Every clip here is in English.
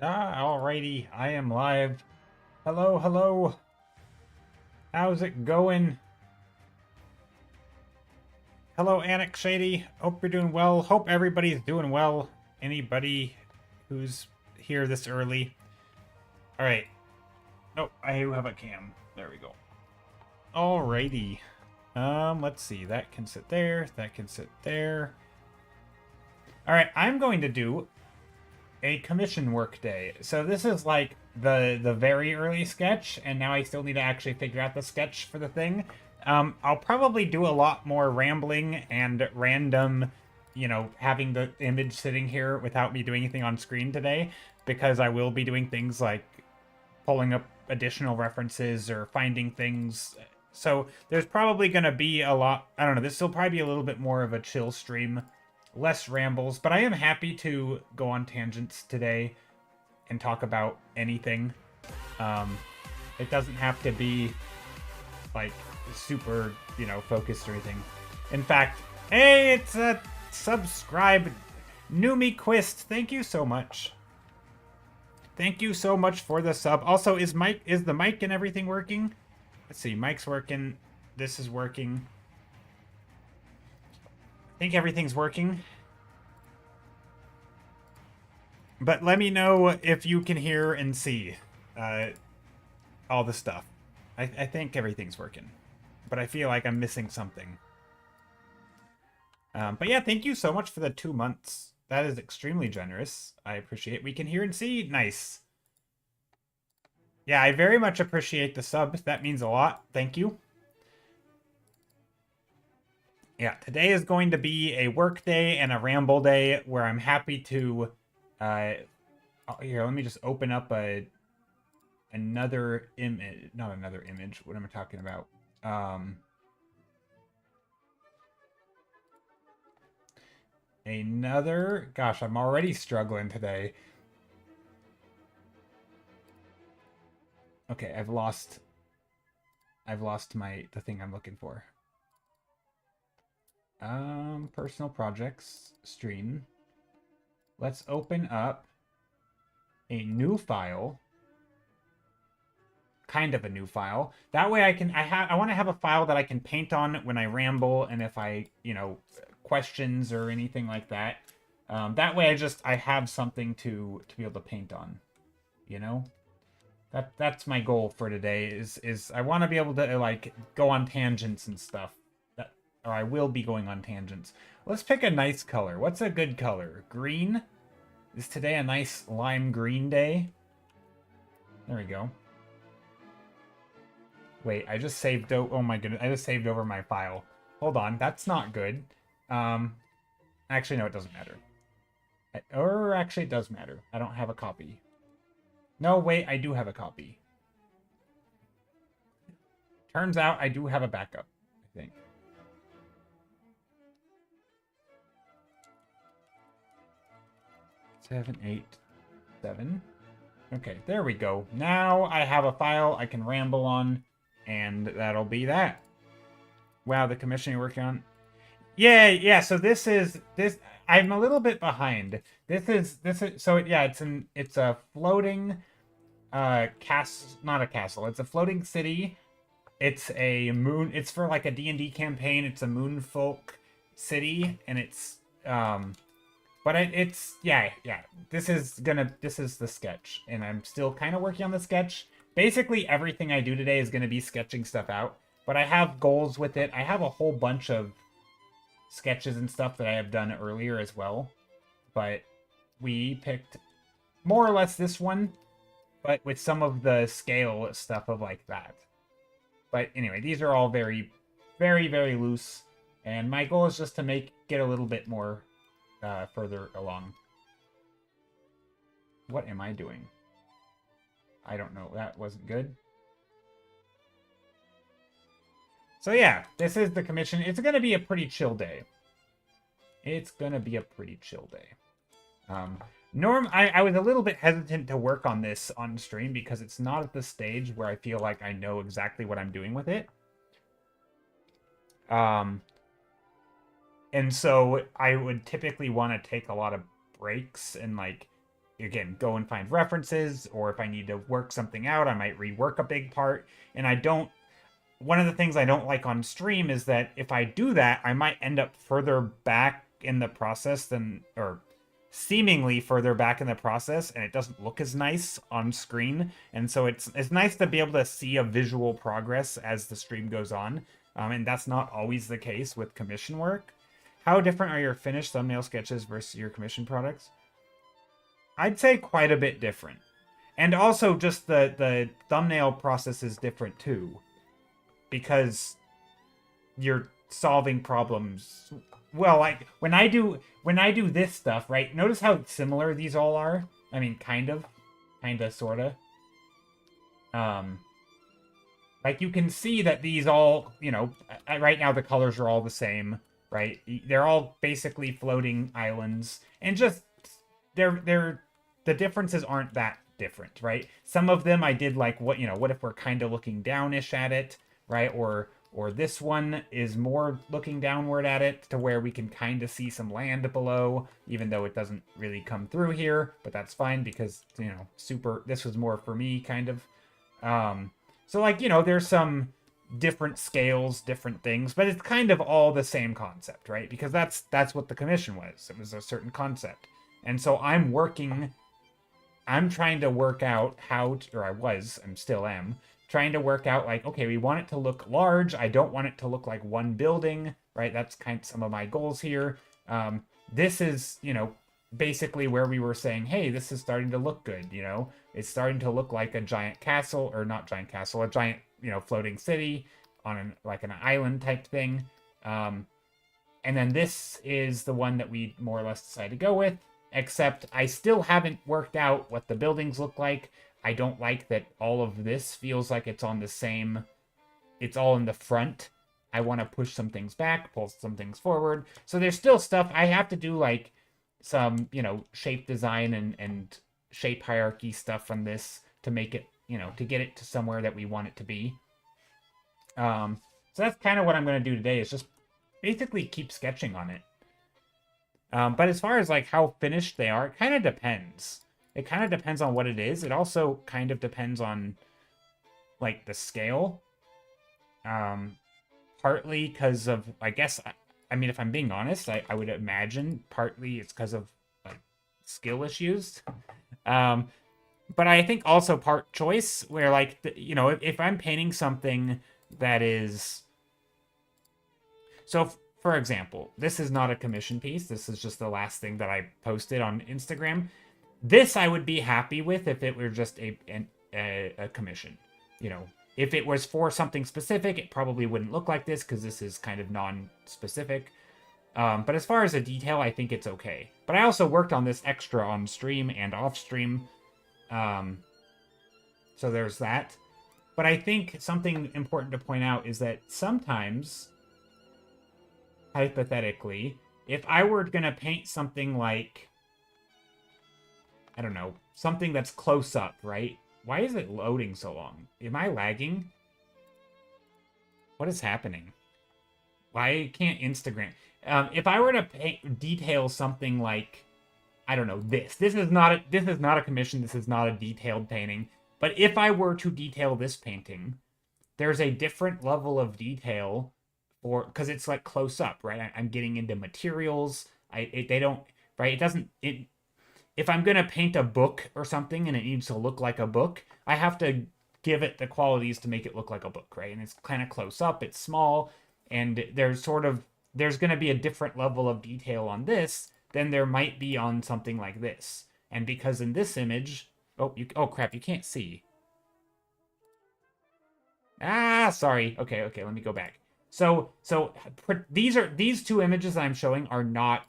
Alrighty, I am live. Hello, hello. How's it going? Hello, Anik Shady. Hope you're doing well. Hope everybody's doing well. Anybody who's here this early. Alright. Nope, I have a cam. There we go. Alrighty. Let's see. That can sit there. That can sit there. Alright, I'm going to do a commission work day. So this is like the very early sketch, and now I still need to actually figure out the sketch for the thing. I'll probably do a lot more rambling and random, having the image sitting here without me doing anything on screen today, because I will be doing things like pulling up additional references or finding things. So there's probably going to be a lot. I don't know. This will probably be a little bit more of a chill stream, less rambles, but I am happy to go on tangents today and talk about anything. It doesn't have to be like super, focused or anything. In fact, hey, it's a subscribe. Numi Quist, thank you so much. Thank you so much for the sub. Also, is the mic and everything working? Let's see, mic's working. This is working. I think everything's working. But let me know if you can hear and see all the stuff. I think everything's working. But I feel like I'm missing something. But yeah, thank you so much for the 2 months. That is extremely generous. I appreciate it. We can hear and see. Nice. Yeah, I very much appreciate the subs. That means a lot. Thank you. Yeah, today is going to be a work day and a ramble day where I'm happy to... here, let me just open up another image. Not another image. What am I talking about? Another... Gosh, I'm already struggling today. Okay, I've lost the thing I'm looking for. Personal projects, stream. Let's open up a new file. Kind of a new file. That way I want to have a file that I can paint on when I ramble and if I, questions or anything like that. That way I have something to be able to paint on, That's my goal for today is I want to be able to like go on tangents and stuff. Or I will be going on tangents. Let's pick a nice color. What's a good color? Green? Is today a nice lime green day? There we go. Wait, I just saved... Oh my goodness, I just saved over my file. Hold on, that's not good. Actually, no, it doesn't matter. Or actually, it does matter. I don't have a copy. No, wait, I do have a copy. Turns out I do have a backup, I think. Seven, 8, 7. Okay, there we go. Now I have a file I can ramble on, and that'll be that. Wow, the commission you're working on. Yeah, so this. I'm a little bit behind. So yeah, it's a floating not a castle. It's a floating city. It's a moon. It's for like a D&D campaign. It's a moon folk city, and it's but yeah. This is the sketch, and I'm still kind of working on the sketch. Basically, everything I do today is gonna be sketching stuff out, but I have goals with it. I have a whole bunch of sketches and stuff that I have done earlier as well, but we picked more or less this one, but with some of the scale stuff of like that. But anyway, these are all very, very, very loose, and my goal is just to get a little bit more further along. What am I doing? I don't know. That wasn't good. So yeah, this is the commission. It's going to be a pretty chill day. It's going to be a pretty chill day. I was a little bit hesitant to work on this on stream because it's not at the stage where I feel like I know exactly what I'm doing with it. And so I would typically want to take a lot of breaks and like again, go and find references, or if I need to work something out, I might rework a big part. And I don't, one of the things I don't like on stream is that if I do that, I might end up further back in the process than, or seemingly further back in the process, and it doesn't look as nice on screen. And so it's nice to be able to see a visual progress as the stream goes on. And that's not always the case with commission work. How different are your finished thumbnail sketches versus your commission products? I'd say quite a bit different. And also just the thumbnail process is different too. Because you're solving problems. Well, like when I do this stuff, right? Notice how similar these all are? I mean, kind of, sorta. Like you can see that these all, you know, right now the colors are all the same, right? They're all basically floating islands, and just the differences aren't that different, right? Some of them I did like, what if we're kind of looking downish at it, right? Or this one is more looking downward at it to where we can kind of see some land below, even though it doesn't really come through here, but that's fine because, you know, this was more for me kind of. So like, you know, there's some different scales, different things, but it's kind of all the same concept, right? Because that's what the commission was. It was a certain concept. And so I'm trying to work out how to, or I still am, trying to work out like, okay, we want it to look large. I don't want it to look like one building, right? That's kind of some of my goals here. This is, you know, basically where we were saying, hey, this is starting to look good, you know? It's starting to look like a giant castle, or not giant castle, a giant, you know, floating city on like an island type thing. And then this is the one that we more or less decided to go with, except I still haven't worked out what the buildings look like. I don't like that all of this feels like it's on the same, it's all in the front. I want to push some things back, pull some things forward. So there's still stuff I have to do, like some, you know, shape design and shape hierarchy stuff on this to make it, you know, to get it to somewhere that we want it to be. So that's kind of what I'm going to do today, is just basically keep sketching on it. But as far as like how finished they are, it kind of depends. It kind of depends on what it is. It also kind of depends on like the scale. Partly because of, I guess, I mean, if I'm being honest, I would imagine partly it's because of like skill issues. But I think also part choice, where like, you know, if I'm painting something that is, so for example, this is not a commission piece. This is just the last thing that I posted on Instagram. This I would be happy with if it were just a commission. You know, if it was for something specific, it probably wouldn't look like this because this is kind of non-specific. But as far as a detail, I think it's okay. But I also worked on this extra on stream and off stream. So there's that. But I think something important to point out is that sometimes, hypothetically, if I were going to paint something like, I don't know, something that's close up, right? Why is it loading so long? Am I lagging? What is happening? Why can't Instagram... if I were to detail something like, I don't know, this is not a commission. This is not a detailed painting. But if I were to detail this painting, there's a different level of detail for, because it's like close up, right? I'm getting into materials. If I'm going to paint a book or something and it needs to look like a book, I have to give it the qualities to make it look like a book, right? And it's kind of close up, it's small, and there's going to be a different level of detail on this than there might be on something like this. And because in this image, oh crap, you can't see. Sorry. Okay, let me go back. So these two images that I'm showing are not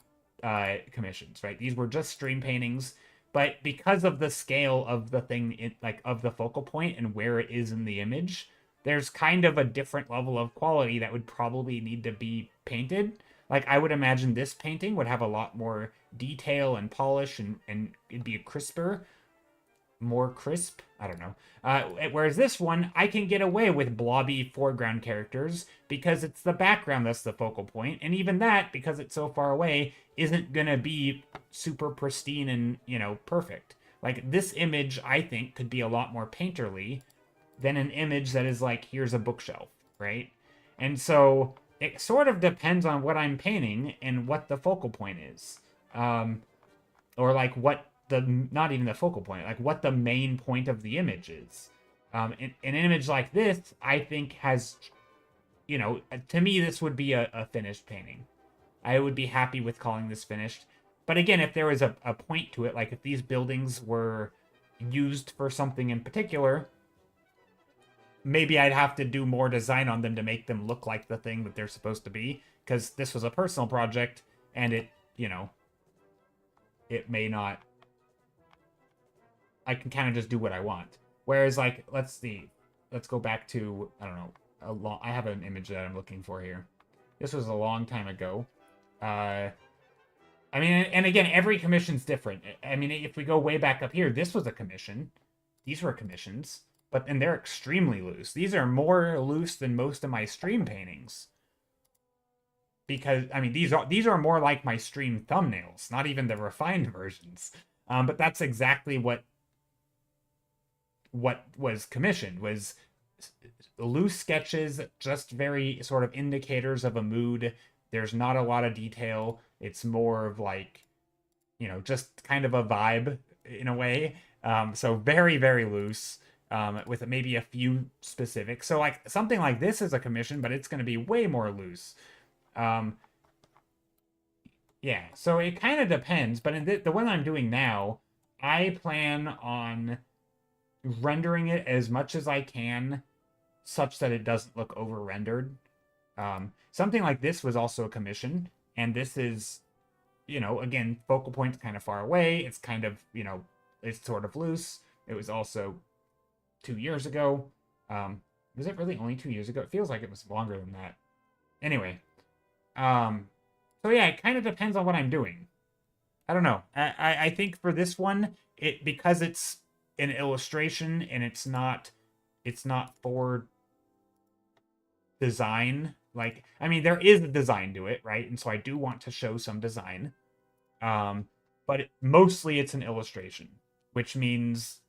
commissions, right? These were just stream paintings, but because of the scale of the thing, of the focal point and where it is in the image, there's kind of a different level of quality that would probably need to be painted. Like, I would imagine this painting would have a lot more detail and polish, and it'd be more crisp. I don't know. Whereas this one, I can get away with blobby foreground characters because it's the background that's the focal point. And even that, because it's so far away, isn't going to be super pristine and, you know, perfect. Like, this image, I think, could be a lot more painterly than an image that is like, here's a bookshelf, right? And so it sort of depends on what I'm painting and what the focal point is. Or like what the, not even the focal point, like what the main point of the image is. An image like this, I think has, you know, to me, this would be a finished painting. I would be happy with calling this finished. But again, if there was a point to it, like if these buildings were used for something in particular, maybe I'd have to do more design on them to make them look like the thing that they're supposed to be. Because this was a personal project, and it, you know, it may not... I can kind of just do what I want. Whereas, like, let's see. Let's go back to, I don't know, I have an image that I'm looking for here. This was a long time ago. I mean, and again, every commission's different. I mean, if we go way back up here, this was a commission. These were commissions. And they're extremely loose. These are more loose than most of my stream paintings. Because, I mean, these are more like my stream thumbnails, not even the refined versions. But that's exactly what was commissioned, was loose sketches, just very sort of indicators of a mood. There's not a lot of detail. It's more of like, you know, just kind of a vibe in a way. So very, very loose. With maybe a few specifics. So like something like this is a commission, but it's going to be way more loose. Yeah, so it kind of depends. But in the one I'm doing now, I plan on rendering it as much as I can such that it doesn't look over-rendered. Something like this was also a commission, and this is, you know, again, focal point's kind of far away. It's kind of, you know, it's sort of loose. It was also 2 years ago. Was it really only 2 years ago? It feels like it was longer than that. Anyway. So yeah, it kind of depends on what I'm doing. I don't know. I think for this one, because it's an illustration and it's not for design. Like, I mean, there is a design to it, right? And so I do want to show some design. But mostly it's an illustration, which means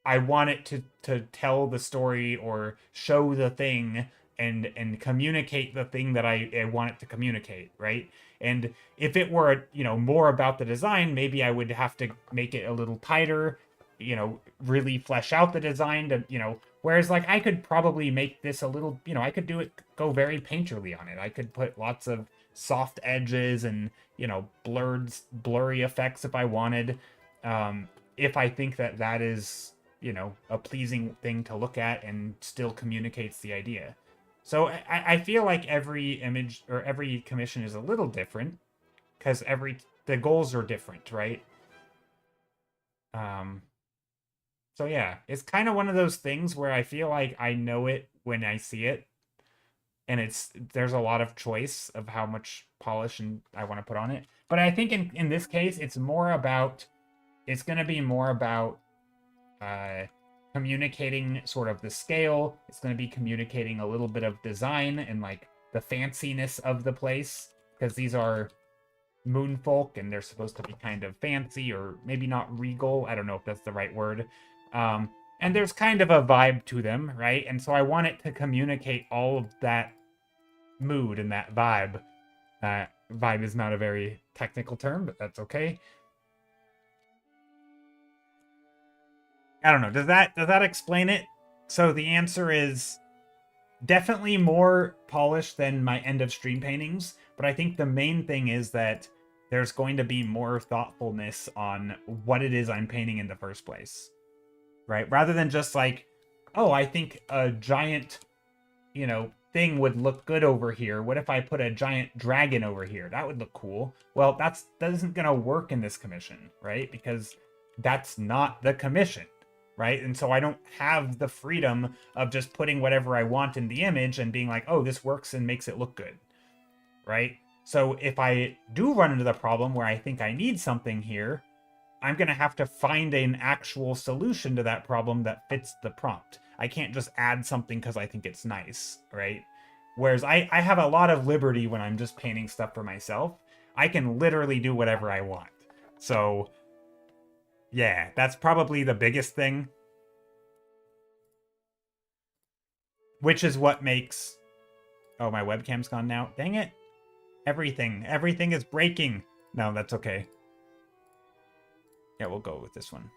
I want it to tell the story or show the thing and communicate the thing that I want it to communicate, right? And if it were, you know, more about the design, maybe I would have to make it a little tighter, you know, really flesh out the design to, you know, whereas like I could probably make this a little, you know, I could go very painterly on it. I could put lots of soft edges and, you know, blurry effects if I wanted. If I think that is, you know, a pleasing thing to look at and still communicates the idea. So I feel like every image or every commission is a little different because the goals are different, right? So yeah, it's kind of one of those things where I feel like I know it when I see it, and there's a lot of choice of how much polish and I want to put on it. But I think in this case, it's going to be more about communicating sort of the scale. It's going to be communicating a little bit of design and like the fanciness of the place, because these are moonfolk and they're supposed to be kind of fancy, or maybe not regal. I don't know if that's the right word. And there's kind of a vibe to them, right? And so I want it to communicate all of that mood and that vibe. Vibe is not a very technical term, but that's okay. I don't know. Does that explain it? So the answer is definitely more polished than my end of stream paintings, but I think the main thing is that there's going to be more thoughtfulness on what it is I'm painting in the first place, right? Rather than just like, oh, I think a giant, you know, thing would look good over here. What if I put a giant dragon over here? That would look cool. Well, that isn't going to work in this commission, right? Because that's not the commission. Right? And so I don't have the freedom of just putting whatever I want in the image and being like, oh, this works and makes it look good. Right? So if I do run into the problem where I think I need something here, I'm going to have to find an actual solution to that problem that fits the prompt. I can't just add something because I think it's nice, right? Whereas I have a lot of liberty when I'm just painting stuff for myself. I can literally do whatever I want. So yeah, that's probably the biggest thing, which is what makes... Oh, my webcam's gone now. Dang it. Everything is breaking. No, that's okay. Yeah, we'll go with this one.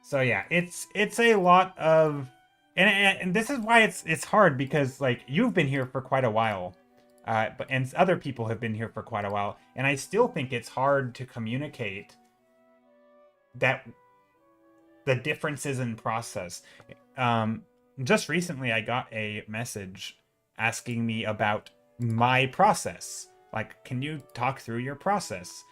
So yeah, it's a lot of... And this is why it's hard, because like you've been here for quite a while. And other people have been here for quite a while, and I still think it's hard to communicate that the differences in process. Just recently, I got a message asking me about my process. Like, can you talk through your process?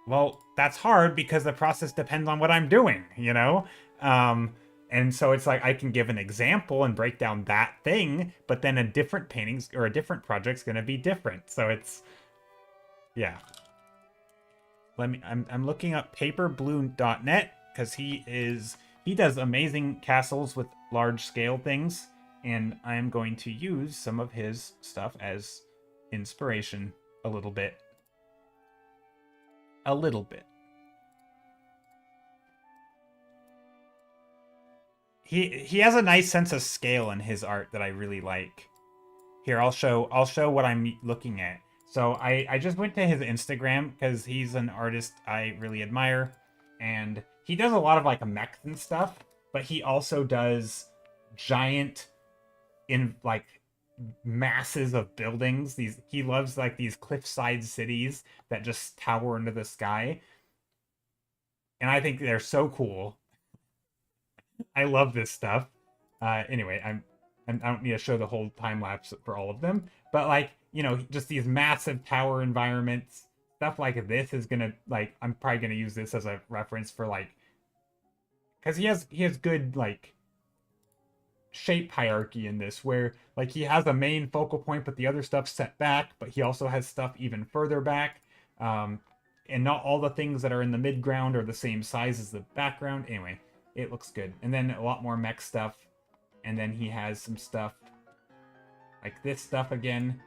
Well, that's hard because the process depends on what I'm doing, you know? And so it's like I can give an example and break down that thing, but then a different paintings or a different project's going to be different. So it's... Yeah. I'm looking up paperblue.net because he does amazing castles with large scale things, and I'm going to use some of his stuff as inspiration a little bit. A little bit. He has a nice sense of scale in his art that I really like. Here, I'll show what I'm looking at. So I just went to his Instagram because he's an artist I really admire, and he does a lot of like mechs and stuff, but he also does giant in like masses of buildings. He loves like these cliffside cities that just tower into the sky. And I think they're so cool. I love this stuff. Anyway, I don't need to show the whole time lapse for all of them, but like, you know, just these massive tower environments, stuff like this is gonna like, I'm probably gonna use this as a reference for like, because he has good like shape hierarchy in this, where like he has a main focal point, but the other stuff's set back, but he also has stuff even further back. And not all the things that are in the midground are the same size as the background. Anyway, it looks good. And then a lot more mech stuff. And then he has some stuff like this stuff again.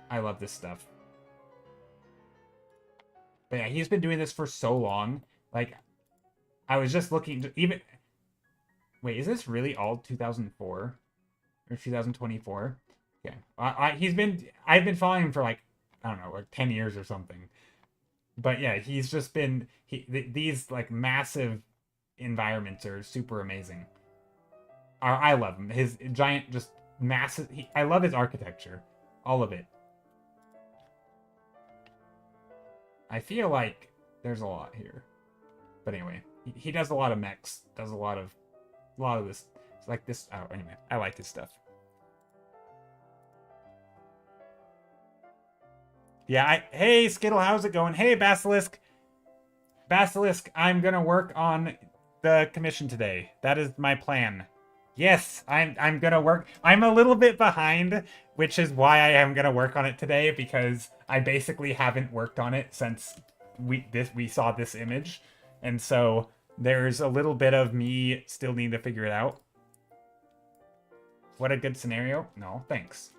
I love this stuff. But yeah, he's been doing this for so long. Like, I was just looking, even... Wait, is this really all 2004? Or 2024? Yeah. I've been following him for like, I don't know, like 10 years or something. But yeah, he's just been... These like massive environments are super amazing. I love him. His giant, just massive... I love his architecture. All of it. I feel like there's a lot here. But anyway, he does a lot of mechs. Does a lot of this. It's like this... Oh, anyway, I like his stuff. Yeah, hey, Skittle, how's it going? Hey, Basilisk. Basilisk, I'm gonna work on the commission today. That is my plan. Yes, I'm gonna work. I'm a little bit behind, which is why I am gonna work on it today, because I basically haven't worked on it since we saw this image, and so there's a little bit of me still need to figure it out. What a good scenario. No, thanks.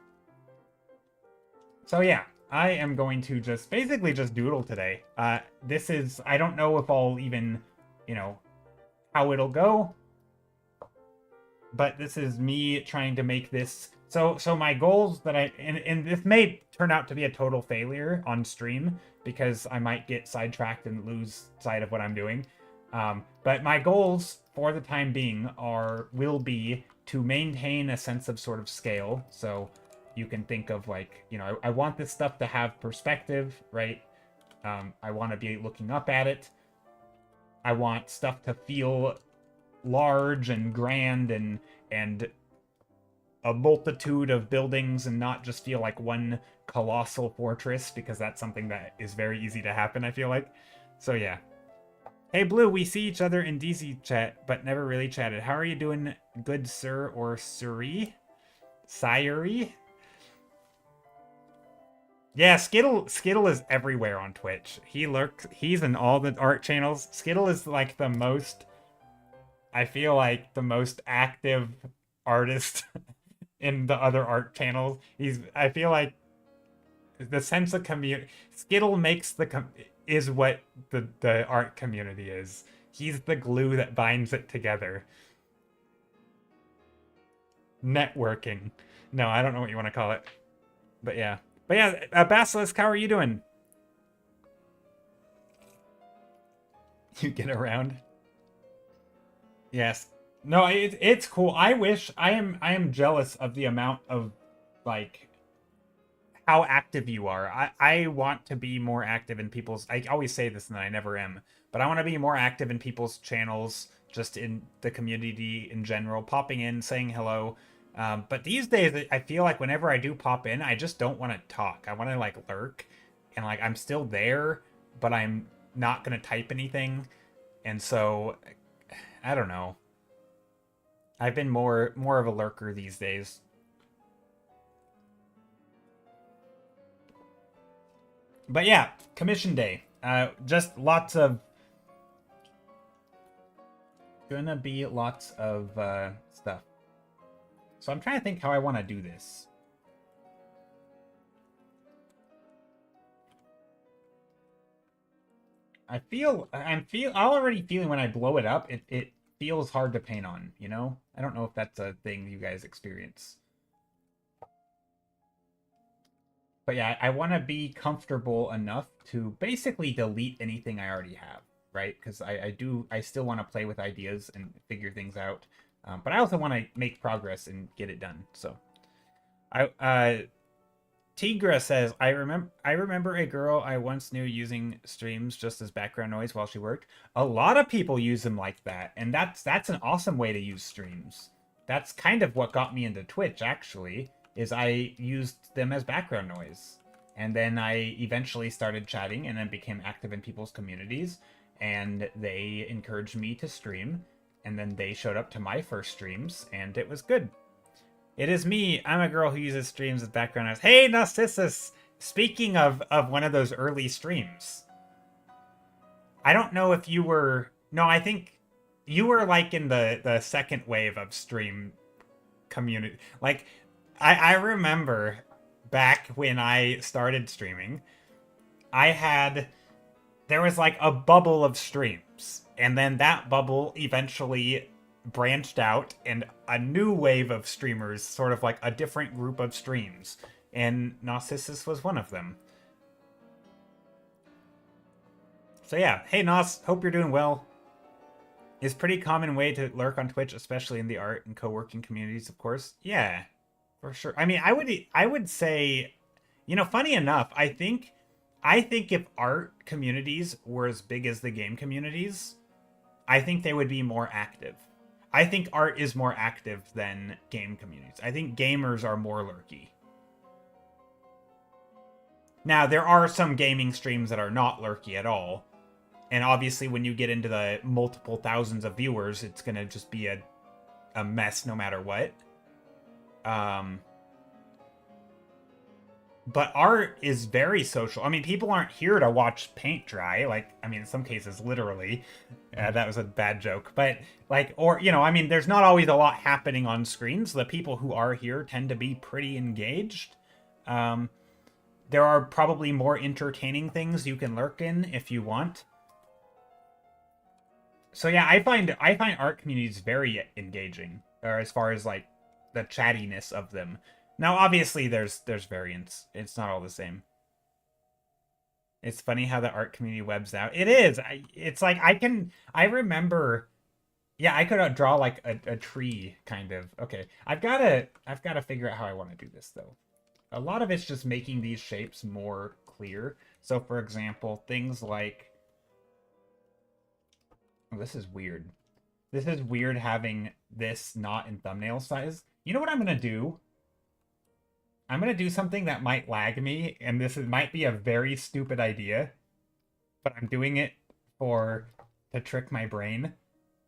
So yeah, I am going to just basically just doodle today. This is... I don't know if I'll even, you know, how it'll go, but this is me trying to make this... So my goals that and this may turn out to be a total failure on stream, because I might get sidetracked and lose sight of what I'm doing. But my goals for the time being will be to maintain a sense of sort of scale. So you can think of like, you know, I want this stuff to have perspective, right? I want to be looking up at it. I want stuff to feel large and grand and a multitude of buildings, and not just feel like one colossal fortress, because that's something that is very easy to happen, I feel like. So yeah. Hey Blue, we see each other in DC chat, but never really chatted. How are you doing, good sir or siree? Siree? Yeah, Skittle is everywhere on Twitch. He's in all the art channels. Skittle is like the most... I feel like the most active artist in the other art channels. I feel like the sense of community... Skittle makes is what the art community is. He's the glue that binds it together. Networking. No, I don't know what you want to call it. But yeah. But yeah, Basilisk, how are you doing? You get around. Yes. No, it's cool. I am jealous of the amount of like how active you are. I want to be more active in people's I always say this and I never am, but I want to be more active in people's channels, just in the community in general, popping in, saying hello. But these days I feel like whenever I do pop in, I just don't want to talk. I want to like lurk and like I'm still there, but I'm not going to type anything. And so I don't know. I've been more of a lurker these days. But yeah, commission day. Just gonna be lots of stuff. So I'm trying to think how I want to do this. I'm already feeling when I blow it up, it feels hard to paint on, you know? I don't know if that's a thing you guys experience. But yeah, I want to be comfortable enough to basically delete anything I already have, right? Because I still want to play with ideas and figure things out. But I also want to make progress and get it done. So Tigra says, I remember a girl I once knew using streams just as background noise while she worked. A lot of people use them like that, and that's an awesome way to use streams. That's kind of what got me into Twitch, actually, is I used them as background noise. And then I eventually started chatting and then became active in people's communities, and they encouraged me to stream, and then they showed up to my first streams, and it was good. It is me. I'm a girl who uses streams as background noise. Hey, Narcissus! Speaking of one of those early streams, I don't know if you were. No, I think you were like in the second wave of stream community. Like, I remember back when I started streaming, I had there was like a bubble of streams, and then that bubble eventually branched out, and a new wave of streamers, sort of like a different group of streams, and Narcissus was one of them. So yeah, hey Nos, hope you're doing well. Is pretty common way to lurk on Twitch, especially in the art and co-working communities, of course. Yeah, for sure. I mean, I would say, funny enough, I think if art communities were as big as the game communities, I think they would be more active. I think art is more active than game communities. I think gamers are more lurky. Now, there are some gaming streams that are not lurky at all. And obviously, when you get into the multiple thousands of viewers, it's going to just be a mess no matter what. Um, but art is very social. I mean, people aren't here to watch paint dry. Like, I mean, in some cases, literally. That was a bad joke. But, like, I mean, there's not always a lot happening on screens. The people who are here tend to be pretty engaged. Um, there are probably more entertaining things you can lurk in if you want. So yeah, I find art communities very engaging, or as far as like the chattiness of them. Now, obviously, there's variance. It's not all the same. It's funny how the art community webs out. It is. It's like I remember. Yeah, I could draw like a tree kind of. Okay, I've got to figure out how I want to do this though. A lot of it's just making these shapes more clear. So, for example, things like oh, this is weird. This is weird having this not in thumbnail size. You know what I'm gonna do? I'm gonna do something that might lag me, and might be a very stupid idea, but I'm doing it for to trick my brain.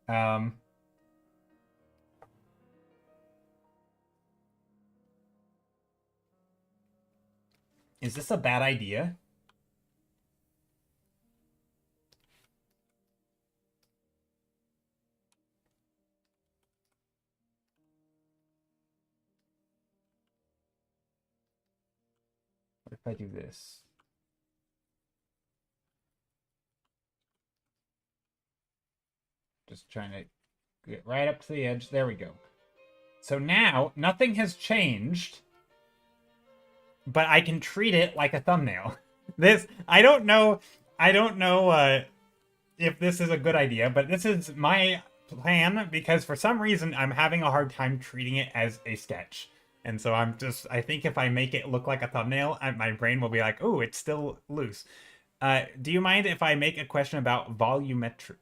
Um, is this a bad idea? What if I do this? Just trying to get right up to the edge. There we go. So now, nothing has changed, but I can treat it like a thumbnail. I don't know if this is a good idea, but this is my plan because for some reason I'm having a hard time treating it as a sketch. And so I think if I make it look like a thumbnail, my brain will be like, oh, it's still loose. Do you mind if I make a question about volumetry?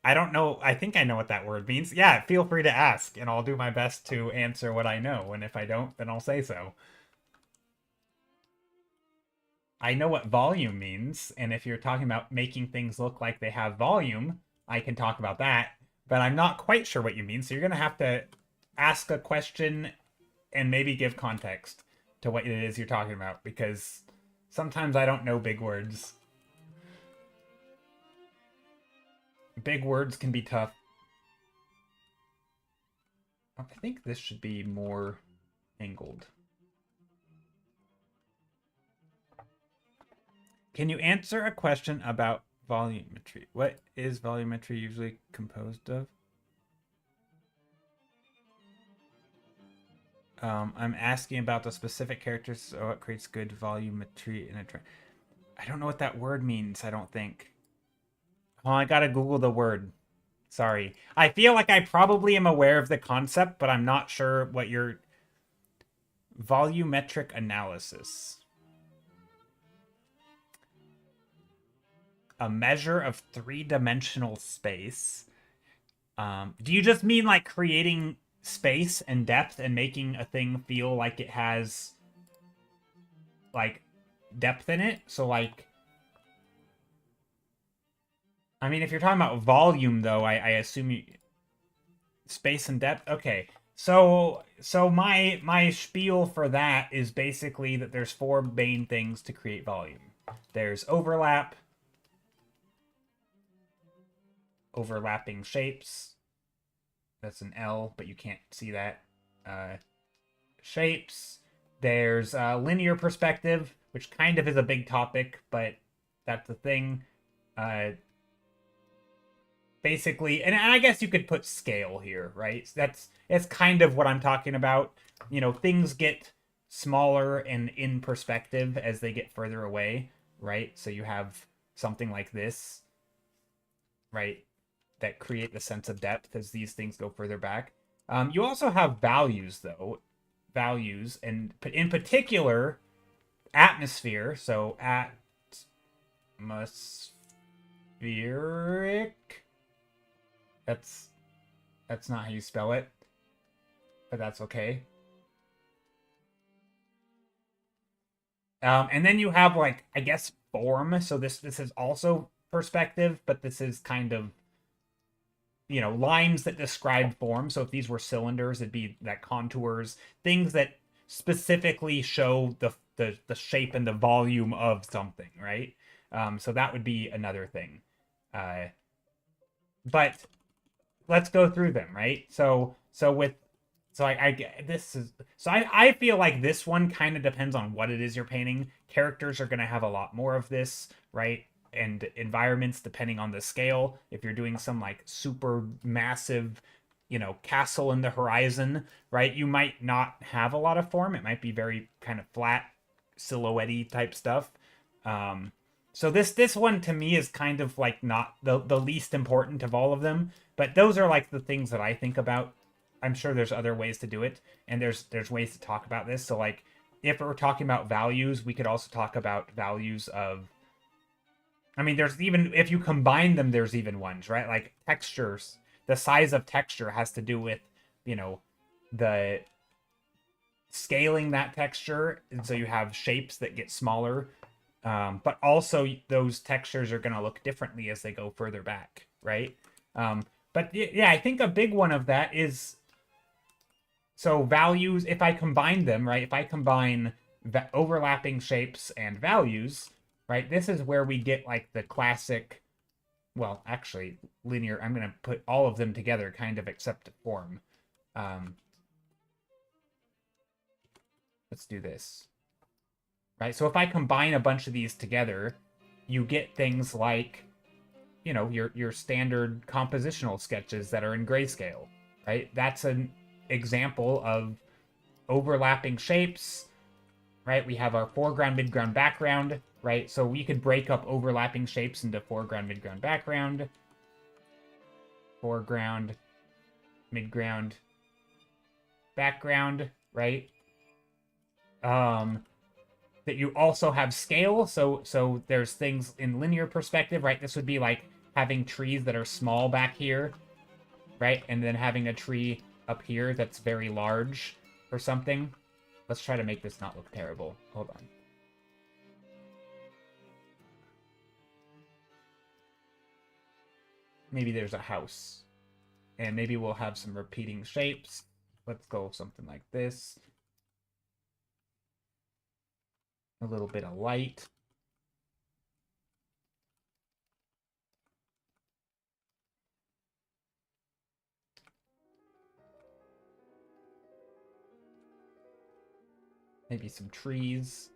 I don't know. I think I know what that word means. Yeah, feel free to ask, and I'll do my best to answer what I know. And if I don't, then I'll say so. I know what volume means, and if you're talking about making things look like they have volume, I can talk about that. But I'm not quite sure what you mean, so you're going to have to ask a question and maybe give context to what it is you're talking about, because sometimes I don't know big words. Big words can be tough. I think this should be more angled. Can you answer a question about volumetry? What is volumetry usually composed of? I'm asking about the specific characters, so it creates good volumetry in a train. I don't know what that word means, I don't think. Oh, I gotta Google the word. Sorry. I feel like I probably am aware of the concept, but I'm not sure what your volumetric analysis. A measure of three-dimensional space. Do you just mean like creating space and depth and making a thing feel like it has like depth in it? So like, I mean, if you're talking about volume though, I assume you space and depth. Okay. So my spiel for that is basically that there's four main things to create volume. There's overlap, overlapping shapes. That's an L, but you can't see that. Shapes. There's linear perspective, which kind of is a big topic, but that's the thing. Basically, and I guess you could put scale here, right? That's kind of what I'm talking about. You know, things get smaller and in perspective as they get further away, right? So you have something like this, right, that create the sense of depth as these things go further back. You also have values, though. Values, and in particular, atmosphere. So atmospheric. That's not how you spell it, but that's okay. And then you have like, I guess, form. So this is also perspective, but this is kind of, you know, lines that describe form. So if these were cylinders, it'd be that contours, things that specifically show the shape and the volume of something, right? So that would be another thing. But let's go through them, right? I feel like this one kind of depends on what it is you're painting. Characters are going to have a lot more of this, right? And environments depending on the scale. If you're doing some like super massive, you know, castle in the horizon, right? You might not have a lot of form. It might be very kind of flat, silhouette-y type stuff. So this one to me is kind of like not the least important of all of them, but those are like the things that I think about. I'm sure there's other ways to do it, and there's ways to talk about this. So like if we're talking about values, we could also talk about values of, I mean, there's even, if you combine them, there's even ones, right? Like textures. The size of texture has to do with, you know, the scaling that texture, and so you have shapes that get smaller. But also those textures are going to look differently as they go further back, right? But yeah, I think a big one of that is, so values, if I combine them, right? If I combine the overlapping shapes and values, right? This is where we get like the classic, well, actually linear, I'm going to put all of them together kind of except form. Let's do this. Right? So if I combine a bunch of these together, you get things like you know, your standard compositional sketches that are in grayscale, right? That's an example of overlapping shapes, right? We have our foreground, midground, background, right? So we could break up overlapping shapes into foreground, midground, background, foreground, midground, background, right? That you also have scale, so there's things in linear perspective, right? This would be like having trees that are small back here, right? And then having a tree up here that's very large or something. Let's try to make this not look terrible. Hold on. Maybe there's a house. And maybe we'll have some repeating shapes. Let's go something like this. A little bit of light. Maybe some trees.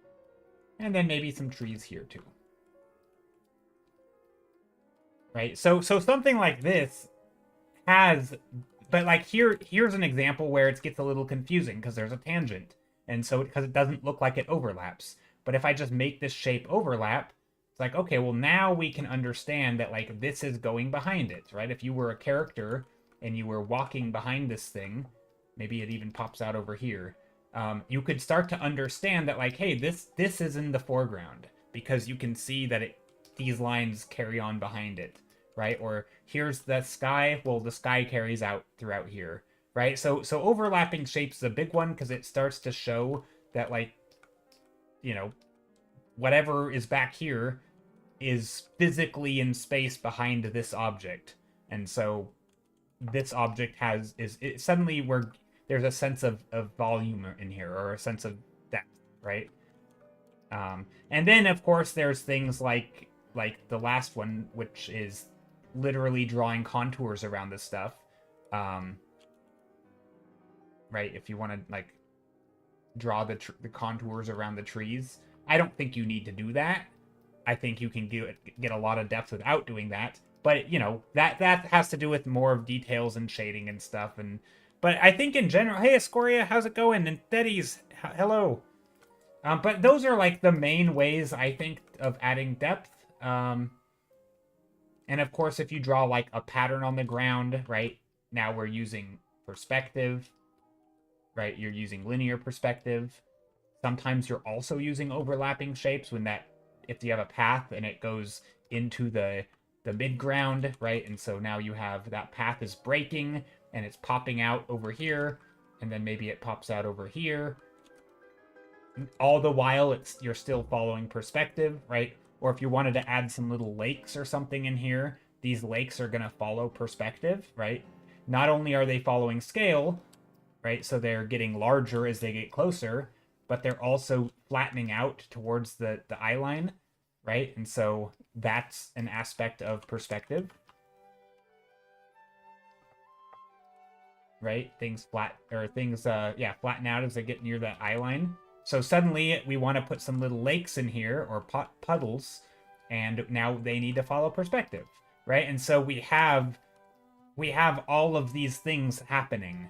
And then maybe some trees here too. Right? So something like this has, but like here's an example where it gets a little confusing because there's a tangent. And so because it doesn't look like it overlaps. But if I just make this shape overlap, it's like, okay, well now we can understand that like this is going behind it, right? If you were a character and you were walking behind this thing, maybe it even pops out over here. You could start to understand that like, hey, this is in the foreground because you can see that these lines carry on behind it, right? Or here's the sky. Well, the sky carries out throughout here, right? So overlapping shapes is a big one because it starts to show that like, you know, whatever is back here is physically in space behind this object, and so this object suddenly where there's a sense of volume in here or a sense of depth, right? And then of course there's things like the last one, which is literally drawing contours around this stuff, right? If you want to like draw the contours around the trees, I don't think you need to do that. I think you can get a lot of depth without doing that. But you know, that has to do with more of details and shading and stuff. But I think in general, hey Escoria, how's it going? And Teddy's, hello. But those are like the main ways I think of adding depth. And of course, if you draw like a pattern on the ground, right? Now we're using perspective, right? You're using linear perspective. Sometimes you're also using overlapping shapes if you have a path and it goes into the midground, right? And so now you have that path is breaking and it's popping out over here, and then maybe it pops out over here. All the while you're still following perspective, right? Or if you wanted to add some little lakes or something in here, these lakes are going to follow perspective, right? Not only are they following scale, right? So they're getting larger as they get closer, but they're also flattening out towards the eye line, right? And so that's an aspect of perspective, right? Things flatten out as they get near the eye line. So suddenly we want to put some little lakes in here or puddles, and now they need to follow perspective, right? And so we have all of these things happening.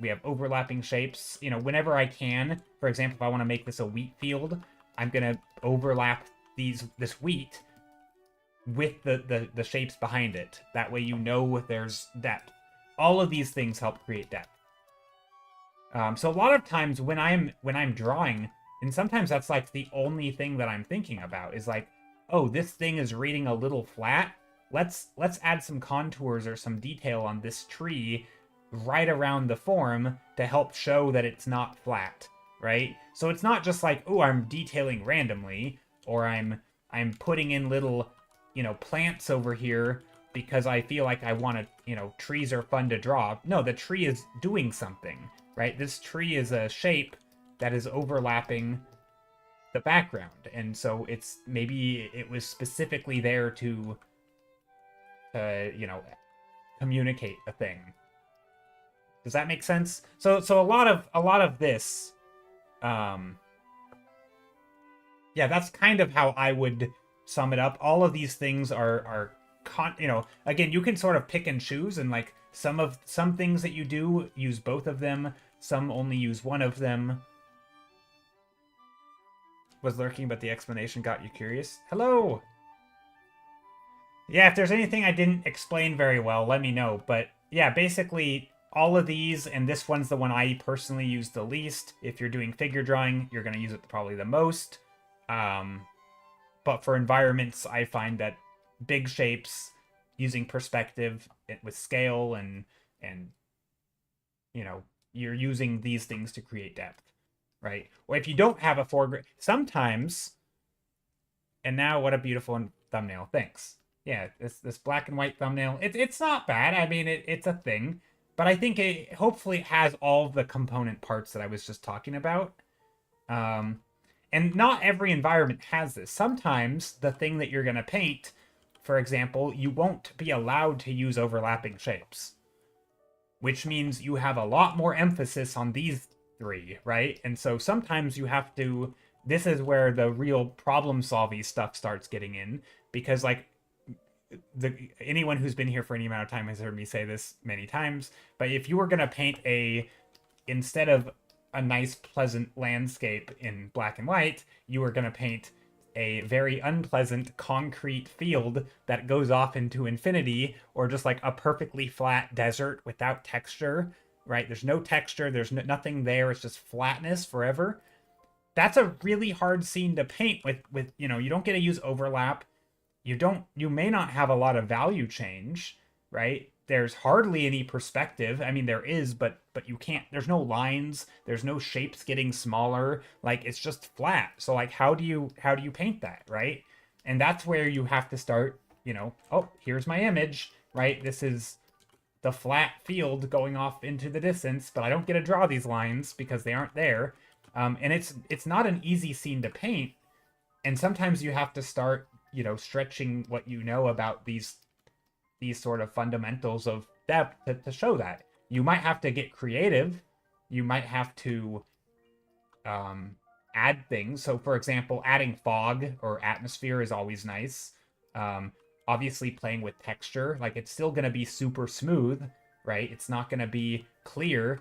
We have overlapping shapes. You know, whenever I can, for example, if I want to make this a wheat field, I'm going to overlap this wheat with the shapes behind it. That way you know there's depth. All of these things help create depth. So a lot of times when I'm drawing, and sometimes that's like the only thing that I'm thinking about is like, oh, this thing is reading a little flat. Let's add some contours or some detail on this tree right around the form to help show that it's not flat, right? So it's not just like, oh, I'm detailing randomly, or I'm putting in little, you know, plants over here because I feel like I want to, you know, trees are fun to draw. No, the tree is doing something, right? This tree is a shape that is overlapping the background, and so maybe it was specifically there to you know, communicate a thing. Does that make sense? So a lot of this, yeah, that's kind of how I would sum it up. All of these things are again, you can sort of pick and choose, and like some things that you do use both of them, some only use one of them. Was lurking, but the explanation got you curious. Hello! Yeah, if there's anything I didn't explain very well, let me know. But yeah, basically all of these, and this one's the one I personally use the least. If you're doing figure drawing, you're going to use it probably the most. But for environments, I find that big shapes, using perspective with scale and you're using these things to create depth, right? Or if you don't have a foreground, sometimes, and now what a beautiful thumbnail, thanks. Yeah, this black and white thumbnail, it's not bad. I mean, it's a thing, but I think it hopefully has all the component parts that I was just talking about. And not every environment has this. Sometimes the thing that you're going to paint, for example, you won't be allowed to use overlapping shapes, which means you have a lot more emphasis on these three, right? And so sometimes you have to, this is where the real problem-solving stuff starts getting in, because like anyone who's been here for any amount of time has heard me say this many times, but if you were going to paint instead of a nice pleasant landscape in black and white, you were going to paint a very unpleasant concrete field that goes off into infinity, or just like a perfectly flat desert without texture, right? There's no texture, there's nothing there, it's just flatness forever. That's a really hard scene to paint with you don't get to use overlap. You may not have a lot of value change, right? There's hardly any perspective. I mean, there is, but you can't, there's no lines, there's no shapes getting smaller. Like, it's just flat. So like, how do you paint that, right? And that's where you have to start, oh, here's my image, right? This is the flat field going off into the distance, but I don't get to draw these lines because they aren't there. And it's not an easy scene to paint. And sometimes you have to start, stretching what you know about these sort of fundamentals of depth to show that. You might have to get creative. You might have to add things. So, for example, adding fog or atmosphere is always nice. Obviously, playing with texture. Like, it's still going to be super smooth, right? It's not going to be clear.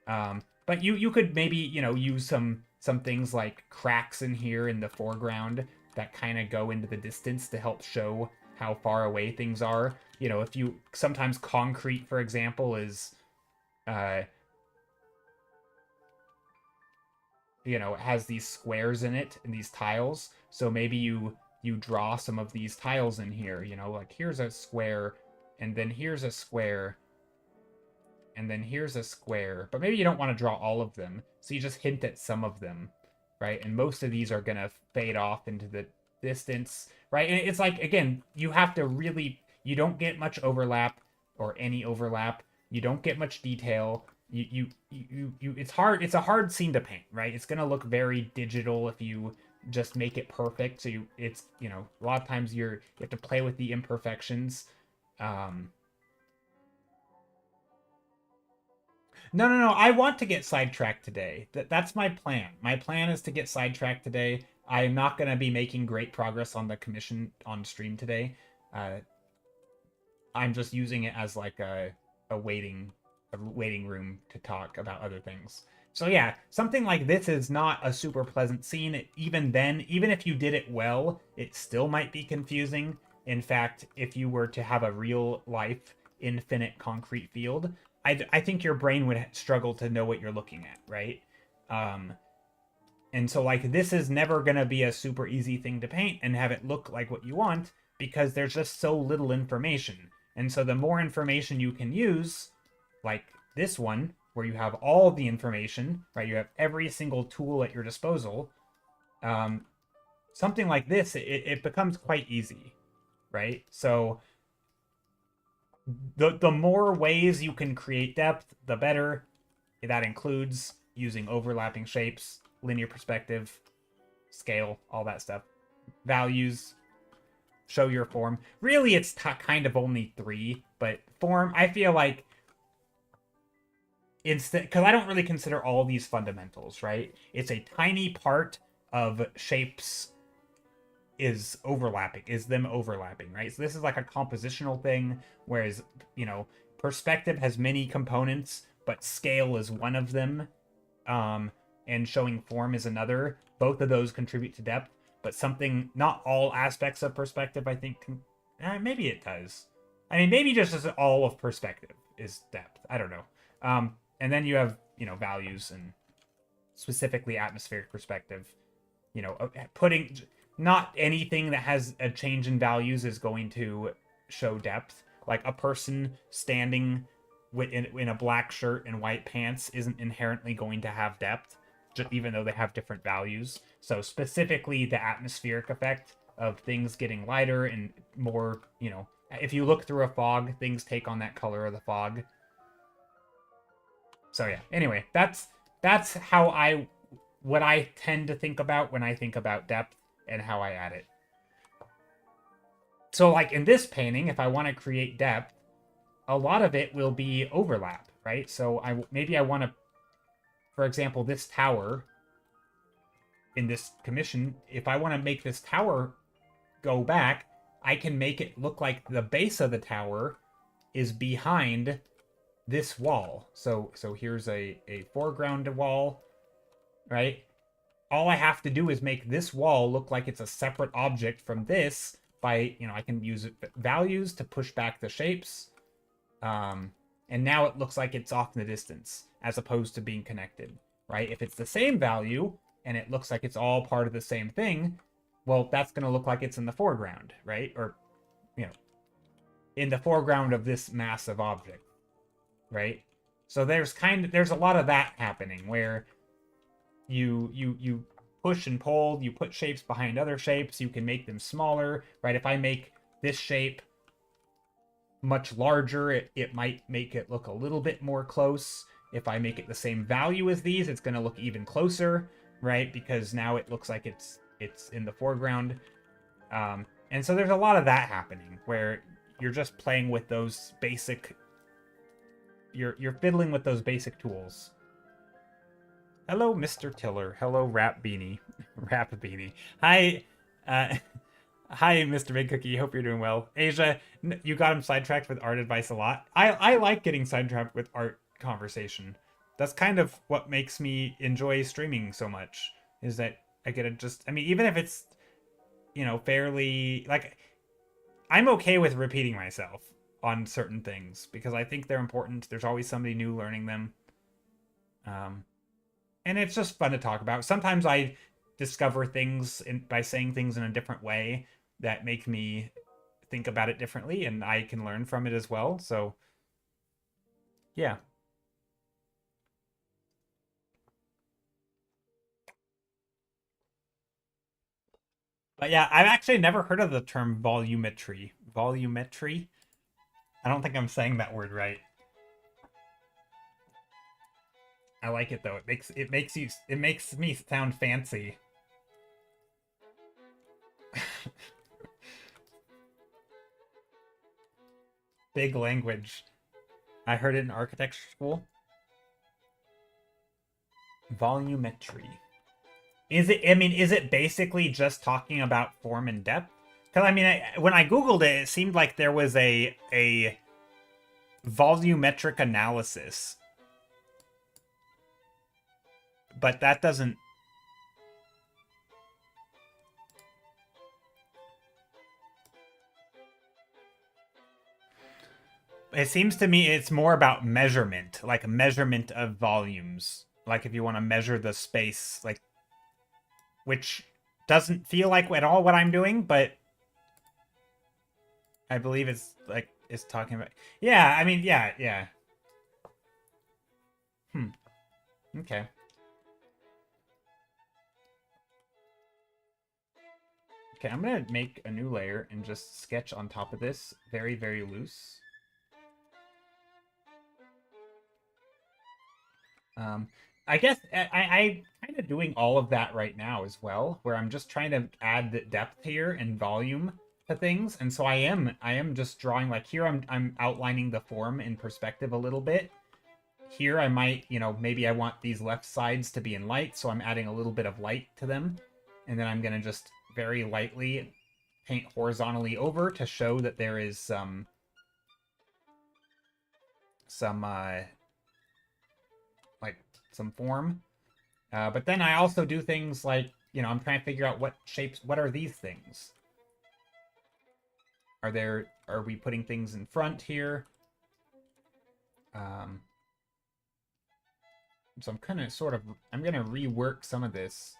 But you could maybe, use some things like cracks in here in the foreground that kind of go into the distance to help show how far away things are. If you, sometimes concrete, for example, is, it has these squares in it and these tiles. So maybe you draw some of these tiles in here, like here's a square, and then here's a square, and then here's a square. But maybe you don't want to draw all of them, so you just hint at some of them, right? And most of these are going to fade off into the distance, right? And it's like, again, you have to really, you don't get much overlap or any overlap. You don't get much detail. It's hard. It's a hard scene to paint, right? It's going to look very digital if you just make it perfect. So it's, a lot of times you have to play with the imperfections. No. I want to get sidetracked today. That's my plan. My plan is to get sidetracked today. I'm not going to be making great progress on the commission on stream today. I'm just using it as like a waiting room to talk about other things. So yeah, something like this is not a super pleasant scene. Even then, even if you did it well, it still might be confusing. In fact, if you were to have a real life infinite concrete field, I think your brain would struggle to know what you're looking at, right? And so like this is never going to be a super easy thing to paint and have it look like what you want, because there's just so little information. And so the more information you can use, like this one, where you have all the information, right? You have every single tool at your disposal. Something like this, it becomes quite easy, right? So the more ways you can create depth, the better. That includes using overlapping shapes, linear perspective, scale, all that stuff. Values, show your form. Really, it's kind of only 3, but form, I feel like, instead, because I don't really consider all these fundamentals, right? It's a tiny part of shapes is overlapping, is them overlapping, right? So this is like a compositional thing, whereas, you know, perspective has many components, but scale is one of them, and showing form is another. Both of those contribute to depth, but something, not all aspects of perspective, I think, maybe it does. I mean, maybe just as all of perspective is depth. I don't know. And then you have, you know, values and specifically atmospheric perspective. You know, putting, not anything that has a change in values is going to show depth. Like a person standing in a black shirt and white pants isn't inherently going to have depth, even though they have different values. So specifically the atmospheric effect of things getting lighter and more, you know, if you look through a fog, things take on that color of the fog. So yeah, anyway, that's how what I tend to think about when I think about depth and how I add it. So like in this painting, if I want to create depth, a lot of it will be overlap, right? So maybe I want to, for example, this tower in this commission, if I want to make this tower go back, I can make it look like the base of the tower is behind this wall. So here's a foreground wall, right? All I have to do is make this wall look like it's a separate object from this by, you know, I can use values to push back the shapes. And now it looks like it's off in the distance as opposed to being connected, right? If it's the same value and it looks like it's all part of the same thing, well, that's going to look like it's in the foreground, right? Or, you know, in the foreground of this massive object, right? So there's a lot of that happening where you push and pull, you put shapes behind other shapes, you can make them smaller, right? If I make this shape much larger, it might make it look a little bit more close. If I make it the same value as these, it's going to look even closer, right? Because now it looks like it's in the foreground. And so there's a lot of that happening where you're just playing with those basic, you're fiddling with those basic tools. Hello, Mr. Tiller. Hello, Rap Beanie. Rap Beanie. Hi, hi, Mr. Big Cookie. Hope you're doing well. Asia, you got him sidetracked with art advice a lot. I like getting sidetracked with art conversation. That's kind of what makes me enjoy streaming so much, is that I get to just, I mean, even if it's, you know, fairly, like, I'm okay with repeating myself on certain things because I think they're important. There's always somebody new learning them. And it's just fun to talk about. Sometimes I discover things by saying things in a different way that make me think about it differently, and I can learn from it as well. So, yeah. But yeah, I've actually never heard of the term volumetry. Volumetry? I don't think I'm saying that word right. I like it though. It makes me sound fancy. Big language. I heard it in architecture school. Volumetry. Is it basically just talking about form and depth? Because I mean, when I googled it, it seemed like there was a volumetric analysis, but that doesn't. It seems to me it's more about measurement, like measurement of volumes. Like if you want to measure the space, like, which doesn't feel like at all what I'm doing, but I believe it's talking about. Yeah, I mean, yeah. Okay. Okay, I'm gonna make a new layer and just sketch on top of this very, very loose. I guess I'm kind of doing all of that right now as well, where I'm just trying to add the depth here and volume to things, and so I am just drawing, like here I'm outlining the form in perspective a little bit. Here I might, you know, maybe I want these left sides to be in light, so I'm adding a little bit of light to them, and then I'm gonna just very lightly paint horizontally over to show that there is like some form. But then I also do things like, you know, I'm trying to figure out what shapes, what are these things? Are we putting things in front here? So I'm kind of sort of, I'm going to rework some of this.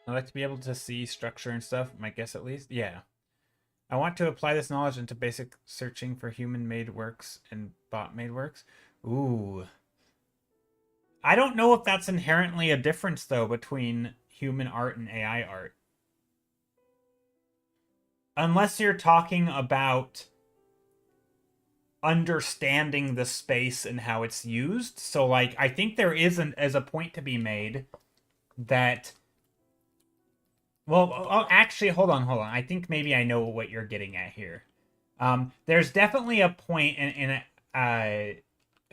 I like to be able to see structure and stuff, my guess at least. Yeah. I want to apply this knowledge into basic searching for human-made works and bot-made works. Ooh. I don't know if that's inherently a difference, though, between human art and AI art. Unless you're talking about understanding the space and how it's used. So, like, I think there isn't as a point to be made that... Well, actually, hold on. I think maybe I know what you're getting at here. There's definitely a point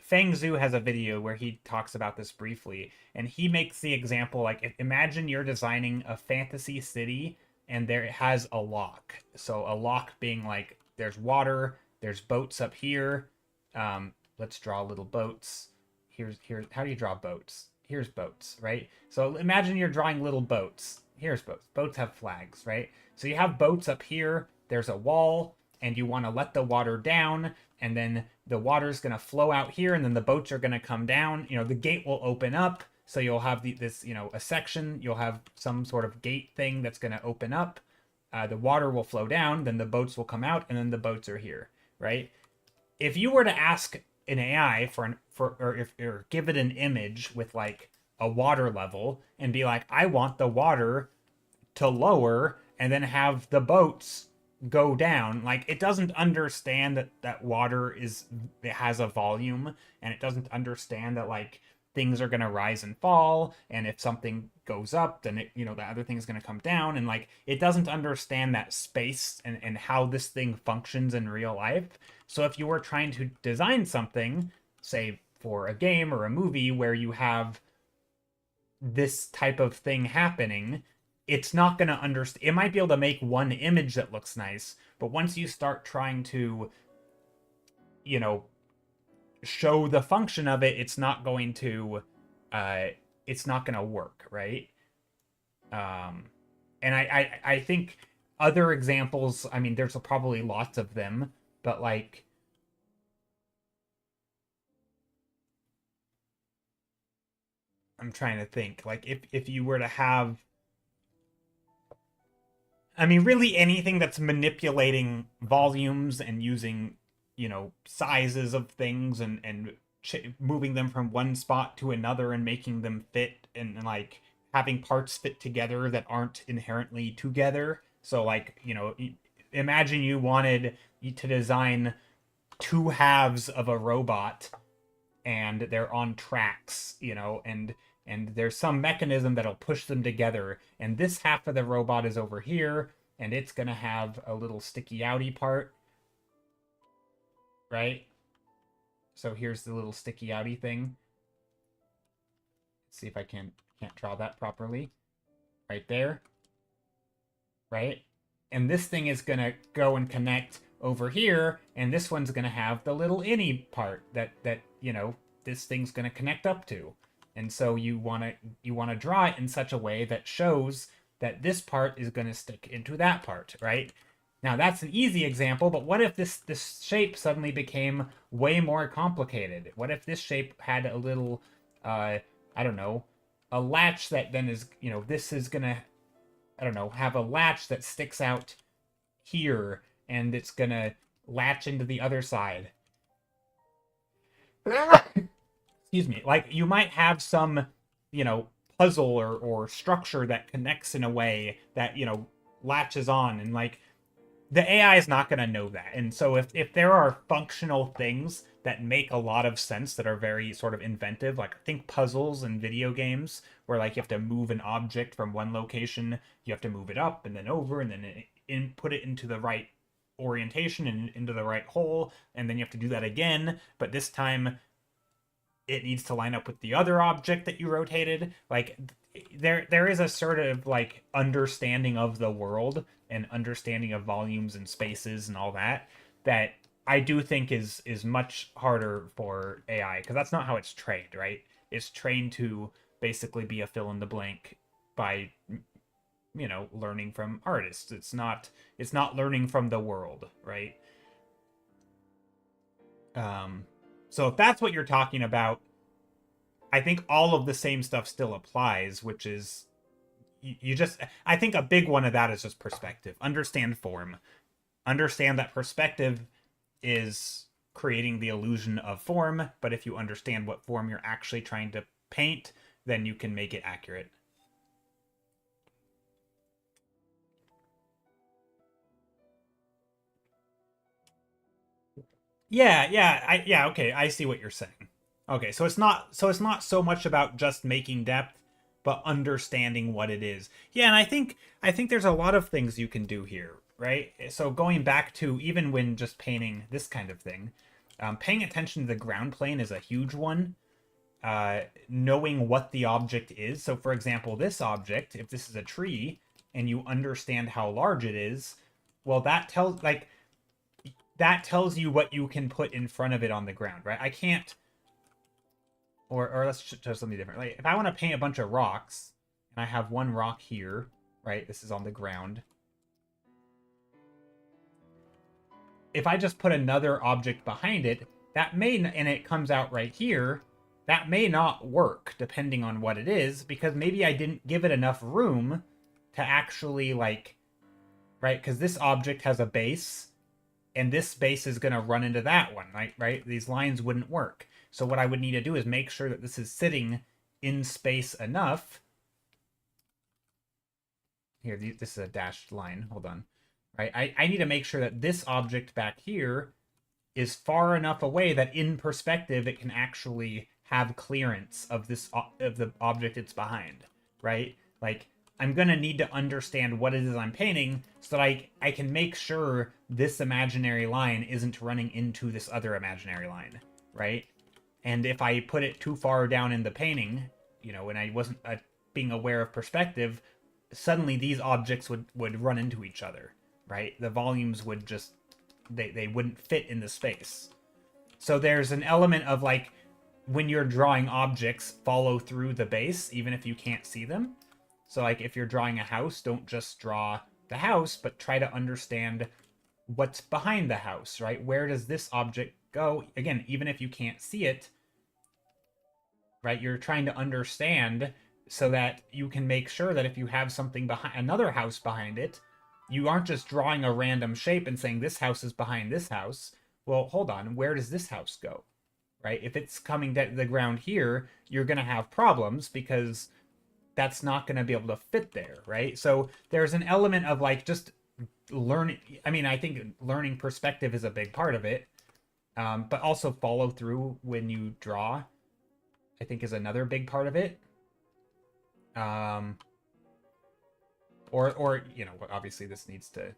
Feng Zhu has a video where he talks about this briefly, and he makes the example, like, imagine you're designing a fantasy city, and there it has a lock. So a lock being like, there's water, there's boats up here. Let's draw little boats. Here's how do you draw boats? Here's boats, right? So imagine you're drawing little boats. Here's boats. Boats have flags, right? So you have boats up here. There's a wall, and you want to let the water down, and then the water's going to flow out here, and then the boats are going to come down. You know, the gate will open up, so you'll have this, you know, a section. You'll have some sort of gate thing that's going to open up. The water will flow down, then the boats will come out, and then the boats are here, right? If you were to ask an AI or give it an image with like a water level and be like, I want the water to lower and then have the boats go down, like, it doesn't understand that water it has a volume, and it doesn't understand that, like, things are going to rise and fall, and if something goes up, then it, you know, the other thing is going to come down, and like, it doesn't understand that space and how this thing functions in real life. So if you were trying to design something, say for a game or a movie where you have this type of thing happening, it's not going to understand. It might be able to make one image that looks nice, but once you start trying to, you know, show the function of it, it's not going to work, right? And I think other examples, I mean, there's probably lots of them, but like, I'm trying to think, like, if you were to have, I mean, really anything that's manipulating volumes and using, you know, sizes of things and moving them from one spot to another and making them fit, and like having parts fit together that aren't inherently together. So like, you know, imagine you wanted to design two halves of a robot and they're on tracks, you know, and there's some mechanism that'll push them together, and this half of the robot is over here, and it's gonna have a little sticky outy part, right? So here's the little sticky outy thing. Let's see if I can't draw that properly. Right there. Right? And this thing is gonna go and connect over here, and this one's gonna have the little innie part that you know, this thing's gonna connect up to. And so you wanna draw it in such a way that shows that this part is gonna stick into that part, right? Now that's an easy example, but what if this shape suddenly became way more complicated? What if this shape had a little, I don't know, a latch that then is, you know, this is gonna, I don't know, have a latch that sticks out here, and it's gonna latch into the other side. Excuse me. Like, you might have some, you know, puzzle or structure that connects in a way that, you know, latches on, and like, the AI is not going to know that. And so if there are functional things that make a lot of sense, that are very sort of inventive. Like think puzzles and video games where like you have to move an object from one location, you have to move it up and then over and then put it into the right orientation and into the right hole, and then you have to do that again, but this time it needs to line up with the other object that you rotated. Like there is a sort of like understanding of the world and understanding of volumes and spaces and all that that I do think is much harder for AI, because that's not how it's trained, right? It's trained to basically be a fill in the blank by learning from artists. It's not learning from the world, right? So if that's what you're talking about, I think all of the same stuff still applies, which is you just, I think a big one of that is just perspective. Understand form. Understand that perspective is creating the illusion of form, but if you understand what form you're actually trying to paint, then you can make it accurate. Yeah, okay, I see what you're saying. Okay, so it's not so much about just making depth, but understanding what it is. Yeah, and I think there's a lot of things you can do here, right? So going back to even when just painting this kind of thing, paying attention to the ground plane is a huge one. Knowing what the object is. So for example, this object, if this is a tree and you understand how large it is, well, that tells you what you can put in front of it on the ground, right? I can't, or let's show something different. Like if I want to paint a bunch of rocks, and I have one rock here, right? This is on the ground. If I just put another object behind it, and it comes out right here, that may not work depending on what it is, because maybe I didn't give it enough room to actually right? Because this object has a base, and this base is going to run into that one, right? These lines wouldn't work. So what I would need to do is make sure that this is sitting in space enough. Here, this is a dashed line. Hold on. Right? I need to make sure that this object back here is far enough away that in perspective it can actually have clearance of the object it's behind, right? Like I'm gonna need to understand what it is I'm painting so that I can make sure this imaginary line isn't running into this other imaginary line, right? And if I put it too far down in the painting, when I wasn't being aware of perspective, suddenly these objects would run into each other, right? The volumes would just they wouldn't fit in the space. So there's an element of like when you're drawing objects, follow through the base even if you can't see them. So like if you're drawing a house, don't just draw the house, but try to understand what's behind the house, right? Where does this object go? Again, even if you can't see it, right? You're trying to understand so that you can make sure that if you have something behind another house behind it, you aren't just drawing a random shape and saying this house is behind this house. Well, hold on, where does this house go? Right? If it's coming to the ground here, you're going to have problems because that's not going to be able to fit there, right? So there's an element of like just learning. I mean, I think learning perspective is a big part of it, but also follow through when you draw, I think, is another big part of it. Or obviously this needs to,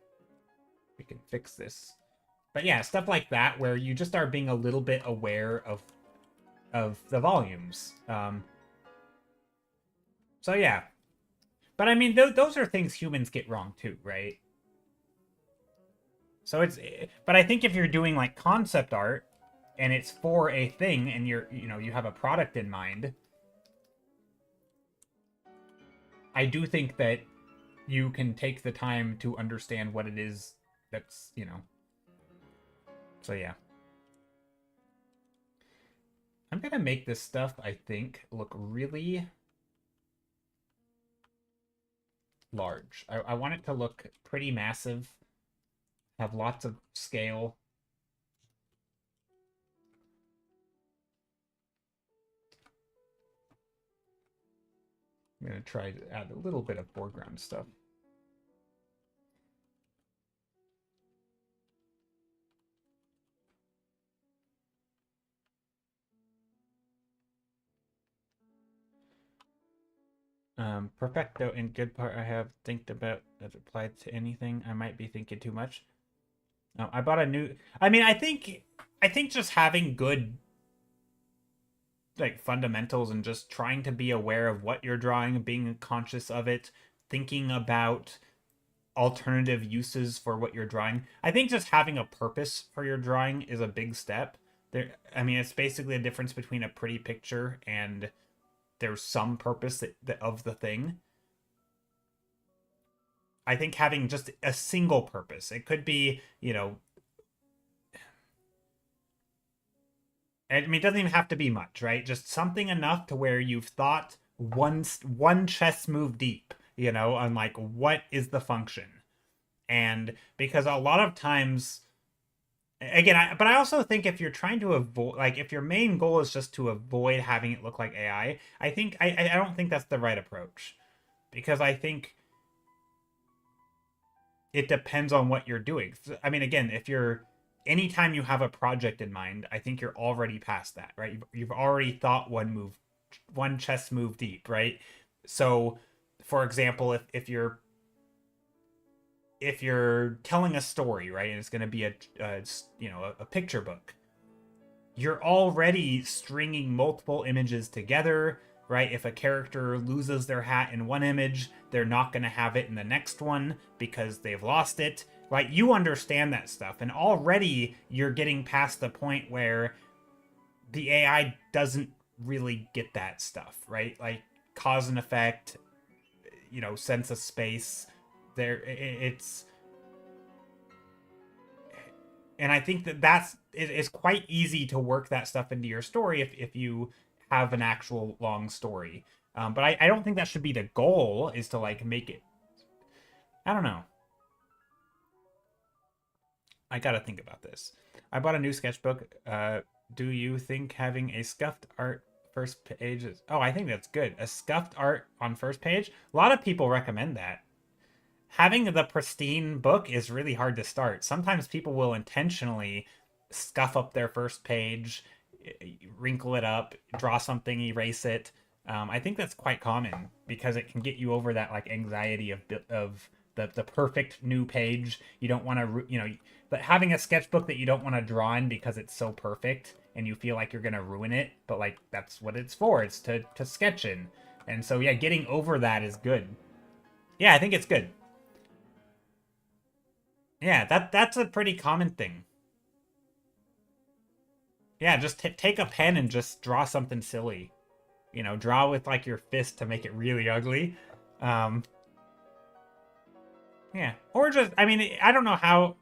we can fix this, but yeah, stuff like that where you just are being a little bit aware of the volumes. So yeah, but I mean those are things humans get wrong too, right? So but I think if you're doing like concept art and it's for a thing and you have a product in mind, I do think that you can take the time to understand what it is that's. So yeah. I'm gonna make this stuff, I think, look really large. I want it to look pretty massive, have lots of scale. I'm gonna try to add a little bit of foreground stuff. Perfecto in good part I have think about that applied to anything. I might be thinking too much. I bought a new. I mean, I think just having good like fundamentals and just trying to be aware of what you're drawing, being conscious of it, thinking about alternative uses for what you're drawing. I think just having a purpose for your drawing is a big step. There, I mean, it's basically a difference between a pretty picture and there's some purpose of the thing. I think having just a single purpose. It could be, I mean, it doesn't even have to be much, right? Just something enough to where you've thought one chess move deep, on like what is the function. And because a lot of times, again, but I also think if you're trying to avoid, like, if your main goal is just to avoid having it look like AI, I don't think that's the right approach, because I think it depends on what you're doing. I mean, again, if you're anytime you have a project in mind, I think you're already past that, right? You've already thought one chess move deep, right? So, for example, if you're telling a story, right, and it's going to be a picture book, you're already stringing multiple images together, right? If a character loses their hat in one image, they're not going to have it in the next one because they've lost it. Right? You understand that stuff, and already you're getting past the point where the AI doesn't really get that stuff, right? Like cause and effect, sense of space. It's, and I think it's quite easy to work that stuff into your story if you have an actual long story. But I don't think that should be the goal, is to like make it. I don't know. I gotta think about this. I bought a new sketchbook. Do you think having a scuffed art first page is... Oh, I think that's good. A scuffed art on first page? A lot of people recommend that. Having the pristine book is really hard to start. Sometimes people will intentionally scuff up their first page, wrinkle it up, draw something, erase it. I think that's quite common because it can get you over that like anxiety of the perfect new page. You don't want to, but having a sketchbook that you don't want to draw in because it's so perfect and you feel like you're going to ruin it, but like that's what it's for. It's to sketch in. And so, yeah, getting over that is good. Yeah, I think it's good. Yeah, that's a pretty common thing. Yeah, just take a pen and just draw something silly. Draw with like your fist to make it really ugly. Um, yeah, or just, I mean, I don't know how.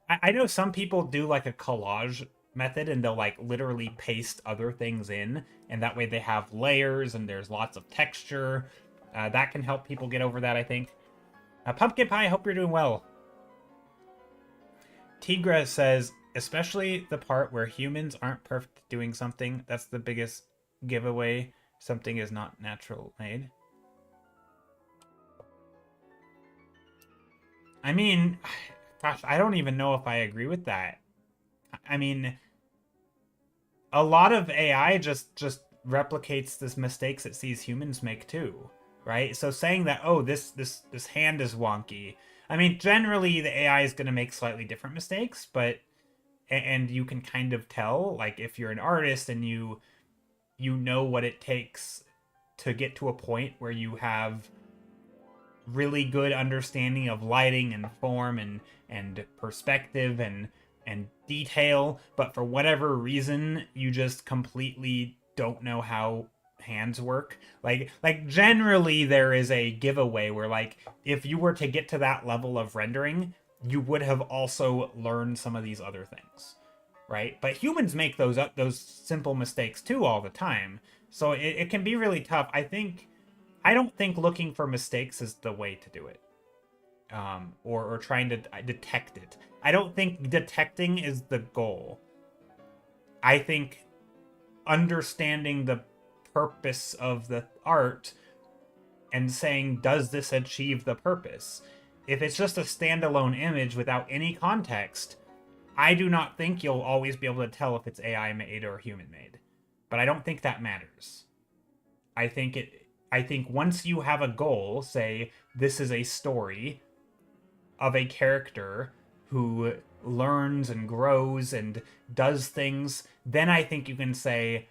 I know some people do like a collage method and they'll like literally paste other things in, and that way they have layers and there's lots of texture. That can help people get over that, I think. Pumpkin Pie, hope you're doing well. Tigra says, especially the part where humans aren't perfect at doing something, that's the biggest giveaway something is not natural made. I mean, gosh, I don't even know if I agree with that. I mean, a lot of AI just replicates the mistakes it sees humans make too, right? So saying that, oh, this hand is wonky. I mean, generally the AI is going to make slightly different mistakes, but and you can kind of tell, like if you're an artist and you know what it takes to get to a point where you have really good understanding of lighting and form and perspective and detail, but for whatever reason you just completely don't know how hands work. Like generally there is a giveaway where like if you were to get to that level of rendering, you would have also learned some of these other things, right? But humans make those simple mistakes too all the time, so it can be really tough. I don't think looking for mistakes is the way to do it, or trying to detect it. I don't think detecting is the goal. I think understanding the purpose of the art and saying, does this achieve the purpose? If it's just a standalone image without any context, I do not think you'll always be able to tell if it's AI made or human made. But I don't think that matters. I think I think once you have a goal, say this is a story of a character who learns and grows and does things, then I think you can say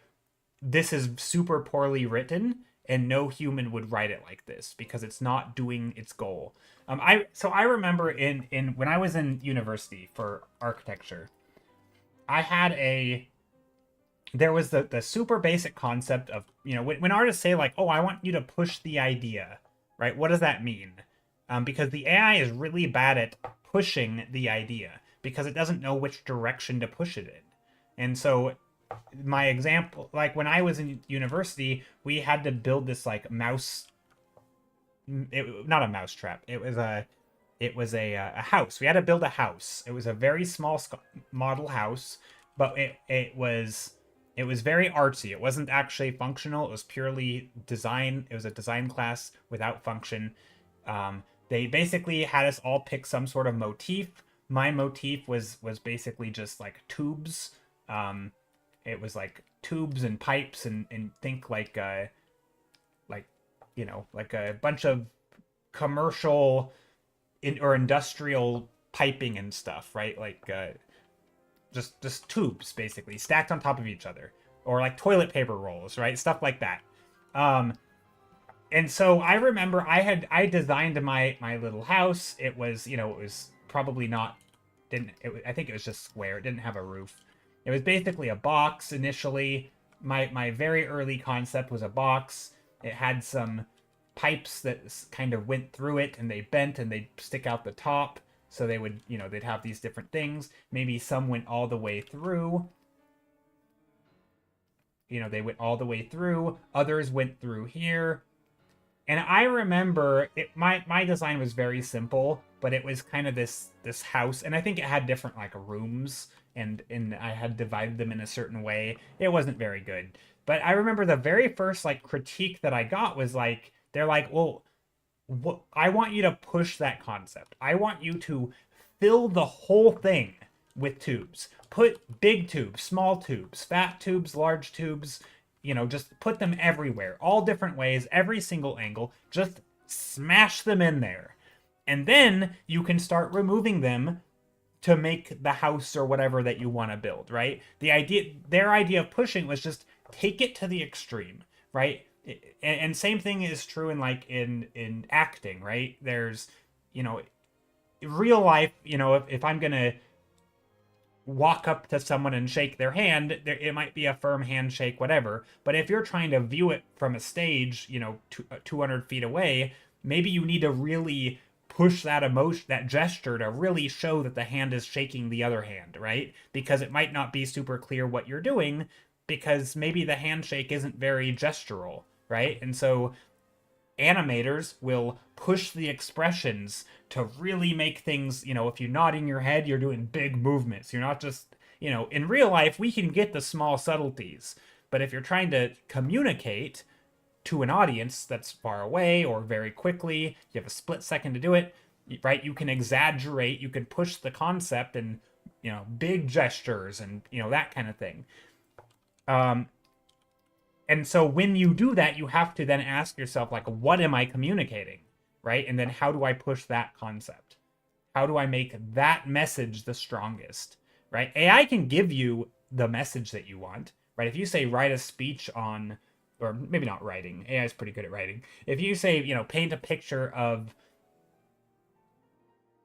this is super poorly written and no human would write it like this because it's not doing its goal. I remember in when I was in university for architecture, I had a there was the super basic concept of, when artists say like, oh, I want you to push the idea, right? What does that mean? Because the AI is really bad at pushing the idea because it doesn't know which direction to push it in. And so my example, like when I was in university, we had to build this like not a mouse trap. It was a house. We had to build a house. It was a very small model house, but it was very artsy. It wasn't actually functional. It was purely design. It was a design class without function. They basically had us all pick some sort of motif. My motif was basically just like tubes. It was like tubes and pipes and think like like a bunch of commercial or industrial piping and stuff, right? Like just tubes basically stacked on top of each other, or like toilet paper rolls, right? Stuff like that. And so I remember I designed my little house. It was it was probably not didn't it, I think it was just square. It didn't have a roof. It was basically a box initially. My very early concept was a box. It had some pipes that kind of went through it and they bent and they'd stick out the top. So they would, they'd have these different things. Maybe some went all the way through. They went all the way through. Others went through here. And I remember my design was very simple, but it was kind of this house, and I think it had different like rooms, and I had divided them in a certain way. It wasn't very good. But I remember the very first like critique that I got was like, they're like, well, I want you to push that concept. I want you to fill the whole thing with tubes. Put big tubes, small tubes, fat tubes, large tubes, just put them everywhere, all different ways, every single angle, just smash them in there. And then you can start removing them to make the house or whatever that you want to build, right? Their idea of pushing was just take it to the extreme, right? And same thing is true in acting, right? There's real life, if I'm gonna walk up to someone and shake their hand, it might be a firm handshake, whatever. But if you're trying to view it from a stage 200 feet away, maybe you need to really push that emotion, that gesture, to really show that the hand is shaking the other hand, right? Because it might not be super clear what you're doing, because maybe the handshake isn't very gestural, right? And so animators will push the expressions to really make things, if you're nodding your head, you're doing big movements. You're not just, in real life, we can get the small subtleties. But if you're trying to communicate to an audience that's far away or very quickly, you have a split second to do it, right? You can exaggerate, you can push the concept and, big gestures and, that kind of thing. And so when you do that, you have to then ask yourself, like, what am I communicating, right? And then how do I push that concept? How do I make that message the strongest, right? AI can give you the message that you want, right? If you say write a speech on, or maybe not writing, AI is pretty good at writing. If you say, paint a picture of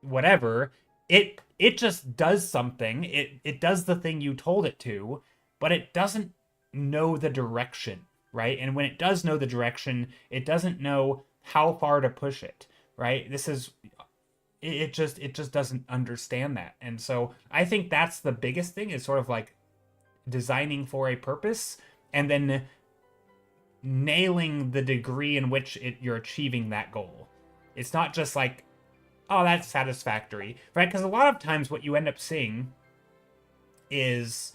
whatever, it just does something. It does the thing you told it to, but it doesn't know the direction, right? And when it does know the direction, it doesn't know how far to push it, right? It just doesn't understand that. And so I think that's the biggest thing, is sort of like designing for a purpose and then nailing the degree in which you're achieving that goal. It's not just like, oh, that's satisfactory, right? Because a lot of times what you end up seeing is,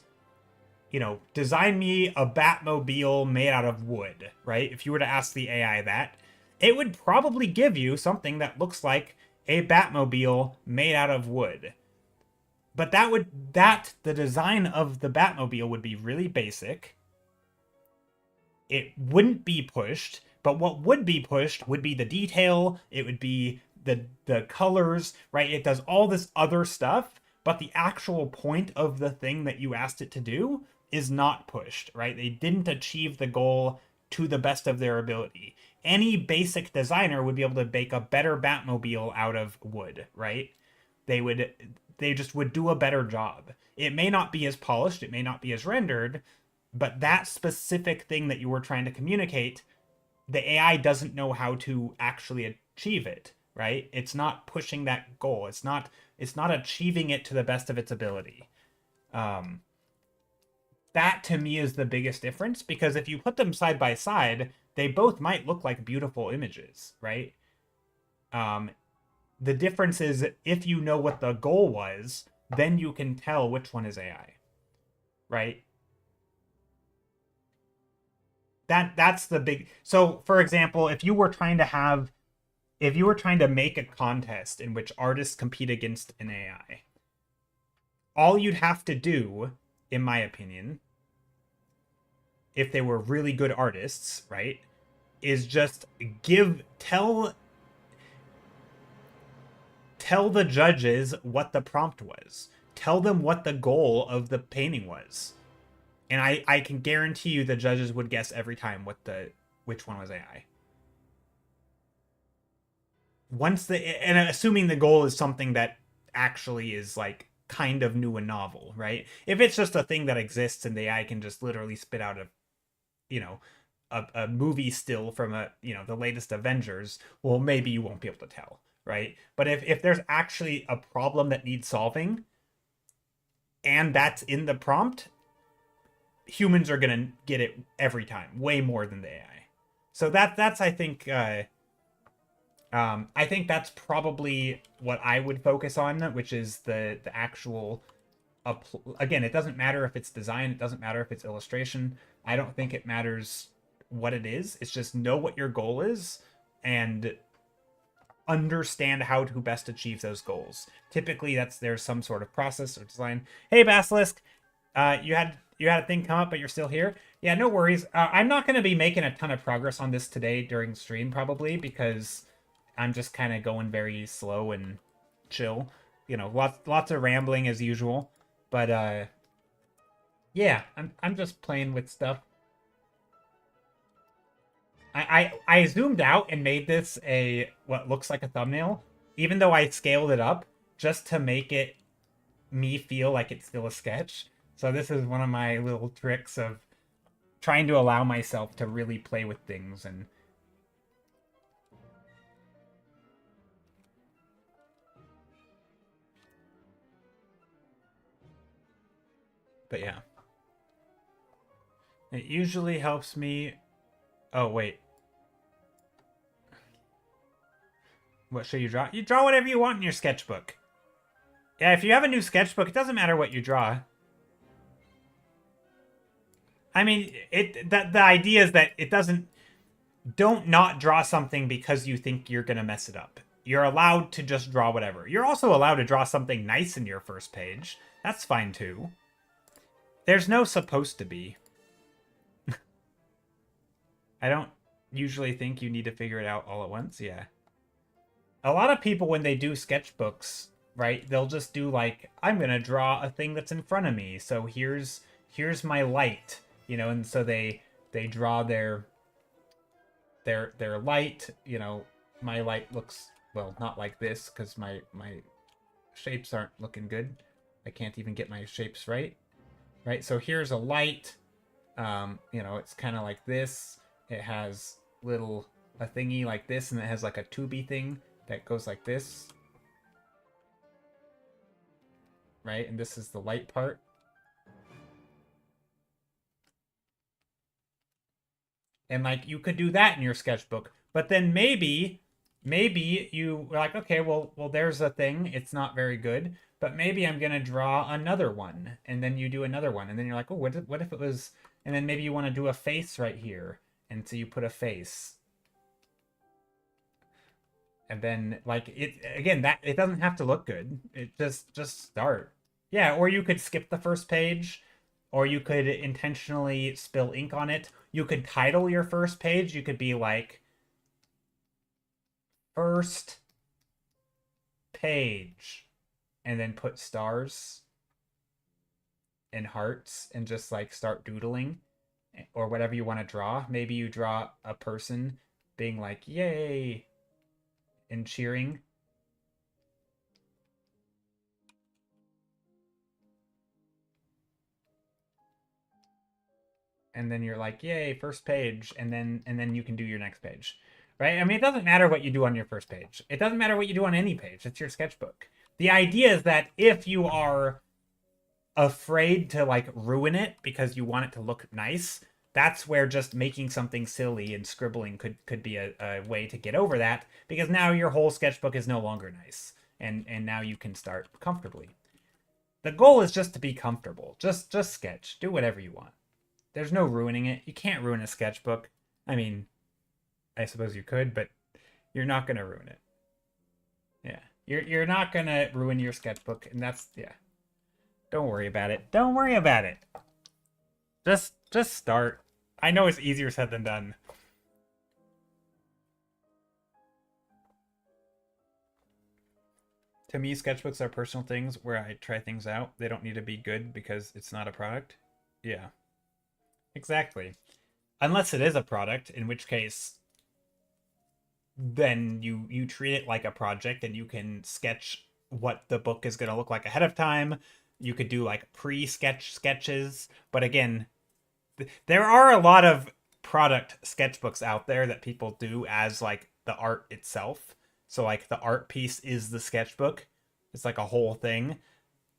design me a Batmobile made out of wood, right? If you were to ask the AI that, it would probably give you something that looks like a Batmobile made out of wood. But the design of the Batmobile would be really basic. It wouldn't be pushed But what would be pushed would be the detail, it would be the colors, right? It does all this other stuff, but the actual point of the thing that you asked it to do is not pushed, right? They didn't achieve the goal to the best of their ability. Any basic designer would be able to make a better Batmobile out of wood, right? They just would do a better job. It may not be as polished, it may not be as rendered, but that specific thing that you were trying to communicate, the AI doesn't know how to actually achieve it, right? It's not pushing that goal. It's not achieving it to the best of its ability. That to me is the biggest difference, because if you put them side by side, they both might look like beautiful images, right? The difference is if you know what the goal was, then you can tell which one is AI, right? That's the big. So for example, if you were trying to make a contest in which artists compete against an AI, all you'd have to do, in my opinion, if they were really good artists, right, is just tell the judges what the prompt was. Tell them what the goal of the painting was. And I can guarantee you the judges would guess every time which one was AI. And assuming the goal is something that actually is like kind of new and novel, right? If it's just a thing that exists and the AI can just literally spit out a movie still from the latest Avengers, well, maybe you won't be able to tell, right? But if there's actually a problem that needs solving and that's in the prompt, humans are gonna get it every time, way more than the AI. So that's I think that's probably what I would focus on, which is the actual. Again, it doesn't matter if it's design, it doesn't matter if it's illustration. I don't think it matters what it is. It's just know what your goal is and understand how to best achieve those goals. Typically, there's some sort of process or design. Hey, Basilisk, you had a thing come up, but you're still here. Yeah, no worries. I'm not going to be making a ton of progress on this today during stream, probably, because I'm just kind of going very slow and chill. Lots of rambling as usual. But yeah, I'm just playing with stuff. I zoomed out and made this what looks like a thumbnail, even though I scaled it up just to make me feel like it's still a sketch. So this is one of my little tricks of trying to allow myself to really play with things. But yeah. It usually helps me. Oh, wait. What should you draw? You draw whatever you want in your sketchbook. Yeah, if you have a new sketchbook, it doesn't matter what you draw. I mean, the idea is that it doesn't. Don't not draw something because you think you're gonna mess it up. You're allowed to just draw whatever. You're also allowed to draw something nice in your first page. That's fine too. There's no supposed to be. I don't usually think you need to figure it out all at once. Yeah. A lot of people, when they do sketchbooks, right, they'll just do like, I'm gonna draw a thing that's in front of me. So here's my light, and so they draw their light. My light looks, well, not like this because my shapes aren't looking good. I can't even get my shapes right. So here's a light. It's kind of like this. It has a thingy like this, and it has like a tubey thing that goes like this. Right? And this is the light part. And like you could do that in your sketchbook, but then maybe you were like, okay, well there's a thing. It's not very good, but maybe I'm gonna draw another one, and then you do another one, and then you're like, oh, what if it was? And then maybe you want to do a face right here, and so you put a face, and then like it again. That it doesn't have to look good. It just start. Yeah, or you could skip the first page, or you could intentionally spill ink on it. You could title your first page. You could be like, first page, and then put stars and hearts and just like start doodling or whatever you want to draw. Maybe you draw a person being like, yay, and cheering. And then you're like, yay, first page, and then you can do your next page. Right? I mean, it doesn't matter what you do on your first page. It doesn't matter what you do on any page. It's your sketchbook. The idea is that if you are afraid to like ruin it because you want it to look nice, that's where just making something silly and scribbling could be a way to get over that, because now your whole sketchbook is no longer nice, and now you can start comfortably. The goal is just to be comfortable. Just sketch. Do whatever you want. There's no ruining it. You can't ruin a sketchbook. I mean, I suppose you could, but you're not going to ruin it. Yeah. You're not going to ruin your sketchbook, and that's, yeah. Don't worry about it. Don't worry about it. Just start. I know it's easier said than done. To me, sketchbooks are personal things where I try things out. They don't need to be good because it's not a product. Yeah. Exactly. Unless it is a product, in which case then you treat it like a project and you can sketch what the book is going to look like ahead of time. You could do like pre-sketch sketches, but again, there are a lot of product sketchbooks out there that people do as like the art itself. So like the art piece is the sketchbook. It's like a whole thing.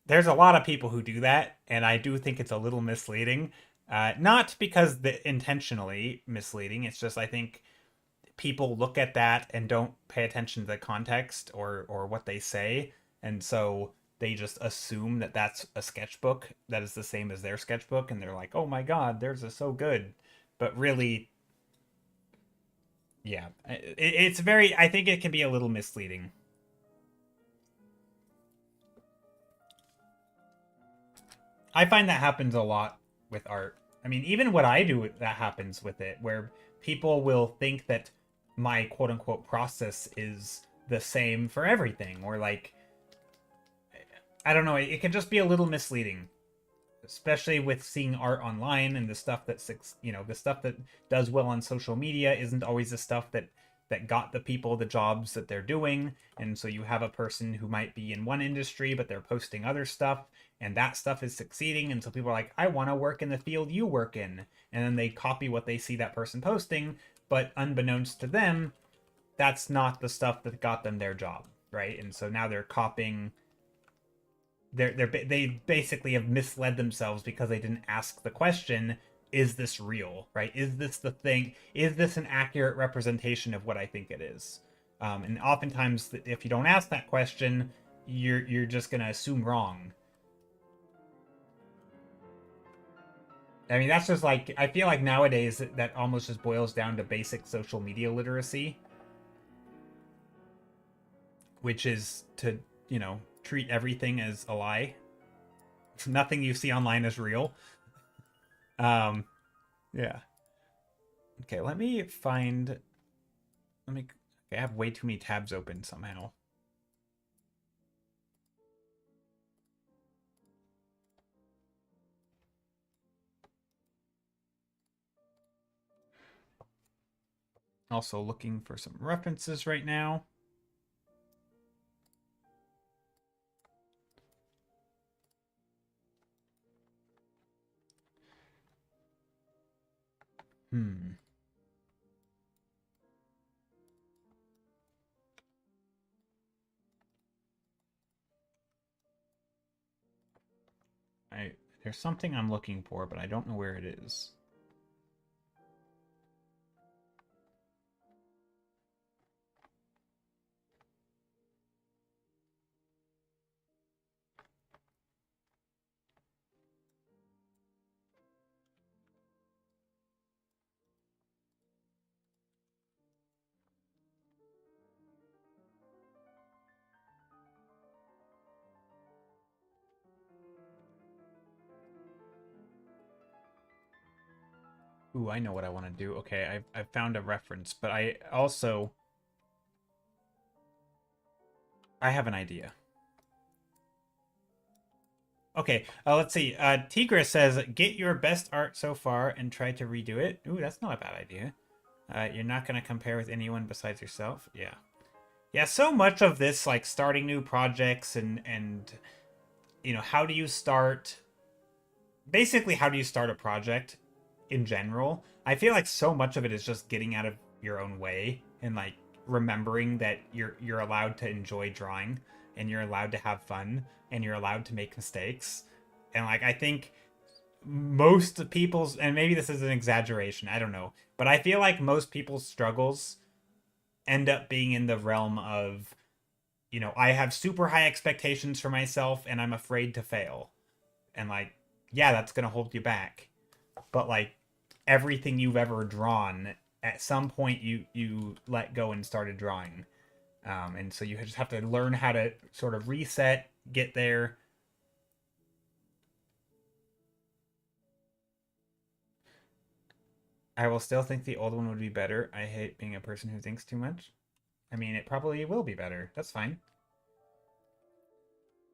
There's a lot of people who do that, and I do think it's a little misleading. Not because the intentionally misleading. It's just I think people look at that and don't pay attention to the context or what they say, and so they just assume that that's a sketchbook that is the same as their sketchbook, and they're like, oh my god, theirs is so good. But really, yeah, it's very, I think it can be a little misleading. I find that happens a lot with art. I mean, even what I do, that happens with it, where people will think that my quote unquote process is the same for everything, or like, I don't know, it can just be a little misleading, especially with seeing art online, and the stuff that's, the stuff that does well on social media isn't always the stuff that got the people the jobs that they're doing. And so you have a person who might be in one industry, but they're posting other stuff, and that stuff is succeeding. And so people are like, I want to work in the field you work in. And then they copy what they see that person posting, but unbeknownst to them, that's not the stuff that got them their job, right? And so now they're copying. They basically have misled themselves because they didn't ask the question, is this real, right? Is this the thing? Is this an accurate representation of what I think it is? And oftentimes, if you don't ask that question, you're just gonna assume wrong. I mean, that's just like, I feel like nowadays that almost just boils down to basic social media literacy, which is to, treat everything as a lie. Nothing you see online is real. Um, yeah. Okay, let me find. Let me. Okay, I have way too many tabs open somehow. Also looking for some references right now. Hmm. There's something I'm looking for, but I don't know where it is. Ooh, I know what I want to do. Okay, I've found a reference, but I have an idea. Okay, let's see. Tigra says, get your best art so far and try to redo it. Ooh, that's not a bad idea. You're not going to compare with anyone besides yourself? Yeah. Yeah, so much of this, like, starting new projects and you know, how do you start... Basically, how do you start a project in general? I feel like so much of it is just getting out of your own way and, like, remembering that you're allowed to enjoy drawing and you're allowed to have fun and you're allowed to make mistakes. And, like, I think most people's, and maybe this is an exaggeration, I don't know, but I feel like most people's struggles end up being in the realm of, you know, I have super high expectations for myself and I'm afraid to fail. And, like, yeah, that's going to hold you back. But, like, everything you've ever drawn, at some point you let go and started drawing. And so you just have to learn how to sort of reset, get there. I will still think the old one would be better. I hate being a person who thinks too much. I mean, it probably will be better. That's fine.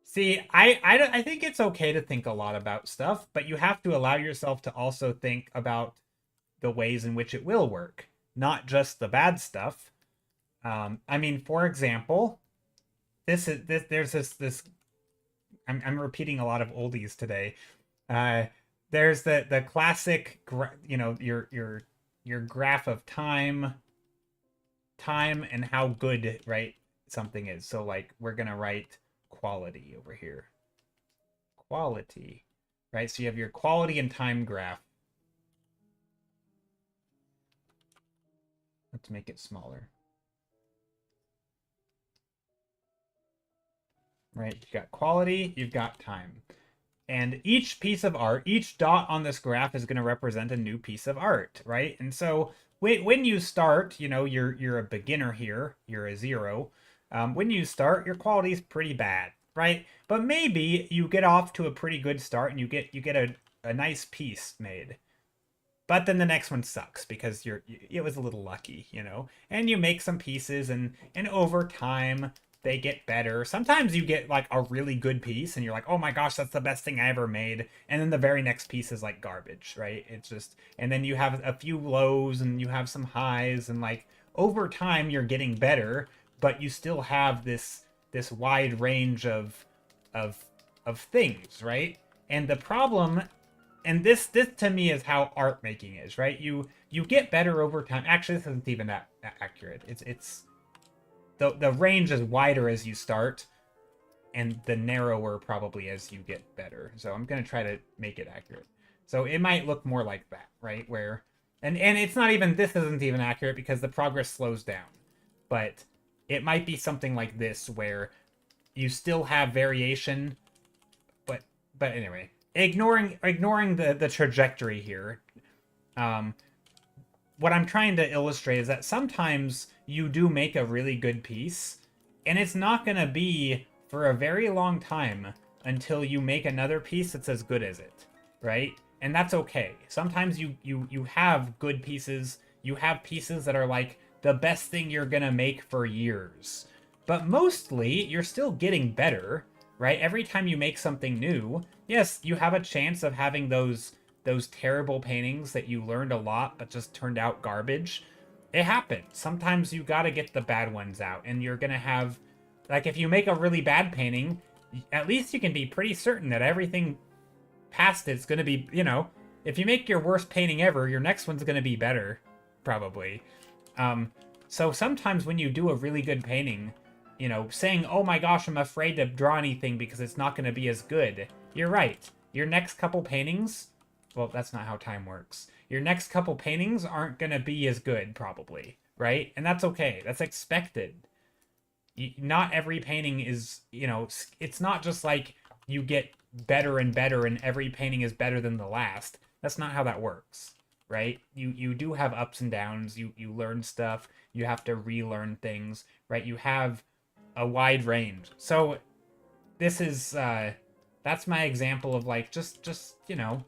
See, I think it's okay to think a lot about stuff, but you have to allow yourself to also think about the ways in which it will work, not just the bad stuff. I mean, for example, there's this. I'm repeating a lot of oldies today. Uh, there's the classic, you know, your graph of time and how good, right, something is. So, like, we're gonna write quality over here. Quality, right? So you have your quality and time graph. Let's make it smaller. Right? You've got quality, you've got time. And each piece of art, each dot on this graph is going to represent a new piece of art, right? And so when you start, you know, you're a beginner here, you're a 0. When you start, your quality is pretty bad, right? But maybe you get off to a pretty good start and you get a nice piece made. But then the next one sucks because it was a little lucky, you know. And you make some pieces and over time they get better. Sometimes you get like a really good piece and you're like, "Oh my gosh, that's the best thing I ever made." And then the very next piece is like garbage, right? It's just, and then you have a few lows and you have some highs, and like over time you're getting better, but you still have this wide range of things, right? And the problem, and this to me is how art making is, right? You get better over time. Actually, this isn't even that accurate. It's the range is wider as you start, and the narrower probably as you get better. So I'm gonna try to make it accurate. So it might look more like that, right? Where, and it's not even, this isn't even accurate because the progress slows down. But it might be something like this where you still have variation, but anyway, ignoring the trajectory here. What I'm trying to illustrate is that sometimes you do make a really good piece, and it's not going to be for a very long time until you make another piece that's as good as it, right? And that's okay. Sometimes you have good pieces. You have pieces that are like the best thing you're going to make for years. But mostly, you're still getting better, right? Every time you make something new, yes, you have a chance of having those terrible paintings that you learned a lot but just turned out garbage. It happens. Sometimes you got to get the bad ones out, and you're going to have, like, if you make a really bad painting, at least you can be pretty certain that everything past it's going to be, you know, if you make your worst painting ever, your next one's going to be better, probably. So sometimes when you do a really good painting, you know, saying, "Oh my gosh, I'm afraid to draw anything because it's not going to be as good." You're right. Your next couple paintings, well, that's not how time works. Your next couple paintings aren't going to be as good, probably, right? And that's okay. That's expected. Not every painting is, you know, it's not just like you get better and better and every painting is better than the last. That's not how that works, right? You do have ups and downs. You learn stuff. You have to relearn things, right? You have a wide range. So this is that's my example of, like, just you know,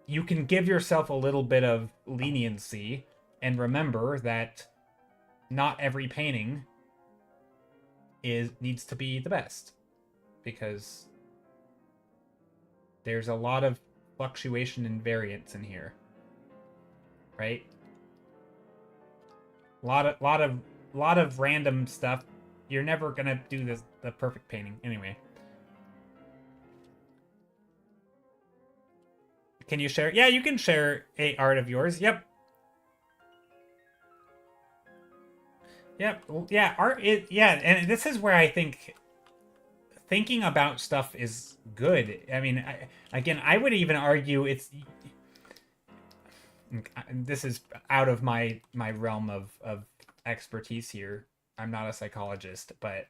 you can give yourself a little bit of leniency and remember that not every painting needs to be the best, because there's a lot of fluctuation and variance in here, right? Lot of random stuff. You're never gonna do the perfect painting anyway. Can you share? Yeah, you can share a art of yours. Yep. Yep. Yeah, art is, yeah, and this is where I think thinking about stuff is good. I mean, again, I would even argue it's, this is out of my realm of expertise here. I'm not a psychologist, but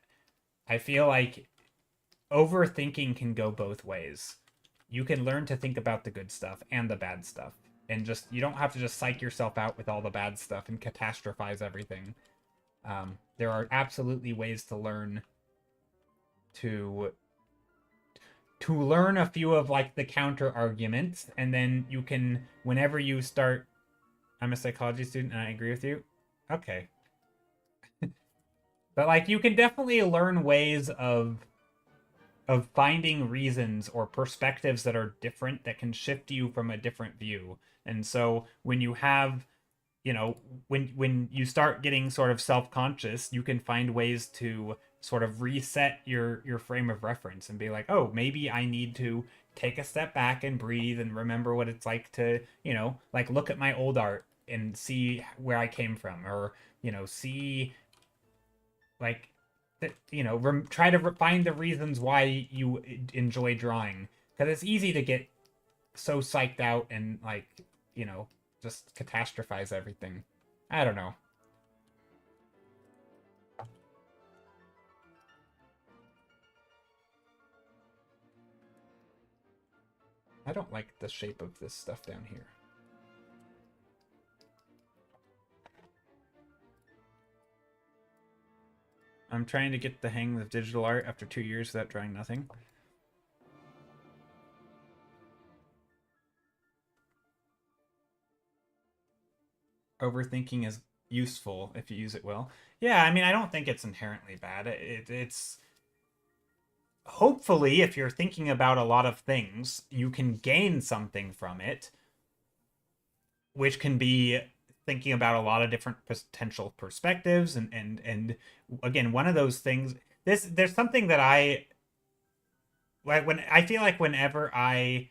I feel like overthinking can go both ways. You can learn to think about the good stuff and the bad stuff, and just, you don't have to just psych yourself out with all the bad stuff and catastrophize everything. There are absolutely ways to learn to learn a few of like the counter arguments, and then you can, whenever you start, I'm a psychology student and I agree with you. Okay. But like, you can definitely learn ways of finding reasons or perspectives that are different, that can shift you from a different view. And so when you have, you know, when you start getting sort of self-conscious, you can find ways to sort of reset your frame of reference and be like, oh, maybe I need to take a step back and breathe and remember what it's like to, you know, like look at my old art and see where I came from, or, you know, see like that, you know, try to find the reasons why you enjoy drawing, because it's easy to get so psyched out and like, you know, just catastrophize everything. I don't know. I don't like the shape of this stuff down here. I'm trying to get the hang of digital art after 2 years without drawing nothing. Overthinking is useful if you use it well. Yeah, I mean, I don't think it's inherently bad. It's hopefully, if you're thinking about a lot of things, you can gain something from it, which can be thinking about a lot of different potential perspectives, and again, one of those things, there's something that I, when I feel like whenever I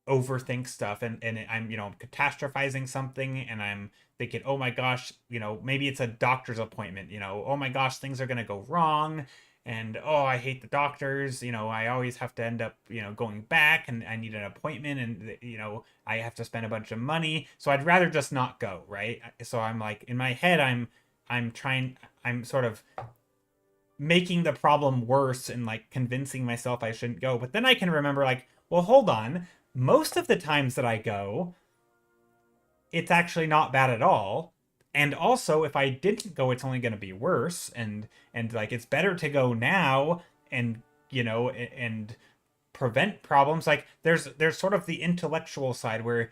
overthink stuff, and I'm, you know, catastrophizing something, and I'm thinking, oh my gosh, you know, maybe it's a doctor's appointment, you know, oh my gosh, things are going to go wrong, and oh, I hate the doctors, you know, I always have to end up, you know, going back, and I need an appointment, and you know, I have to spend a bunch of money, so I'd rather just not go, right? So I'm like, in my head, I'm sort of making the problem worse and like convincing myself I shouldn't go. But then I can remember, like, well, hold on. Most of the times that I go, it's actually not bad at all. And also, if I didn't go, it's only going to be worse. And like, it's better to go now, and, you know, and prevent problems. Like, there's sort of the intellectual side where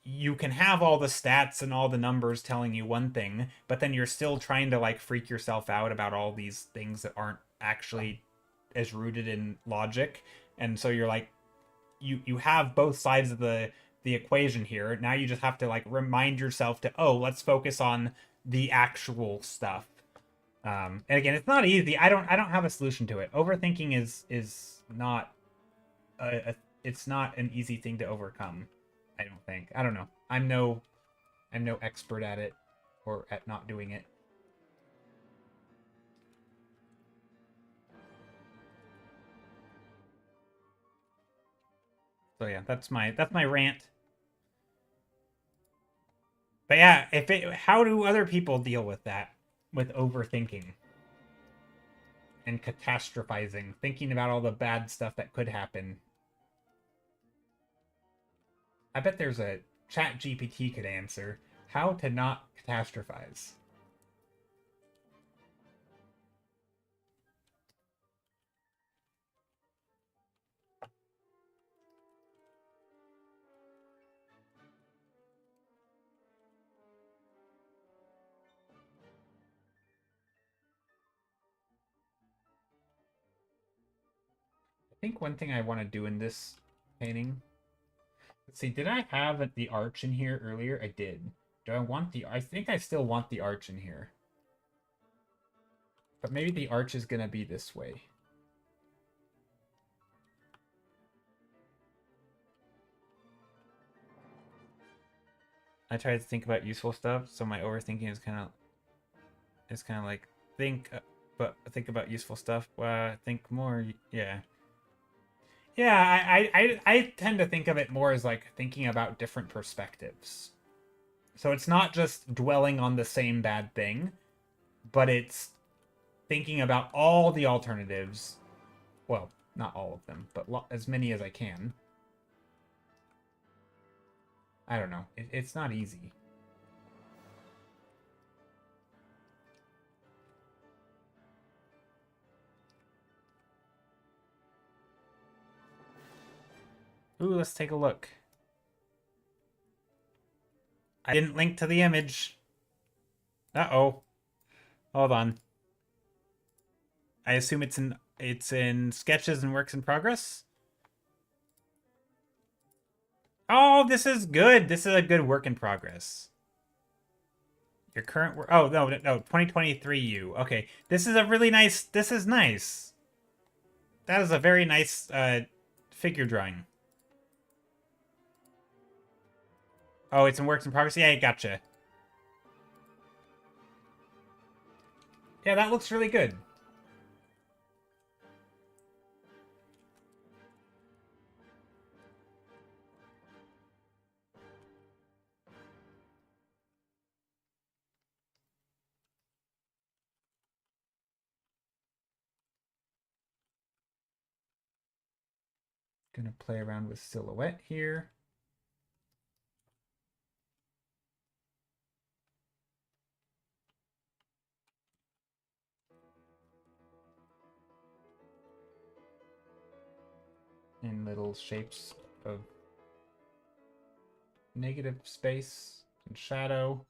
you can have all the stats and all the numbers telling you one thing, but then you're still trying to like freak yourself out about all these things that aren't actually as rooted in logic. And so you're like, you have both sides of the equation here. Now you just have to like remind yourself to, oh, let's focus on the actual stuff. And again, it's not easy. I don't have a solution to it. Overthinking is not it's not an easy thing to overcome. I don't think. I don't know. I'm no expert at it, or at not doing it. So yeah, that's my rant. But yeah, how do other people deal with that, with overthinking and catastrophizing, thinking about all the bad stuff that could happen? I bet there's a chat GPT could answer how to not catastrophize. think one thing I want to do in this painting... Let's see, did I have the arch in here earlier? I did. Do I want the... I think I still want the arch in here. But maybe the arch is going to be this way. I try to think about useful stuff, so my overthinking is kind of like think about useful stuff. Think more. Yeah. Yeah, I tend to think of it more as like thinking about different perspectives. So it's not just dwelling on the same bad thing, but it's thinking about all the alternatives. Well, not all of them, but as many as I can. I don't know. It's not easy. Ooh, let's take a look. I didn't link to the image. Uh-oh. Hold on. I assume it's in sketches and works in progress. Oh, this is good. This is a good work in progress. Your current work. Oh, no, 2023 you. Okay. This is a really nice. This is nice. That is a very nice figure drawing. Oh, it's in works in progress? Yeah, gotcha. Yeah, that looks really good. Gonna play around with silhouette here. In little shapes of negative space and shadow.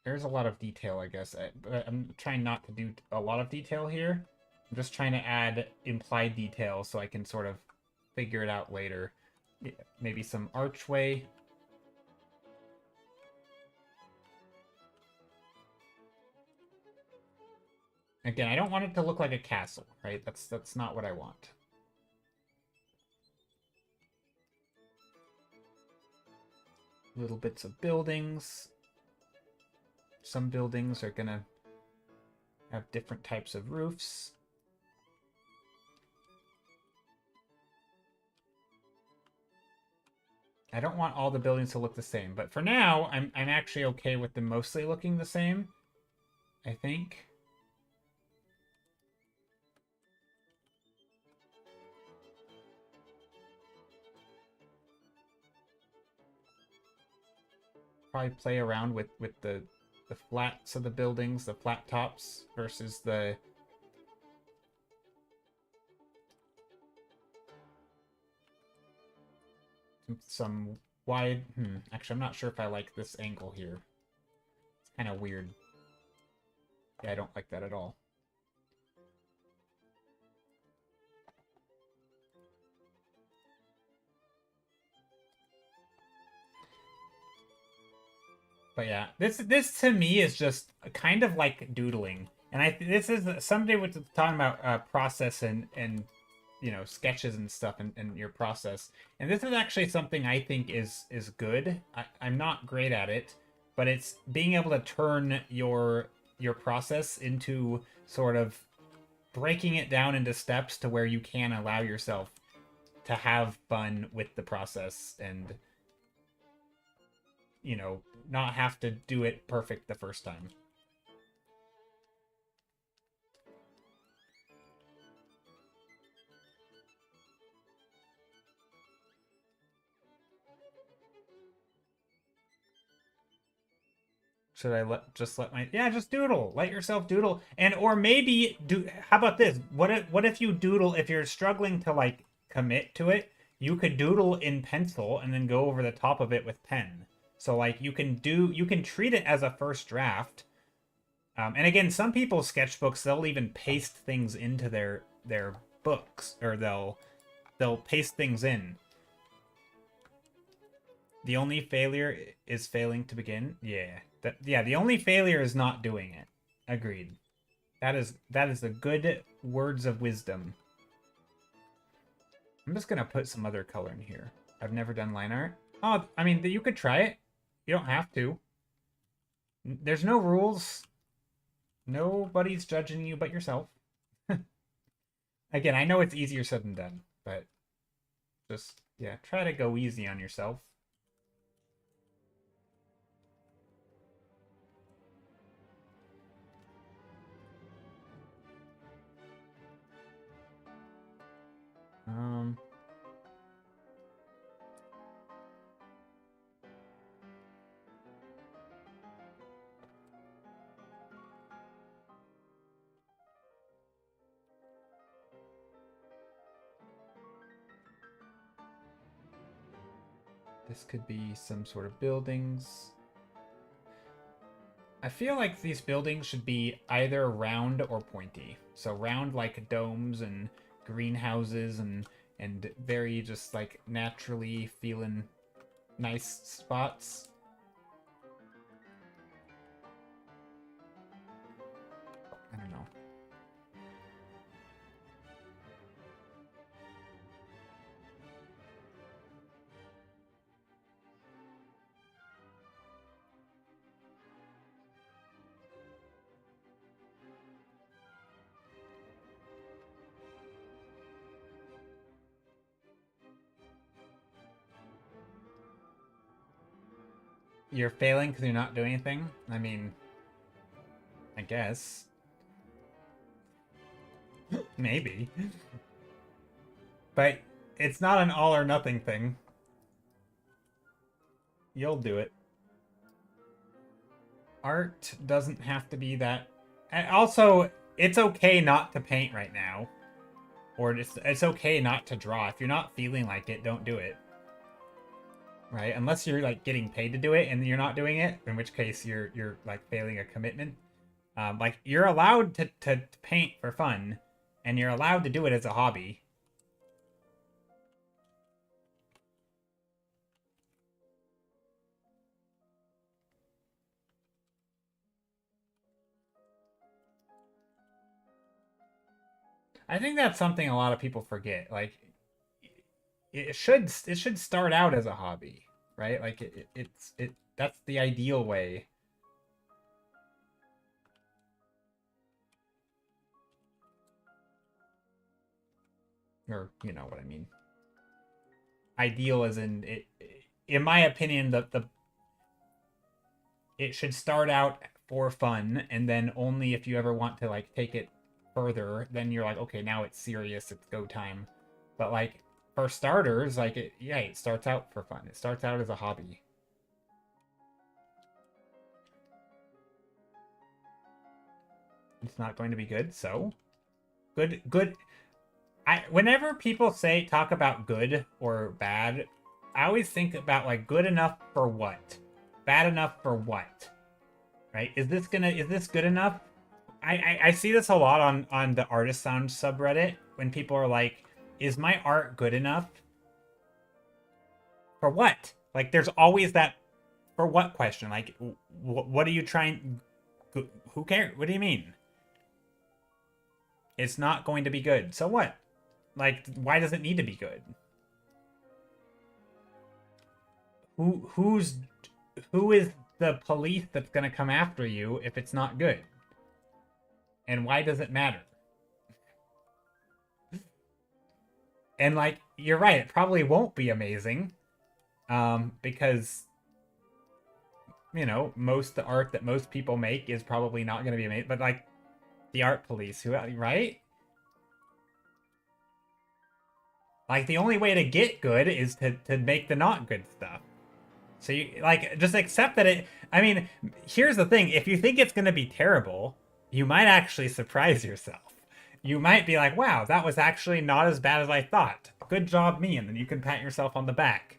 There's a lot of detail, I guess. But I'm trying not to do a lot of detail here. I'm just trying to add implied detail so I can sort of figure it out later. Maybe some archway. Again, I don't want it to look like a castle, right? That's not what I want. Little bits of buildings. Some buildings are gonna have different types of roofs. I don't want all the buildings to look the same, but for now, I'm actually okay with them mostly looking the same, I think. Probably play around with the flats of the buildings, the flat tops versus the some wide. Actually, I'm not sure if I like this angle here. It's kind of weird. Yeah, I don't like that at all. But yeah, this to me is just kind of like doodling, and this is somebody was talking about process and you know, sketches and stuff and your process, and this is actually something I think is good. I'm not great at it, but it's being able to turn your process into sort of breaking it down into steps to where you can allow yourself to have fun with the process and, you know, not have to do it perfect the first time. Should I just doodle? Let yourself doodle, and or maybe do. How about this? What if you doodle if you're struggling to like commit to it? You could doodle in pencil and then go over the top of it with pen. So like you can treat it as a first draft. And again, some people's sketchbooks, they'll even paste things into their books, or they'll paste things in. The only failure is failing to begin. Yeah, the only failure is not doing it. Agreed. That is the good words of wisdom. I'm just gonna put some other color in here. I've never done line art. Oh, I mean, you could try it. You don't have to. There's no rules. Nobody's judging you but yourself. Again, I know it's easier said than done, but just, yeah, try to go easy on yourself. This could be some sort of buildings. I feel like these buildings should be either round or pointy. So round like domes and greenhouses and very just like naturally feeling nice spots. I don't know. You're failing because you're not doing anything? I mean, I guess. Maybe. But it's not an all or nothing thing. You'll do it. Art doesn't have to be that... And also, it's okay not to paint right now. Or it's okay not to draw. If you're not feeling like it, don't do it. Right? Unless you're like getting paid to do it and you're not doing it, in which case you're like failing a commitment. Like you're allowed to paint for fun, and you're allowed to do it as a hobby. I think that's something a lot of people forget. Like it should start out as a hobby, right? Like that's the ideal way. Or you know what I mean. Ideal as in it, in my opinion, it should start out for fun, and then only if you ever want to like take it further, then you're like, okay, now it's serious, it's go time. But like for starters, like it starts out for fun. It starts out as a hobby. It's not going to be good, so good. Whenever people talk about good or bad, I always think about like good enough for what, bad enough for what, right? Is this good enough? I see this a lot on the Artist Sound subreddit when people are like, is my art good enough? For what? Like, there's always that for what question. Like, what are you trying? Who cares? What do you mean? It's not going to be good. So what? Like, why does it need to be good? Who is the police that's going to come after you if it's not good? And why does it matter? And like, you're right, it probably won't be amazing. Because you know, the art that most people make is probably not going to be amazing. But like the art police, right? Like the only way to get good is to make the not good stuff. So you like just accept that it. I mean, here's the thing: if you think it's going to be terrible, you might actually surprise yourself. You might be like, "Wow, that was actually not as bad as I thought. Good job, me!" And then you can pat yourself on the back.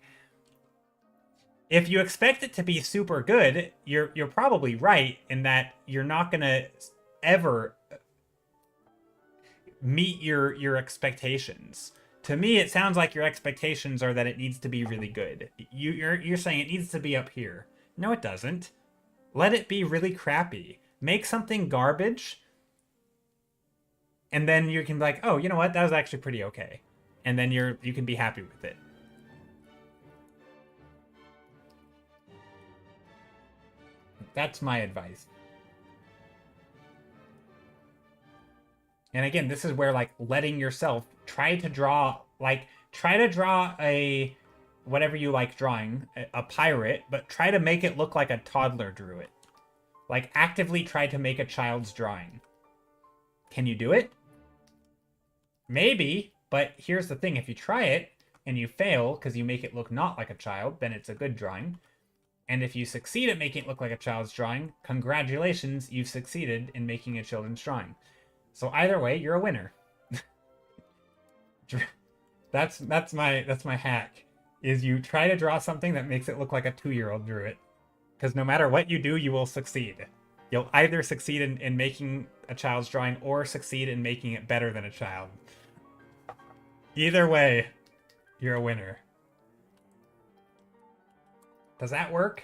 If you expect it to be super good, you're probably right in that you're not gonna ever. meet your expectations. To me, it sounds like your expectations are that it needs to be really good. You're saying it needs to be up here. No, it doesn't. Let it be really crappy. Make something garbage, and then you can be like, oh, you know what? That was actually pretty okay. And then you can be happy with it. That's my advice. And again, this is where like letting yourself try to draw a whatever you like drawing, a pirate, but try to make it look like a toddler drew it. Like actively try to make a child's drawing. Can you do it? Maybe, but here's the thing, if you try it and you fail because you make it look not like a child, then it's a good drawing. And if you succeed at making it look like a child's drawing, congratulations, you've succeeded in making a children's drawing. So either way, you're a winner. That's my hack. Is you try to draw something that makes it look like a 2-year-old drew it. Because no matter what you do, you will succeed. You'll either succeed in making a child's drawing or succeed in making it better than a child. Either way, you're a winner. Does that work?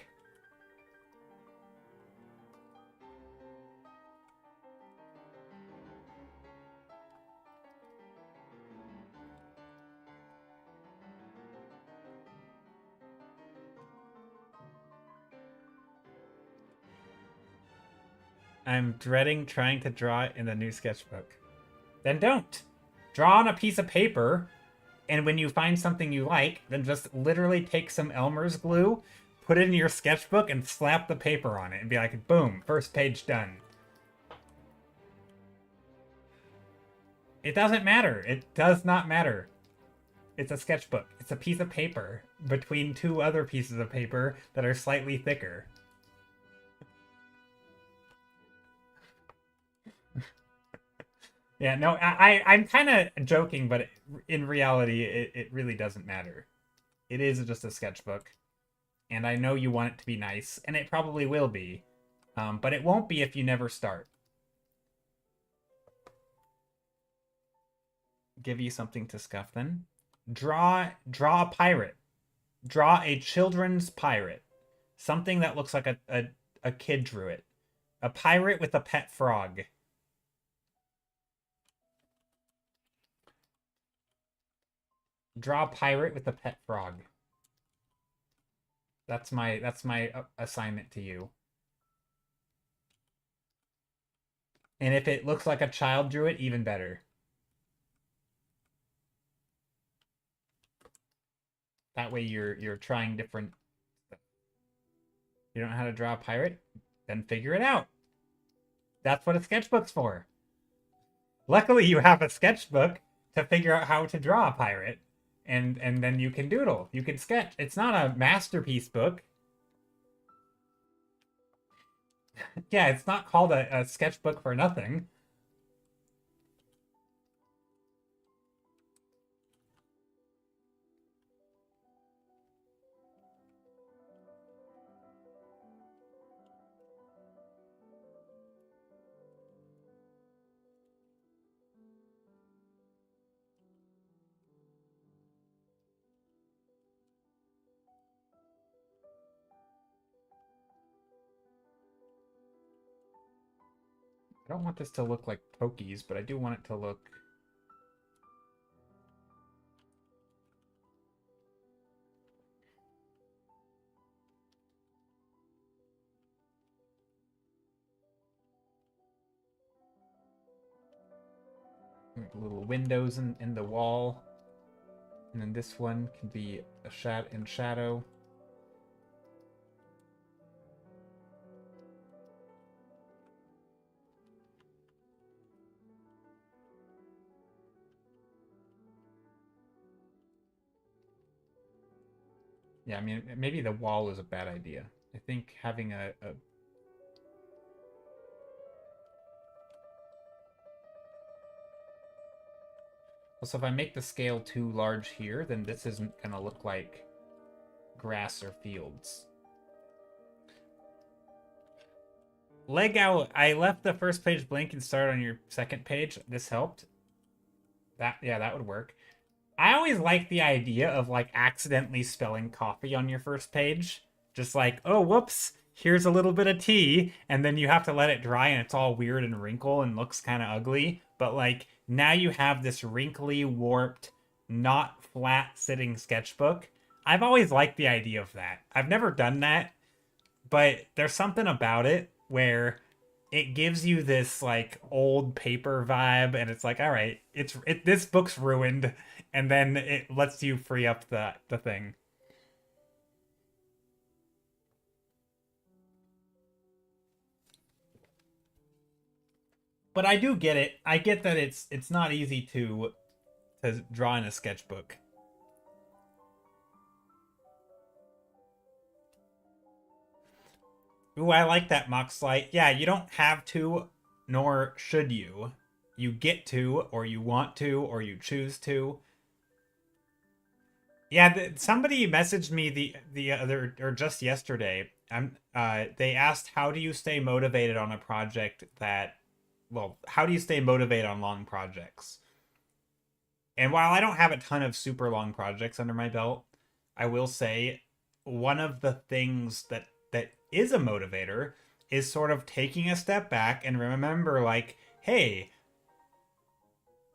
I'm dreading trying to draw it in the new sketchbook. Then don't. Draw on a piece of paper, and when you find something you like, then just literally take some Elmer's glue, put it in your sketchbook, and slap the paper on it, and be like, boom, first page done. It doesn't matter. It does not matter. It's a sketchbook. It's a piece of paper between two other pieces of paper that are slightly thicker. Yeah, no, I'm kind of joking, but in reality, it really doesn't matter. It is just a sketchbook. And I know you want it to be nice, and it probably will be. But it won't be if you never start. Give you something to scuff then. Draw a pirate. Draw a children's pirate. Something that looks like a kid drew it. A pirate with a pet frog. Draw a pirate with a pet frog. That's my assignment to you. And if it looks like a child drew it, even better. That way you're trying different stuff. You don't know how to draw a pirate? Then figure it out. That's what a sketchbook's for. Luckily you have a sketchbook to figure out how to draw a pirate. And then you can doodle. You can sketch. It's not a masterpiece book. Yeah, it's not called a sketchbook for nothing. I don't want this to look like Pokies, but I do want it to look... little windows in the wall. And then this one can be in shadow. Yeah, I mean, maybe the wall is a bad idea. I think having a Also, if I make the scale too large here, then this isn't going to look like grass or fields. Leg out. I left the first page blank and started on your second page. This helped. That would work. I always like the idea of like accidentally spelling coffee on your first page. Just like, oh, whoops, here's a little bit of tea, and then you have to let it dry and it's all weird and wrinkle and looks kind of ugly. But like now you have this wrinkly, warped, not flat sitting sketchbook. I've always liked the idea of that. I've never done that, but there's something about it where it gives you this like old paper vibe, and it's like, all right, this book's ruined, and then it lets you free up the thing. But I do get it. I get that it's not easy to draw in a sketchbook. Ooh, I like that mock slight. Yeah, you don't have to, nor should you. You get to, or you want to, or you choose to. Yeah, somebody messaged me the other or just yesterday. They asked how do you stay motivated on a project that well, how do you stay motivated on long projects? And while I don't have a ton of super long projects under my belt, I will say one of the things that is a motivator is sort of taking a step back and remember like, hey,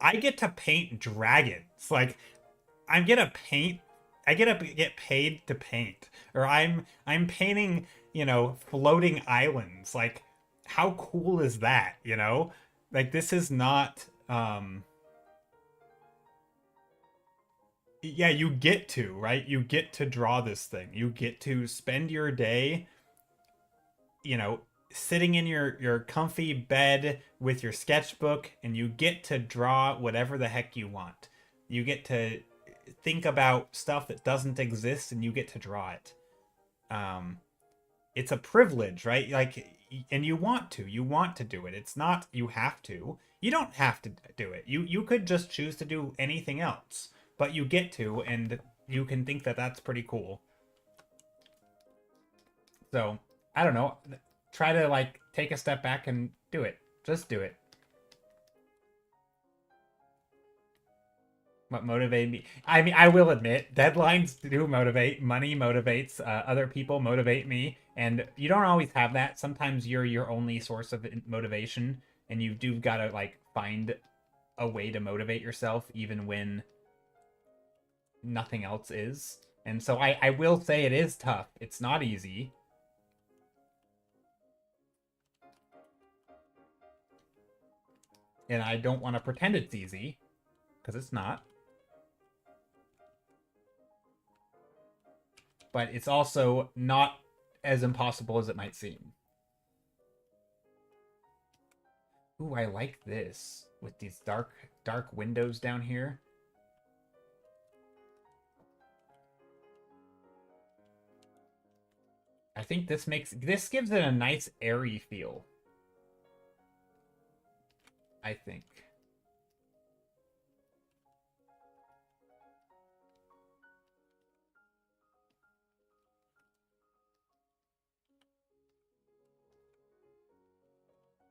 I get to paint dragons. Like I'm gonna paint. I get to get paid to paint, or I'm painting, floating islands. Like, how cool is that? Like this is not. Yeah, you get to right. You get to draw this thing. You get to spend your day, you know, sitting in your comfy bed with your sketchbook, and you get to draw whatever the heck you want. You get to think about stuff that doesn't exist and you get to draw it. um it's a privilege, right? Like, and you want to do it. It's not you have to. You don't have to do it. You could just choose to do anything else, but you get to, and you can think that that's pretty cool. So I don't know, try to like take a step back and do it. Just do it. What motivated me? I mean, I will admit, deadlines do motivate. Money motivates. Other people motivate me, and you don't always have that. Sometimes you're your only source of motivation, and you do gotta like find a way to motivate yourself, even when nothing else is. And so I will say it is tough. It's not easy, and I don't want to pretend it's easy because it's not. But it's also not as impossible as it might seem. Ooh, I like this with these dark windows down here. I think this gives it a nice airy feel. I think.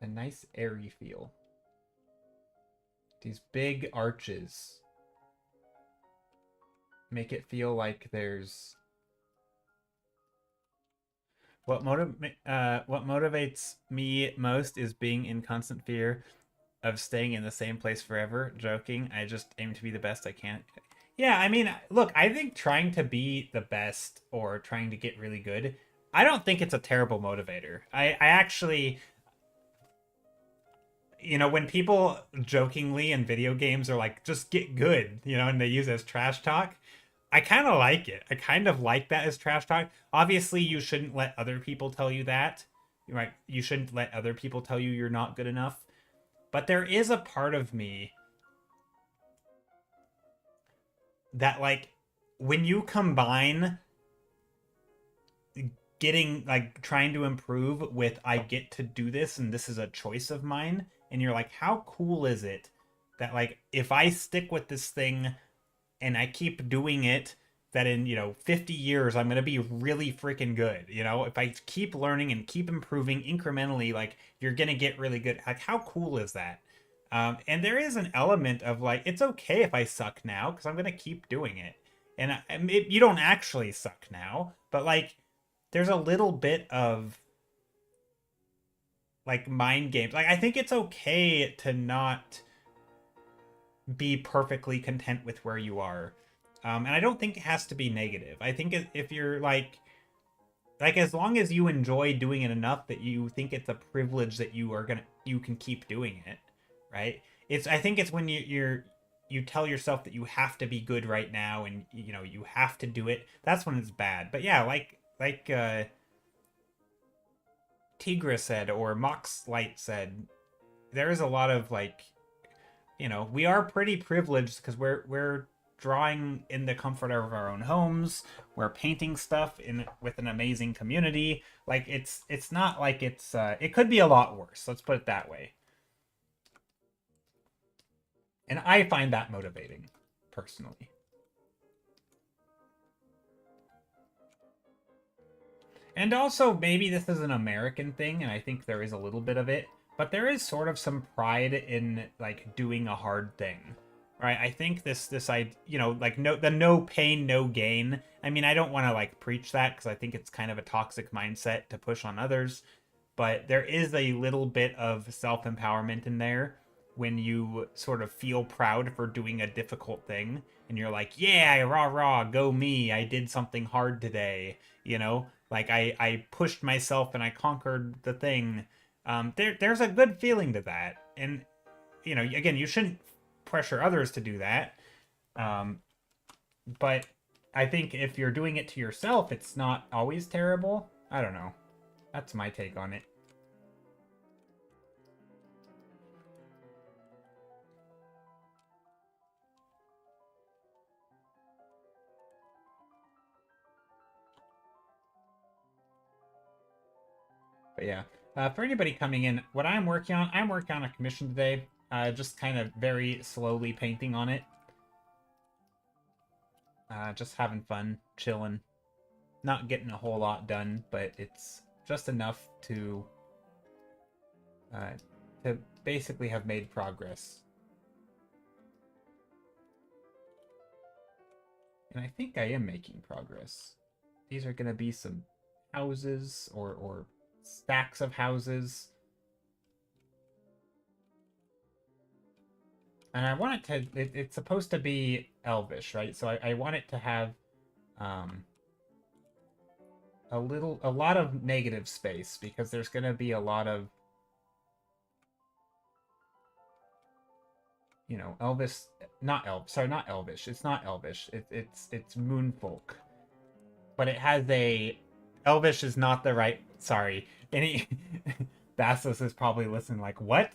A nice airy feel. These big arches make it feel like there's what motivates me most is being in constant fear of staying in the same place forever. Joking. I just aim to be the best I can. Yeah, I mean, look, I think trying to be the best or trying to get really good, I don't think it's a terrible motivator. I actually, when people jokingly in video games are like, just get good, and they use it as trash talk, I kind of like it. I kind of like that as trash talk. Obviously, you shouldn't let other people tell you that. Right? You shouldn't let other people tell you you're not good enough. But there is a part of me that, like, when you combine getting, like, trying to improve with I get to do this and this is a choice of mine, and you're like, how cool is it that, like, if I stick with this thing and I keep doing it, that in 50 years I'm gonna be really freaking good. If I keep learning and keep improving incrementally, like you're gonna get really good. Like how cool is that? And there is an element of like, it's okay if I suck now because I'm gonna keep doing it. And you don't actually suck now, but like, there's a little bit of like mind games. Like, I think it's okay to not be perfectly content with where you are. And I don't think it has to be negative. I think if you're like as long as you enjoy doing it enough that you think it's a privilege that you can keep doing it, right? I think it's when you tell yourself that you have to be good right now and you know you have to do it. That's when it's bad. But yeah, like Tigra said or Mox Light said, there is a lot of like, you know, we are pretty privileged because we're drawing in the comfort of our own homes. We're painting stuff in with an amazing community. Like it's not like it could be a lot worse. Let's put it that way. And I find that motivating personally. And also maybe this is an American thing and I think there is a little bit of it, but there is sort of some pride in like doing a hard thing. Right? I think this I you know like no pain no gain. I mean, I don't want to like preach that because I think it's kind of a toxic mindset to push on others, but there is a little bit of self-empowerment in there when you sort of feel proud for doing a difficult thing and you're like, yeah, rah rah, go me, I did something hard today, you know, like I pushed myself and I conquered the thing. There's a good feeling to that. And you know, again, you shouldn't pressure others to do that. um, but I think if you're doing it to yourself, it's not always terrible. I don't know, that's my take on it. But yeah, for anybody coming in, what I'm working on a commission today. Just kind of very slowly painting on it. Just having fun, chilling, not getting a whole lot done, but it's just enough uh, to basically have made progress. And I think I am making progress. These are gonna be some houses or stacks of houses. And I want it to it's supposed to be elvish, right? So I want it to have um a lot of negative space because there's gonna be a lot of, you know, Elvis, not sorry, not Elvish. It's not Elvish. It's Moonfolk, but it has a Elvish is not the right. Sorry, any Bastos is probably listening like what?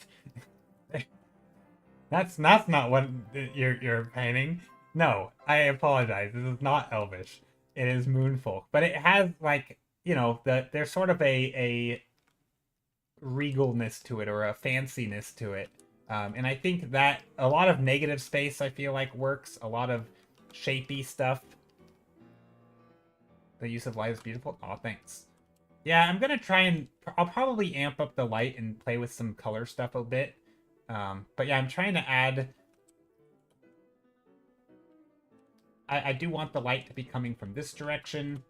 That's not what you're painting. No, I apologize. This is not Elvish. It is Moonfolk, but it has like, you know, there's sort of a regalness to it or a fanciness to it. And I think that a lot of negative space I feel like works. A lot of shapy stuff. The use of light is beautiful. Oh, thanks. Yeah, I'm gonna try and I'll probably amp up the light and play with some color stuff a bit. But yeah, I'm trying to add. I do want the light to be coming from this direction.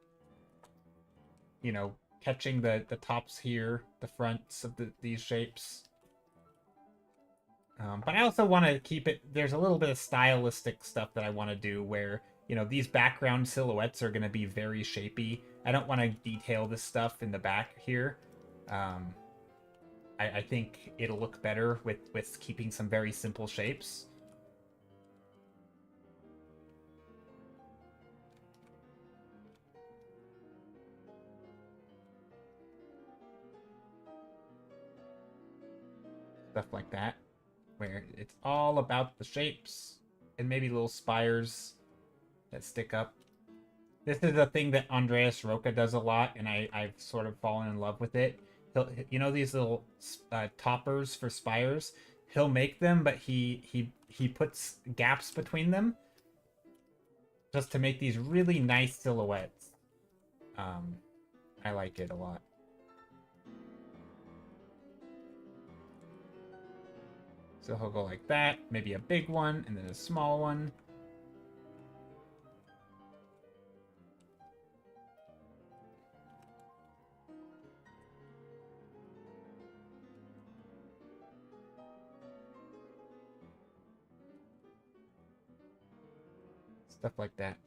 You know, catching the tops here, the fronts of these shapes. But I also want to keep it. There's a little bit of stylistic stuff that I want to do where, you know, these background silhouettes are going to be very shapy. I don't want to detail this stuff in the back here. Um, I think it'll look better with keeping some very simple shapes. Stuff like that, where it's all about the shapes and maybe little spires that stick up. This is a thing that Andreas Roca does a lot, and I've sort of fallen in love with it. You know, these little toppers for spires. He'll make them, but he puts gaps between them just to make these really nice silhouettes. I like it a lot. So he'll go like that, maybe a big one, and then a small one. Stuff like that.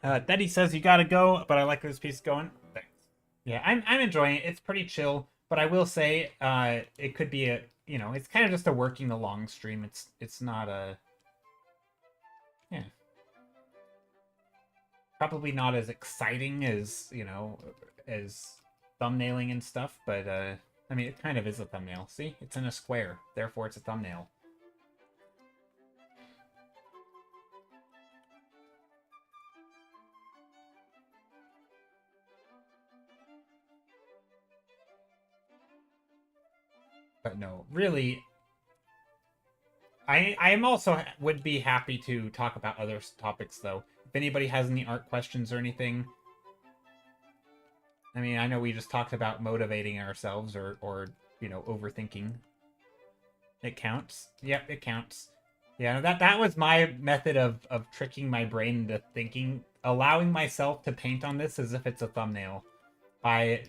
Daddy says you gotta go, but I like this piece going. Thanks. Yeah, I'm enjoying it. It's pretty chill, but I will say, it could be a, it's kind of just a working along stream. It's not a, yeah, probably not as exciting as as thumbnailing and stuff, but I mean, it kind of is a thumbnail. See, it's in a square, therefore it's a thumbnail. But no, really, I am also would be happy to talk about other topics though. If anybody has any art questions or anything, I mean, I know we just talked about motivating ourselves or overthinking. It counts. Yep, it counts. Yeah, that was my method of tricking my brain into thinking, allowing myself to paint on this as if it's a thumbnail by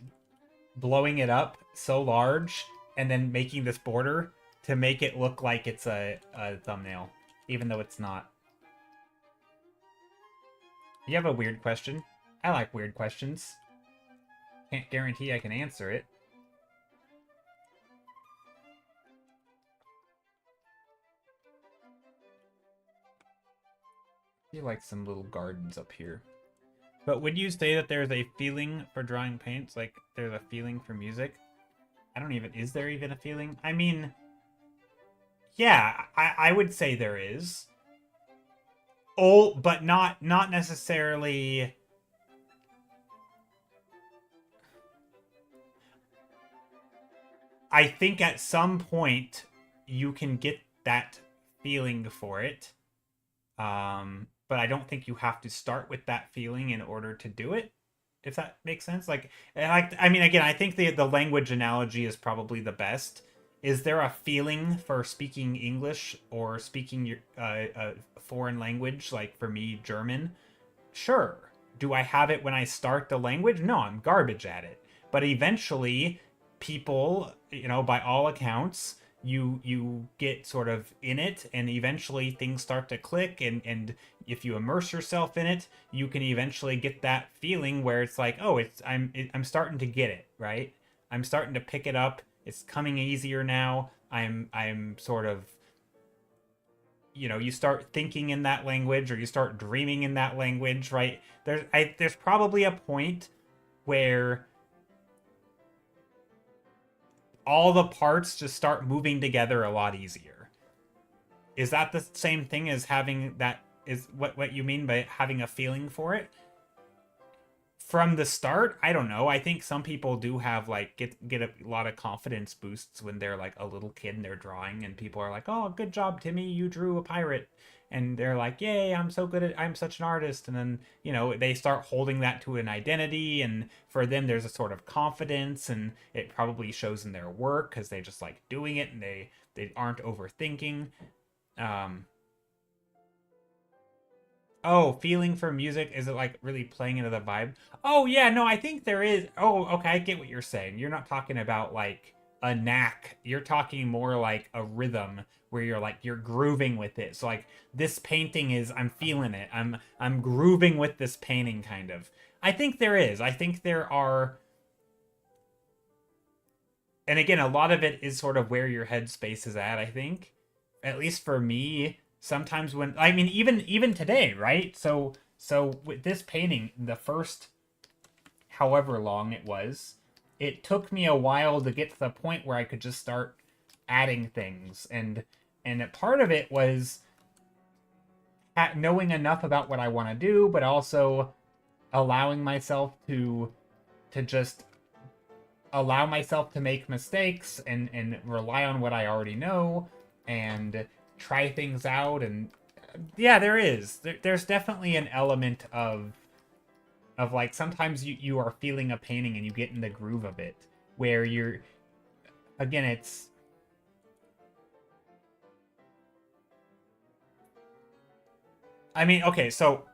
blowing it up so large and then making this border to make it look like it's a thumbnail, even though it's not. You have a weird question? I like weird questions. Can't guarantee I can answer it. I feel like some little gardens up here. But would you say that there's a feeling for drawing paints? Like there's a feeling for music? I don't even... Is there even a feeling? I mean... Yeah, I would say there is. Oh, but not necessarily... I think at some point you can get that feeling for it. But I don't think you have to start with that feeling in order to do it. If that makes sense. Like, I mean, again, I think the language analogy is probably the best. Is there a feeling for speaking English or speaking your a foreign language? Like for me, German. Sure. Do I have it when I start the language? No, I'm garbage at it. But eventually, people, by all accounts, you get sort of in it, and eventually things start to click, and if you immerse yourself in it, you can eventually get that feeling where it's like, oh, I'm starting to get it, right? I'm starting to pick it up. It's coming easier now. I'm sort of, you start thinking in that language, or you start dreaming in that language, right? There's probably a point where all the parts just start moving together a lot easier. Is that the same thing as having that? Is what you mean by having a feeling for it? From the start, I don't know. I think some people do have like get a lot of confidence boosts when they're like a little kid and they're drawing, and people are like, "Oh, good job, Timmy! You drew a pirate," and they're like, "Yay! I'm such an artist." And then they start holding that to an identity, and for them, there's a sort of confidence, and it probably shows in their work because they just like doing it, and they aren't overthinking. Oh, feeling for music, is it like really playing into the vibe? Oh yeah, no, I think there is. Oh, okay, I get what you're saying. You're not talking about like a knack. You're talking more like a rhythm where you're grooving with it. So like this painting is, I'm feeling it. I'm grooving with this painting kind of. I think there is. I think there are, and again, a lot of it is sort of where your headspace is at, I think. At least for me, sometimes when, I mean, even today, right? So with this painting, the first however long it was, it took me a while to get to the point where I could just start adding things, and a part of it was knowing enough about what I want to do, but also allowing myself to just allow myself to make mistakes and rely on what I already know and try things out. And yeah, there's definitely an element of like sometimes you are feeling a painting and you get in the groove of it, where you're again, it's... I mean, okay, so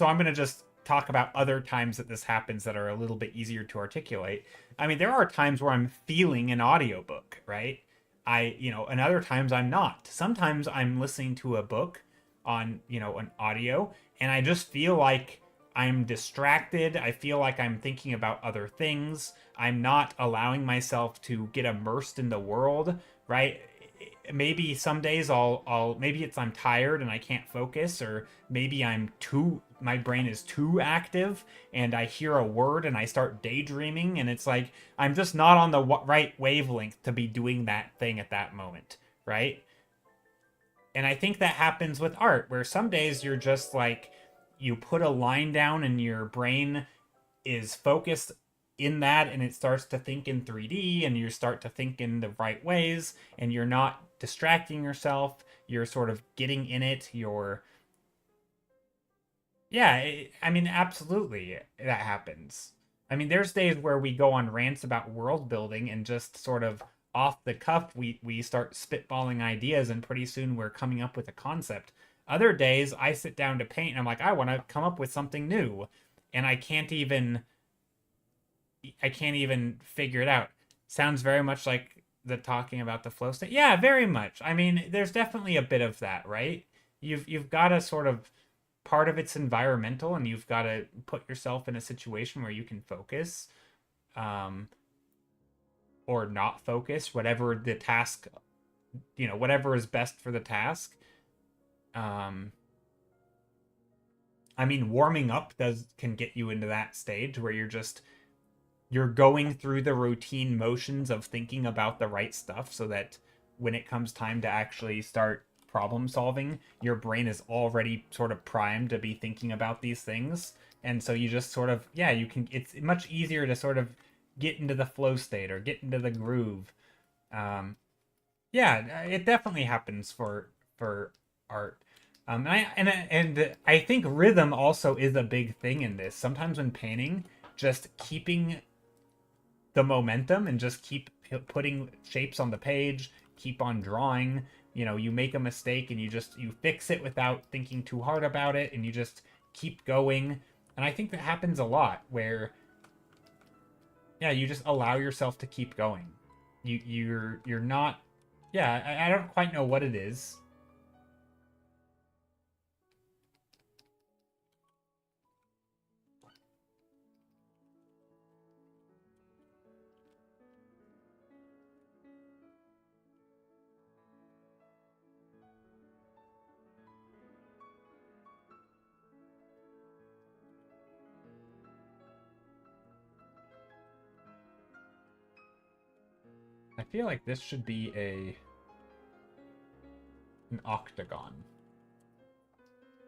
I'm going to just talk about other times that this happens that are a little bit easier to articulate. I mean, there are times where I'm feeling an audiobook, right? And other times I'm not. Sometimes I'm listening to a book on, an audio, and I just feel like I'm distracted. I feel like I'm thinking about other things. I'm not allowing myself to get immersed in the world, right? Maybe some days I'll maybe it's I'm tired and I can't focus, or maybe my brain is too active and I hear a word and I start daydreaming, and it's like I'm just not on the right wavelength to be doing that thing at that moment, right? And I think that happens with art, where some days you're just like, you put a line down and your brain is focused in that, and it starts to think in 3D, and you start to think in the right ways, and you're not distracting yourself. You're sort of getting in it. I mean, absolutely, that happens. I mean, there's days where we go on rants about world building and just sort of off the cuff, we start spitballing ideas, and pretty soon we're coming up with a concept. Other days, I sit down to paint and I'm like, I want to come up with something new, and I can't even figure it out. Sounds very much like the talking about the flow state. Yeah, very much. I mean, there's definitely a bit of that, right? You've got to sort of, part of it's environmental, and you've got to put yourself in a situation where you can focus, um, or not focus, whatever the task, whatever is best for the task. Um, I mean, warming up can get you into that stage where you're going through the routine motions of thinking about the right stuff, so that when it comes time to actually start problem solving, your brain is already sort of primed to be thinking about these things. And so you just sort of, yeah, it's much easier to sort of get into the flow state or get into the groove. Um, yeah, it definitely happens for art. And I think rhythm also is a big thing in this. Sometimes when painting, just keeping the momentum and just keep putting shapes on the page, keep on drawing. You make a mistake and you fix it without thinking too hard about it, and you just keep going. And I think that happens a lot, where, yeah, you just allow yourself to keep going. You're not, yeah, I don't quite know what it is. I feel like this should be an octagon,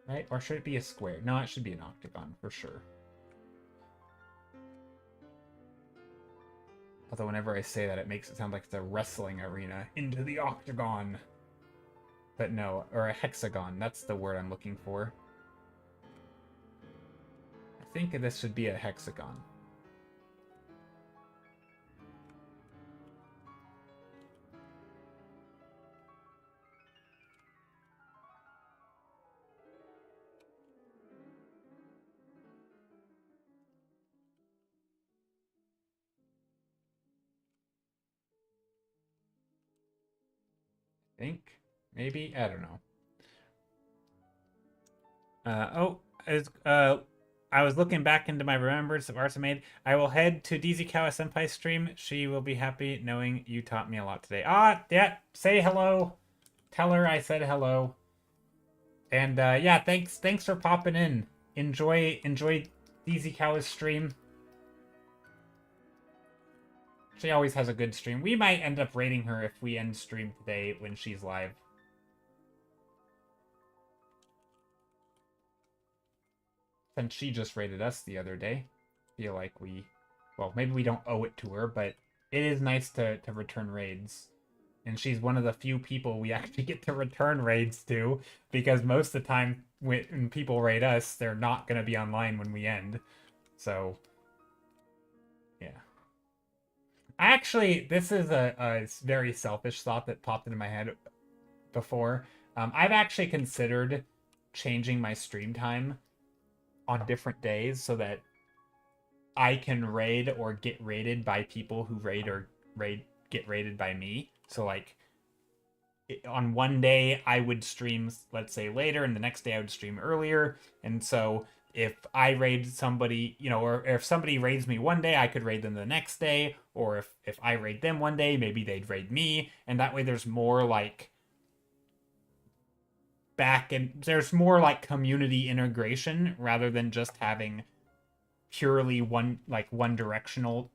right? Or should it be a square? No, it should be an octagon for sure. Although whenever I say that, it makes it sound like it's a wrestling arena. Into the octagon. But no, or a hexagon. That's the word I'm looking for. I think this should be a hexagon. I think. Maybe? I don't know. I was looking back into my remembrance of arts I made. I will head to DZ Kawa Senpai's stream. She will be happy knowing you taught me a lot today. Ah, yeah, say hello. Tell her I said hello. And yeah, thanks for popping in. Enjoy DZ Kawa's stream. She always has a good stream. We might end up rating her if we end stream today when she's live. Since she just rated us the other day. Feel like well, maybe we don't owe it to her, but it is nice to return raids. And she's one of the few people we actually get to return raids to, because most of the time when people raid us, they're not going to be online when we end. So, yeah. Actually, this is a very selfish thought that popped into my head before. I've actually considered changing my stream time on different days so that I can raid or get raided by people who raid or raid get raided by me. So like on one day I would stream, let's say, later, and the next day I would stream earlier. And so if I raid somebody, or if somebody raids me one day, I could raid them the next day. Or if I raid them one day, maybe they'd raid me. And that way there's more like there's more like community integration rather than just having purely one directional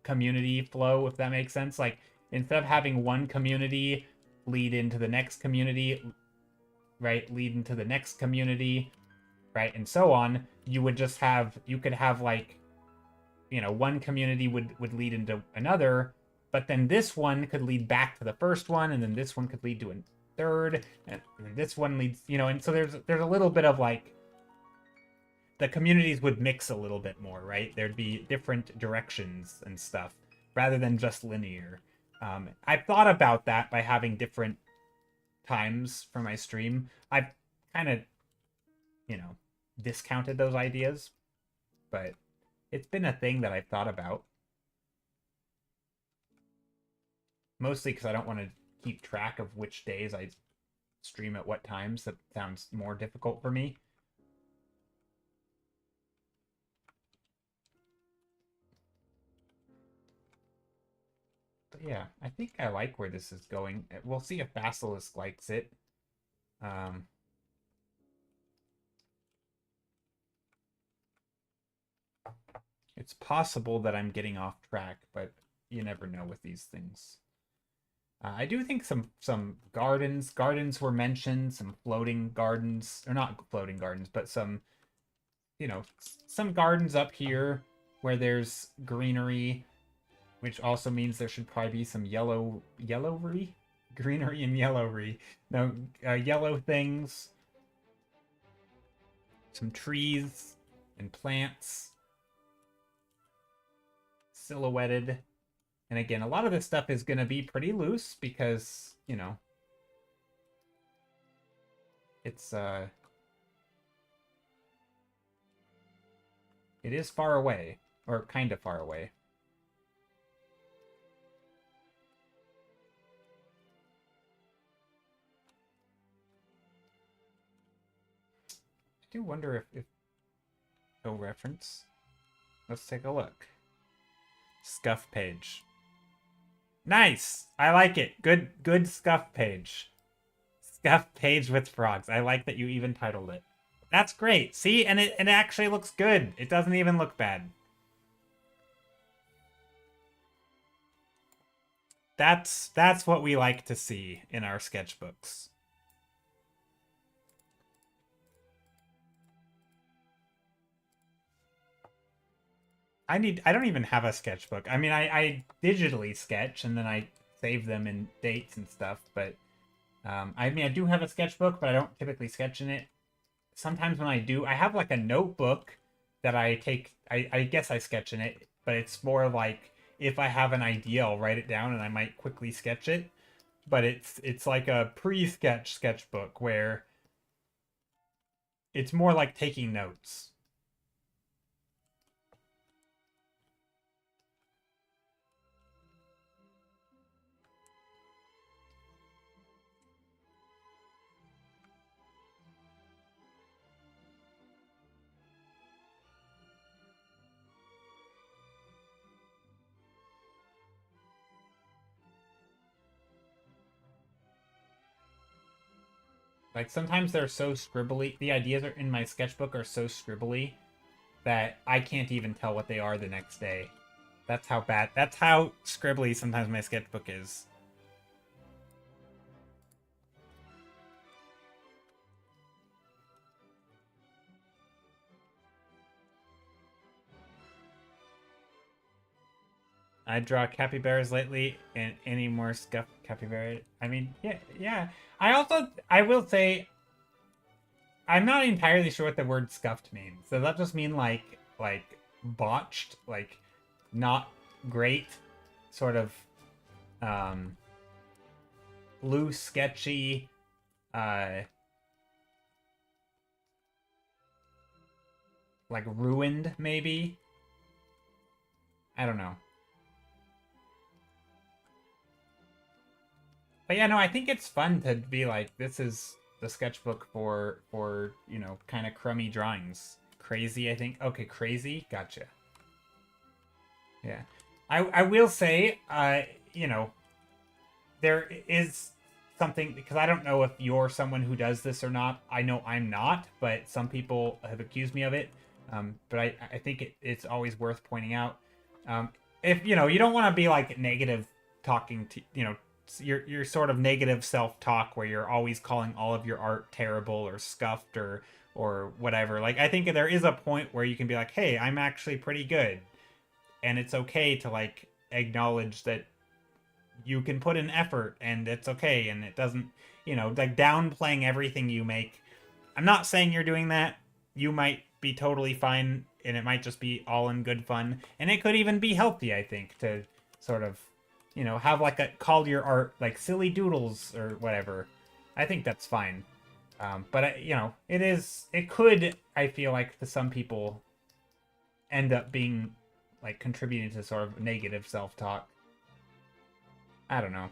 community flow, if that makes sense. Like instead of having one community lead into the next community, right, lead into the next community, right, and so on, you could have like, one community would lead into another, but then this one could lead back to the first one, and then this one could lead to a third, and this one leads, and so there's a little bit of like the communities would mix a little bit more, right? There'd be different directions and stuff rather than just linear. I've thought about that by having different times for my stream. I've kind of, discounted those ideas, but it's been a thing that I've thought about. Mostly because I don't want to keep track of which days I stream at what times. That sounds more difficult for me. But yeah, I think I like where this is going. We'll see if Basilisk likes it. It's possible that I'm getting off track, but you never know with these things. I do think some gardens were mentioned, some floating gardens, or not floating gardens, but some some gardens up here where there's greenery, which also means there should probably be some yellowry, greenery and yellowry. No, yellow things, some trees and plants silhouetted. And again, a lot of this stuff is going to be pretty loose because, it's it is far away, or kind of far away. I do wonder if no reference. Let's take a look. Scuff page. Nice. I like it. Good scuff page. Scuff page with frogs. I like that you even titled it. That's great. See, and it actually looks good. It doesn't even look bad. That's what we like to see in our sketchbooks. I don't even have a sketchbook. I mean, I digitally sketch and then I save them in dates and stuff, but I mean, I do have a sketchbook, but I don't typically sketch in it. Sometimes when I do, I have like a notebook that I take, I guess I sketch in it, but it's more like if I have an idea, I'll write it down and I might quickly sketch it. But it's like a pre-sketch sketchbook where it's more like taking notes. Like sometimes they're so scribbly. The ideas are in my sketchbook are so scribbly that I can't even tell what they are the next day. That's how bad. That's how scribbly sometimes my sketchbook is. I draw capybaras lately, and any more scuffed capybara. I mean, yeah. I will say, I'm not entirely sure what the word scuffed means. Does that just mean like botched, like not great, sort of loose, sketchy, like ruined, maybe. I don't know. But yeah, no, I think it's fun to be like, this is the sketchbook for you know, kind of crummy drawings. Crazy, I think. Okay, crazy. Gotcha. Yeah. I will say, you know, there is something, because I don't know if you're someone who does this or not. I know I'm not, but some people have accused me of it. But I think it's always worth pointing out. If, you know, you don't want to be like negative talking to, you know, your sort of negative self-talk where you're always calling all of your art terrible or scuffed or whatever. Like, I think there is a point where you can be like, hey, I'm actually pretty good. And it's okay to like acknowledge that you can put in effort and it's okay, and it doesn't, you know, like downplaying everything you make. I'm not saying you're doing that. You might be totally fine and it might just be all in good fun, and it could even be healthy, I think, to sort of, you know, have like a call your art like silly doodles or whatever. I think that's fine. But you know, it could, I feel like, to some people end up being like contributing to sort of negative self-talk. I don't know.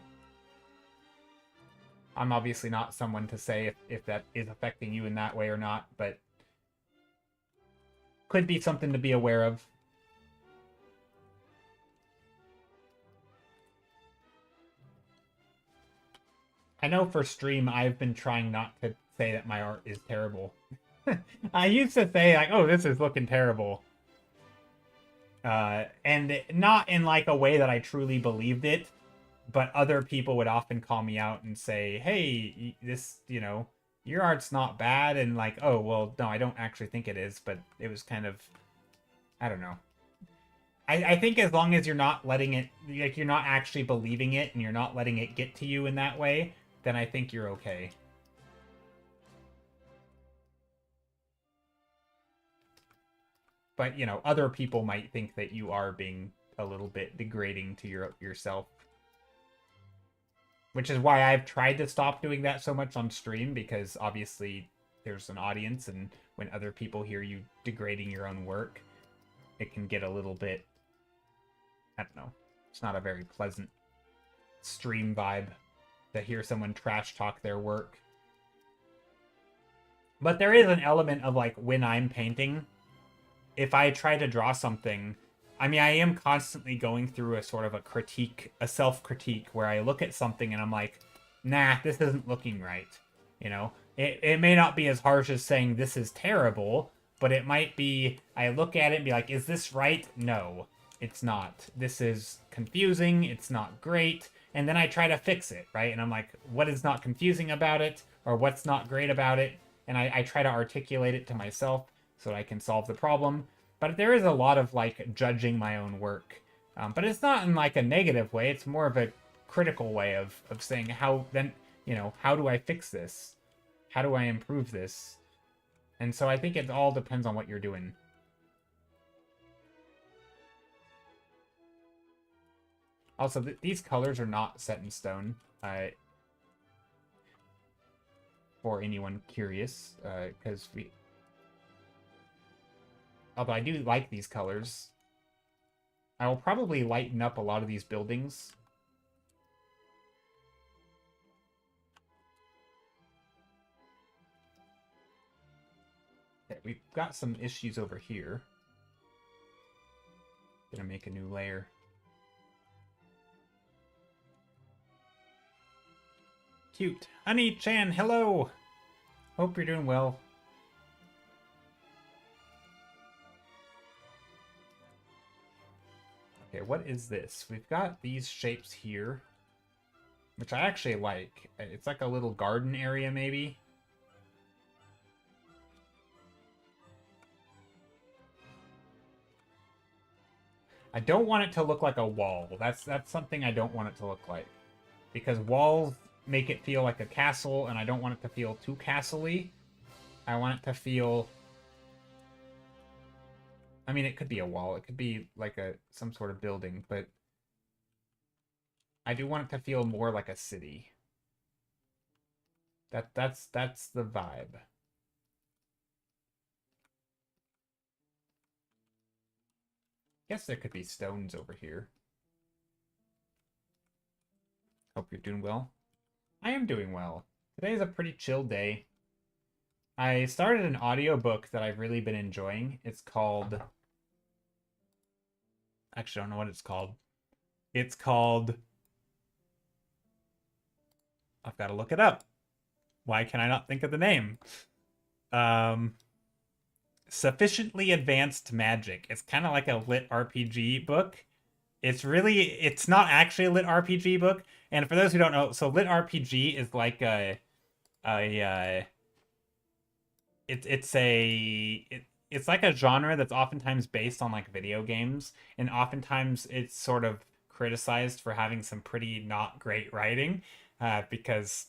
I'm obviously not someone to say if that is affecting you in that way or not, but could be something to be aware of. I know for stream, I've been trying not to say that my art is terrible. I used to say, like, oh, this is looking terrible. And not in, like, a way that I truly believed it, but other people would often call me out and say, hey, this, you know, your art's not bad. And, like, oh, well, no, I don't actually think it is, but it was kind of, I don't know. I think as long as you're not letting it, like, you're not actually believing it and you're not letting it get to you in that way, then I think you're okay. But, you know, other people might think that you are being a little bit degrading to yourself. Which is why I've tried to stop doing that so much on stream, because obviously there's an audience, and when other people hear you degrading your own work, it can get a little bit, I don't know, it's not a very pleasant stream vibe to hear someone trash talk their work. But there is an element of, like, when I'm painting, if I try to draw something, I mean, I am constantly going through a sort of a critique, a self-critique, where I look at something and I'm like, nah, this isn't looking right. You know, it may not be as harsh as saying this is terrible, but it might be, I look at it and be like, is this right? No, it's not. This is confusing. It's not great. And then I try to fix it, right? And I'm like, what is not confusing about it? Or what's not great about it? And I try to articulate it to myself so that I can solve the problem. But there is a lot of, like, judging my own work. But it's not in, like, a negative way. It's more of a critical way of saying, how then, you know, how do I fix this? How do I improve this? And so I think it all depends on what you're doing. Also, these colors are not set in stone. For anyone curious, because although I do like these colors, I will probably lighten up a lot of these buildings. Okay, we've got some issues over here. Gonna make a new layer. Cute. Honey-chan, hello! Hope you're doing well. Okay, what is this? We've got these shapes here, which I actually like. It's like a little garden area, maybe. I don't want it to look like a wall. That's something I don't want it to look like. Because walls make it feel like a castle, and I don't want it to feel too castle-y. I want it to feel I mean, it could be a wall. It could be like some sort of building, but I do want it to feel more like a city. That's the vibe. Guess there could be stones over here. Hope you're doing well. I am doing well. Today is a pretty chill day. I started an audiobook that I've really been enjoying. It's called... Actually, I don't know what it's called. It's called... I've got to look it up. Why can I not think of the name? Sufficiently Advanced Magic. It's kind of like a lit RPG book. It's not actually a lit RPG book. And for those who don't know, so lit RPG is like it's like a genre that's oftentimes based on like video games, and oftentimes it's sort of criticized for having some pretty not great writing, because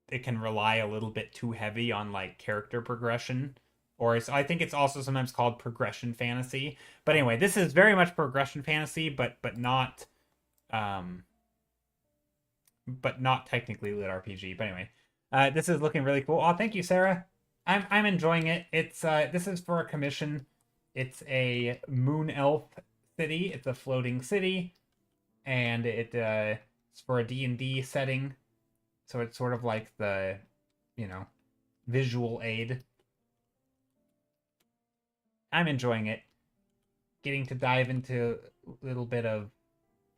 it can rely a little bit too heavy on like character progression, or I think it's also sometimes called progression fantasy. But anyway, this is very much progression fantasy, but not technically lit RPG. But anyway, this is looking really cool. Oh, thank you, Sarah. I'm enjoying it. It's this is for a commission. It's a moon elf city. It's a floating city, and it's for a D&D setting. So it's sort of like the, visual aid. I'm enjoying it. Getting to dive into a little bit of,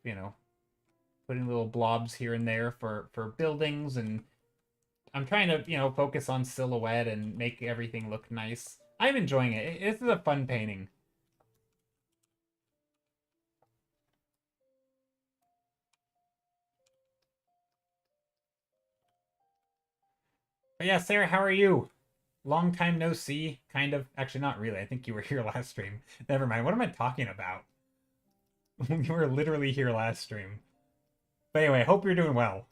putting little blobs here and there for buildings, and I'm trying to, focus on silhouette and make everything look nice. I'm enjoying it. This is a fun painting. But yeah, Sarah, how are you? Long time no see, kind of. Actually, not really. I think you were here last stream. Never mind. What am I talking about? You were literally here last stream. But anyway, hope you're doing well.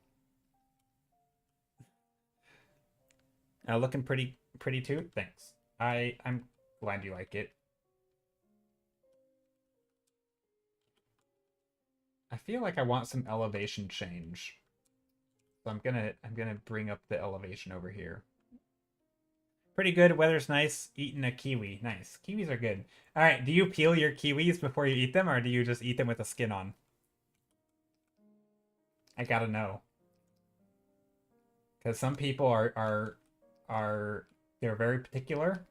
Looking pretty too. Thanks. I'm glad you like it. I feel like I want some elevation change. So I'm gonna bring up the elevation over here. Pretty good. Weather's nice. Eating a kiwi. Nice. Kiwis are good. All right. Do you peel your kiwis before you eat them, or do you just eat them with the skin on? I gotta know. Because some people are they're very particular.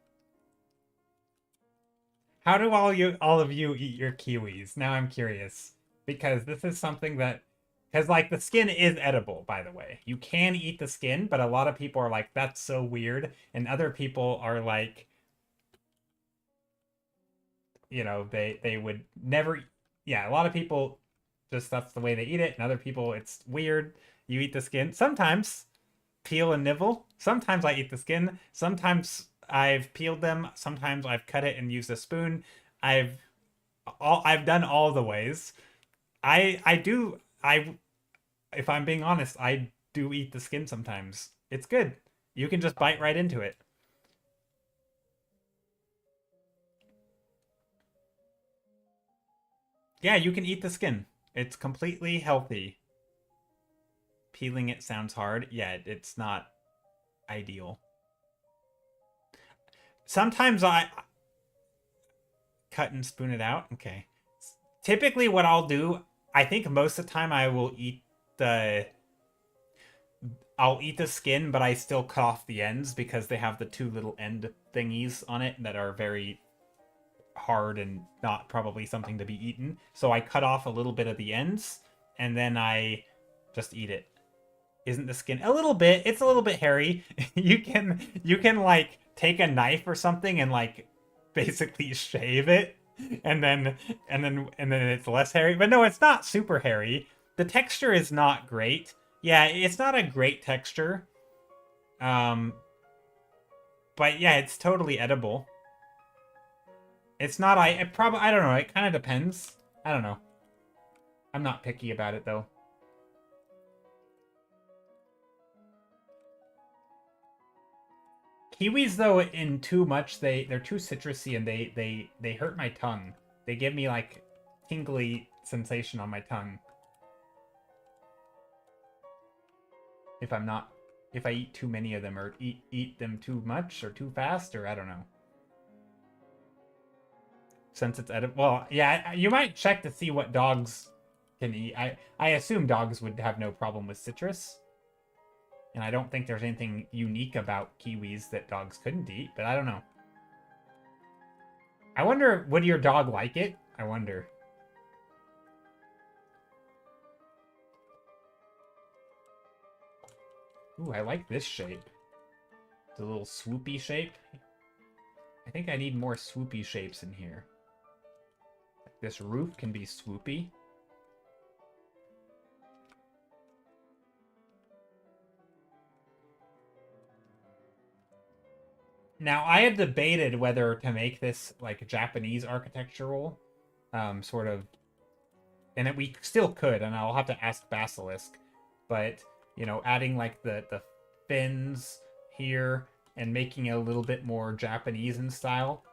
How do all of you eat your kiwis? Now I'm curious, because this is something that, because like the skin is edible, by the way. You can eat the skin, but a lot of people are like, that's so weird, and other people are like, they would never. Yeah, a lot of people just that's the way they eat it, and other people it's weird. You eat the skin. Sometimes peel and nibble. Sometimes I eat the skin. Sometimes I've peeled them. Sometimes I've cut it and used a spoon. I've done all the ways. I do I if I'm being honest, I do eat the skin sometimes. It's good. You can just bite right into it. Yeah, you can eat the skin. It's completely healthy. Peeling it sounds hard. Yeah, it's not ideal. Sometimes I cut and spoon it out. Okay. Typically what I'll do, I think most of the time the I'll eat the skin, but I still cut off the ends because they have the two little end thingies on it that are very hard and not probably something to be eaten. So I cut off a little bit of the ends and then I just eat it. Isn't the skin a little bit? It's a little bit hairy. You can like take a knife or something and like basically shave it, and then it's less hairy. But no, it's not super hairy. The texture is not great. Yeah, it's not a great texture. Um, but yeah, it's totally edible. It's not. I don't know. It kind of depends. I don't know. I'm not picky about it though. Kiwis though, in too much, they're too citrusy and they hurt my tongue. They give me like tingly sensation on my tongue. If I eat too many of them or eat them too much or too fast, or I don't know. Since it's edible, well, yeah, you might check to see what dogs can eat. I assume dogs would have no problem with citrus. And I don't think there's anything unique about kiwis that dogs couldn't eat, but I don't know. I wonder, would your dog like it? I wonder. Ooh, I like this shape. The little swoopy shape. I think I need more swoopy shapes in here. This roof can be swoopy. Now, I had debated whether to make this like Japanese architectural, sort of, and we still could, and I'll have to ask Basilisk, but, you know, adding like the fins here and making it a little bit more Japanese in style,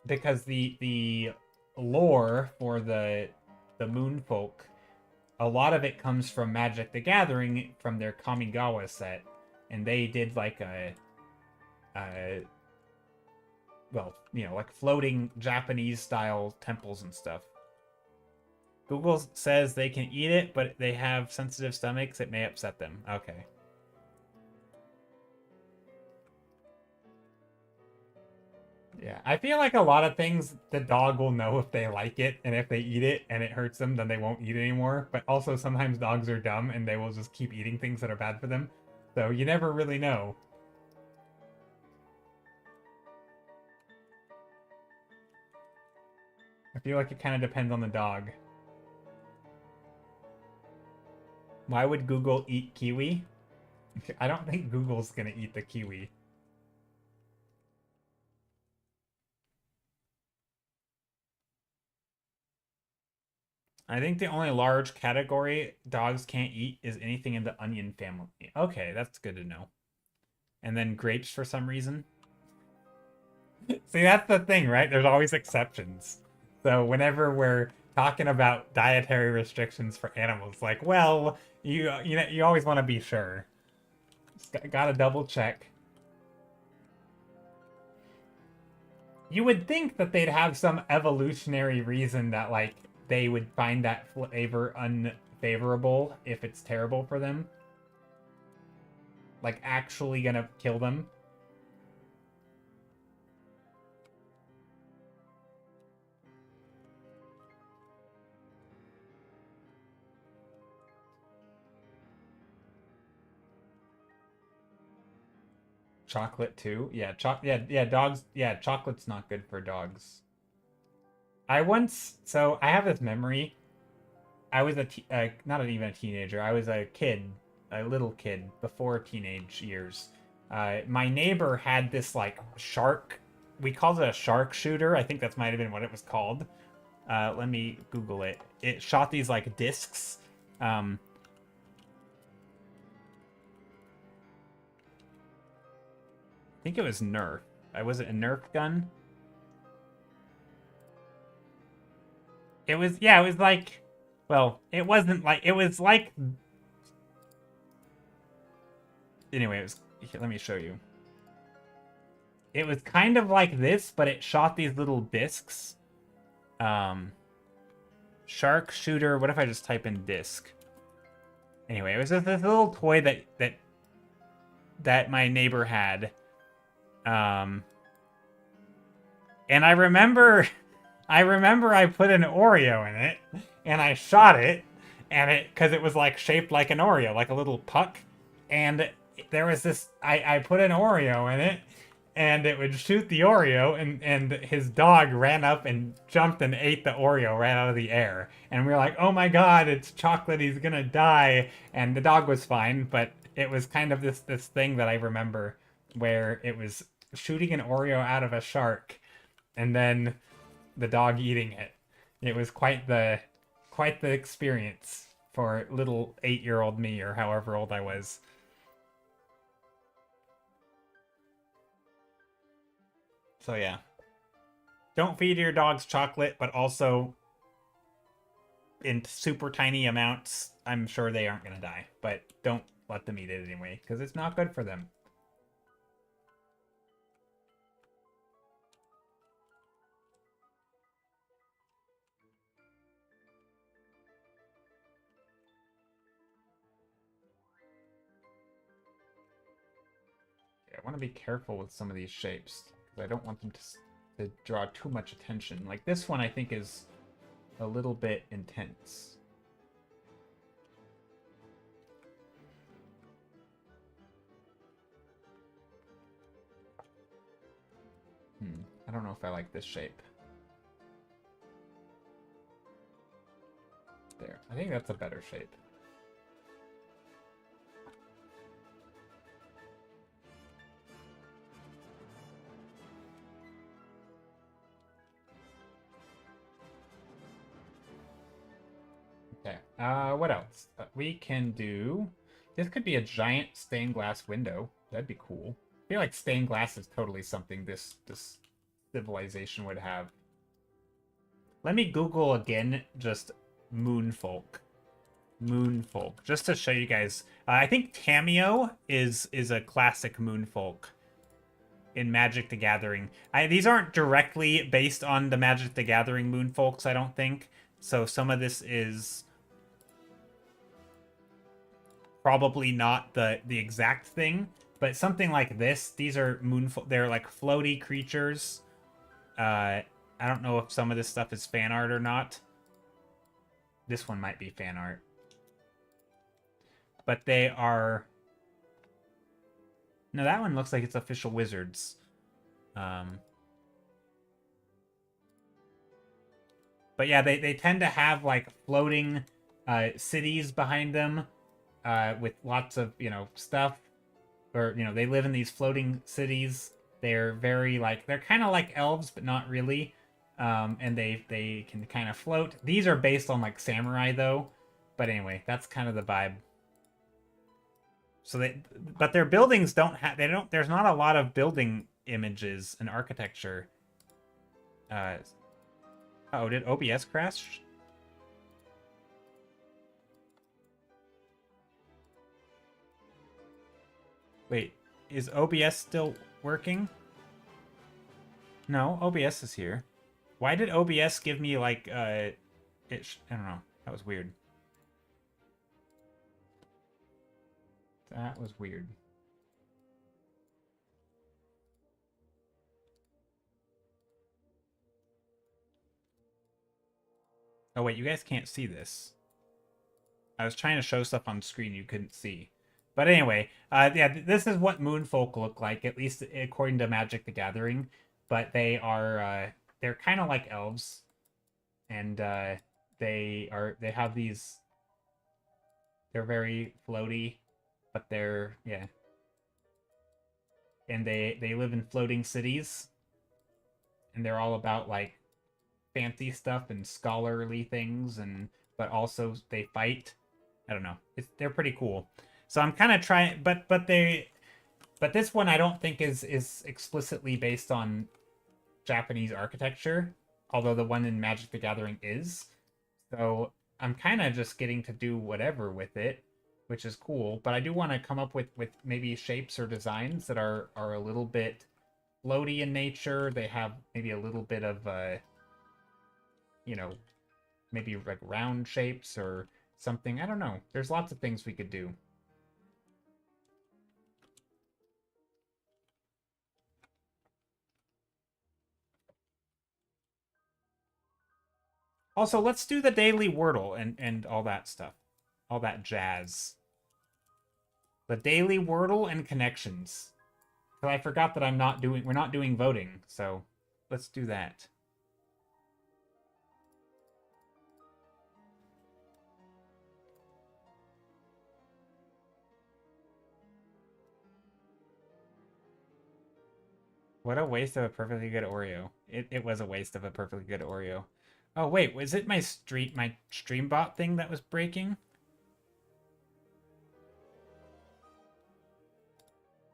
because the lore for the moon folk, a lot of it comes from Magic the Gathering from their Kamigawa set, and they did like well, you know, like floating Japanese style temples and stuff. Google says they can eat it, but they have sensitive stomachs. It may upset them. Okay. Yeah, I feel like a lot of things the dog will know if they like it, and if they eat it and it hurts them, then they won't eat it anymore. But also sometimes dogs are dumb and they will just keep eating things that are bad for them. So you never really know. I feel like it kind of depends on the dog. Why would Google eat kiwi? I don't think Google's gonna eat the kiwi. I think the only large category dogs can't eat is anything in the onion family. Okay, that's good to know. And then grapes for some reason. See, that's the thing, right? There's always exceptions. So whenever we're talking about dietary restrictions for animals, like, well, you know, you always want to be sure. Gotta double check. You would think that they'd have some evolutionary reason that, like, they would find that flavor unfavorable if it's terrible for them. Like, actually gonna kill them. Chocolate too? Yeah, dogs, yeah, chocolate's not good for dogs. So I have this memory. I was not even a teenager. I was a kid, a little kid before teenage years. My neighbor had this like shark. We called it a shark shooter. I think that might have been what it was called. Let me Google it. It shot these like discs. I think it was Nerf. Was it a Nerf gun? It was, yeah, it was like, well, it wasn't like, it was like, anyway, it was, let me show you. It was kind of like this, but it shot these little discs. Shark shooter, what if I just type in disc? Anyway, it was just this little toy that my neighbor had. And I remember I put an Oreo in it, and I shot it, and because it was like shaped like an Oreo, like a little puck, and there was this, I put an Oreo in it, and it would shoot the Oreo, and his dog ran up and jumped and ate the Oreo right out of the air, and we were like, oh my god, it's chocolate, he's gonna die, and the dog was fine, but it was kind of this thing that I remember where it was shooting an Oreo out of a shark, and then the dog eating it. It was quite the experience for little 8-year-old me, or however old I was. So yeah. Don't feed your dogs chocolate, but also in super tiny amounts, I'm sure they aren't going to die. But don't let them eat it anyway, because it's not good for them. I want to be careful with some of these shapes, because I don't want them to draw too much attention. Like this one, I think, is a little bit intense. I don't know if I like this shape. There. I think that's a better shape. Okay. What else? We can do... This could be a giant stained glass window. That'd be cool. I feel like stained glass is totally something this civilization would have. Let me Google again just Moonfolk. Moonfolk. Just to show you guys. I think Tameo is a classic Moonfolk in Magic the Gathering. These aren't directly based on the Magic the Gathering Moonfolks, I don't think. So some of this is probably not the exact thing, but something like this. These are Moonfolk. They're like floaty creatures. I don't know if some of this stuff is fan art or not. This one might be fan art. But they are... No, that one looks like it's official Wizards. But yeah, they tend to have like floating cities behind them with lots of, stuff. Or, they live in these floating cities. They're very like, they're kind of like elves, but not really. And they can kind of float. These are based on like samurai though. But anyway, that's kind of the vibe. So but their buildings there's not a lot of building images and architecture. Oh, did OBS crash? Wait, is OBS still working? No, OBS is here. Why did OBS give me like I don't know. That was weird. That was weird. Oh wait, you guys can't see this. I was trying to show stuff on screen you couldn't see. But anyway, yeah, this is what Moonfolk look like, at least according to Magic the Gathering. But they are they're kind of like elves, and they have these. They're very floaty, but they're and they live in floating cities, and they're all about like fancy stuff and scholarly things, and but also they fight. I don't know. They're pretty cool. So I'm kind of trying, but this one I don't think is explicitly based on Japanese architecture, although the one in Magic the Gathering is. So I'm kind of just getting to do whatever with it, which is cool. But I do want to come up with maybe shapes or designs that are a little bit floaty in nature. They have maybe a little bit of maybe like round shapes or something. I don't know. There's lots of things we could do. Also, let's do the daily Wordle and all that stuff. All that jazz. The daily Wordle and connections. Because I forgot that we're not doing voting, so let's do that. What a waste of a perfectly good Oreo. It was a waste of a perfectly good Oreo. Oh wait, was it my Streambot thing that was breaking?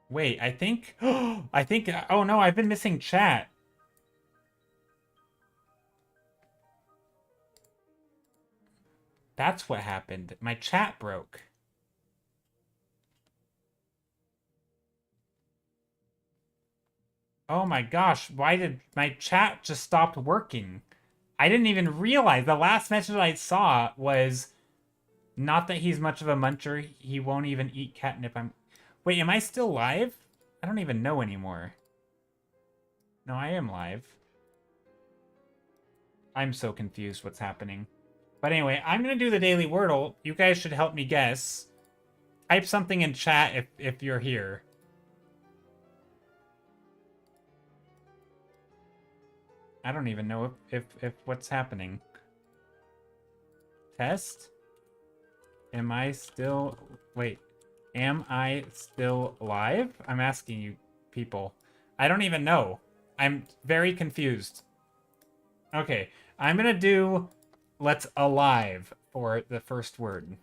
Wait, I think oh no, I've been missing chat. That's what happened. My chat broke. Oh my gosh, why did my chat just stop working? I didn't even realize. The last message I saw was not that he's much of a muncher. He won't even eat catnip. Wait, am I still live? I don't even know anymore. No, I am live. I'm so confused what's happening. But anyway, I'm going to do the Daily Wordle. You guys should help me guess. Type something in chat if you're here. I don't even know if what's happening. Test? Am I still... Wait. Am I still live? I'm asking you people. I don't even know. I'm very confused. Okay. I'm going to do let's alive for the first word.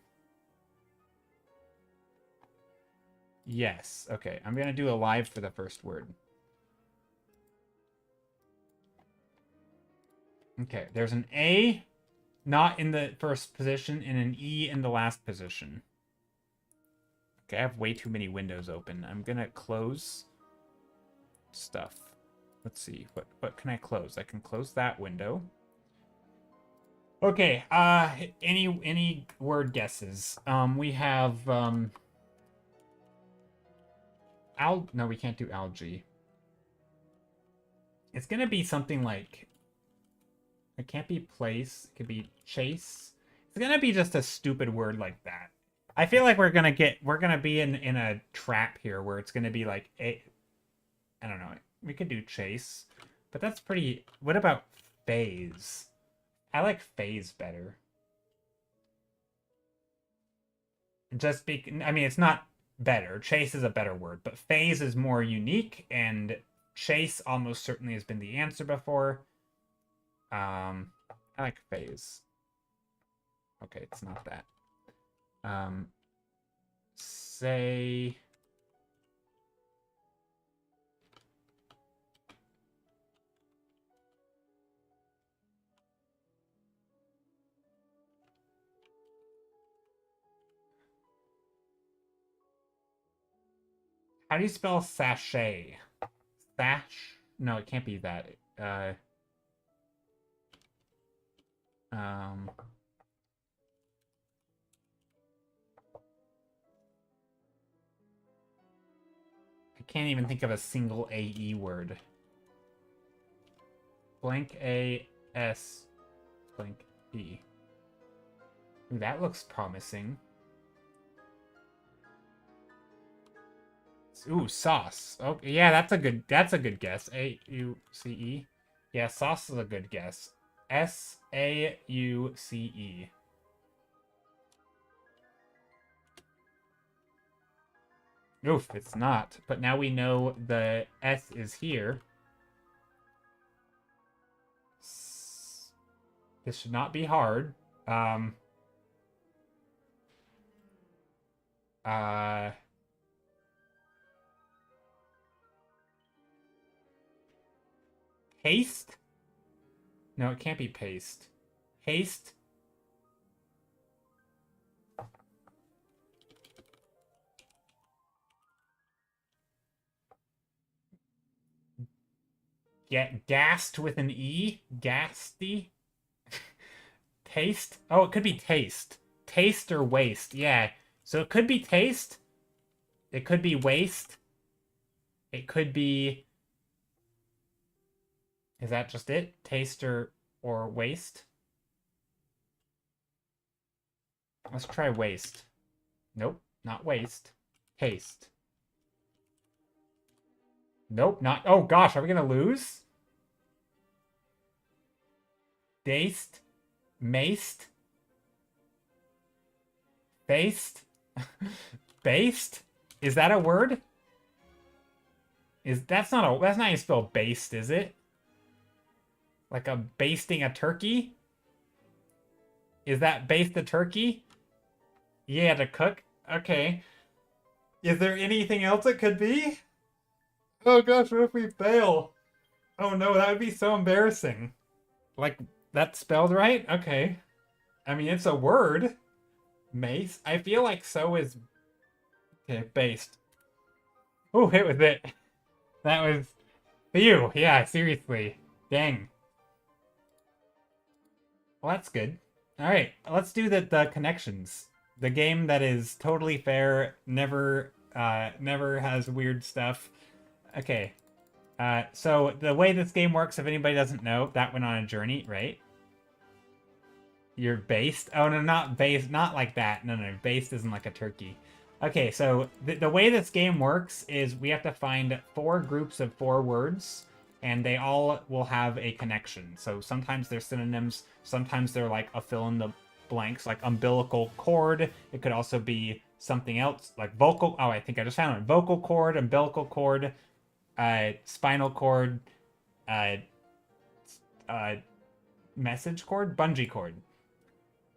Yes. Okay. I'm going to do alive for the first word. Okay. There's an A not in the first position and an E in the last position. Okay, I have way too many windows open. I'm going to close stuff. Let's see. What can I close? I can close that window. Okay, any word guesses? We have no, we can't do algae. It's gonna be something like, it can't be place, it could be chase. It's gonna be just a stupid word like that. I feel like we're gonna be in a trap here where it's gonna be like I don't know. We could do chase, but that's pretty. What about phase? I like phase better. I mean, it's not better. Chase is a better word, but phase is more unique, and chase almost certainly has been the answer before. I like phase. Okay, it's not that. Say... How do you spell sachet? Sash? No, it can't be that. I can't even think of a single AE word. Blank A S blank E. Ooh, that looks promising. Ooh, sauce. Oh, yeah, that's a good guess. A-U-C-E. Yeah, sauce is a good guess. S-A-U-C-E. Oof, it's not. But now we know the S is here. This should not be hard. Paste? No, it can't be paste. Haste? Get gassed with an E? Gasty? Taste? Oh, it could be taste. Taste or waste. Yeah. So it could be taste. It could be waste. It could be... Is that just it? Taste or waste? Let's try waste. Nope, not waste. Taste. Nope, not... Oh gosh, are we gonna lose? Daced? Maced? Based? Based? Is that a word? That's not how you spell based, is it? Like a basting a turkey? Is that baste a turkey? Yeah, to cook? Okay. Is there anything else it could be? Oh gosh, what if we fail? Oh no, that would be so embarrassing. Like, that's spelled right? Okay. I mean, it's a word. Mace. I feel like so is... Okay, based. Oh, hit with it. That was... You. Yeah, seriously. Dang. Well, that's good. Alright, let's do the connections. The game that is totally fair, never has weird stuff. Okay. So the way this game works, if anybody doesn't know, that went on a journey, right? You're based? Oh, no, not based. Not like that. No, based isn't like a turkey. Okay, so the way this game works is we have to find 4 groups of 4 words, and they all will have a connection. So sometimes they're synonyms, sometimes they're like a fill in the blanks, like umbilical cord. It could also be something else, like vocal. Oh, I think I just found it. Vocal cord, umbilical cord, spinal cord, message cord, bungee cord.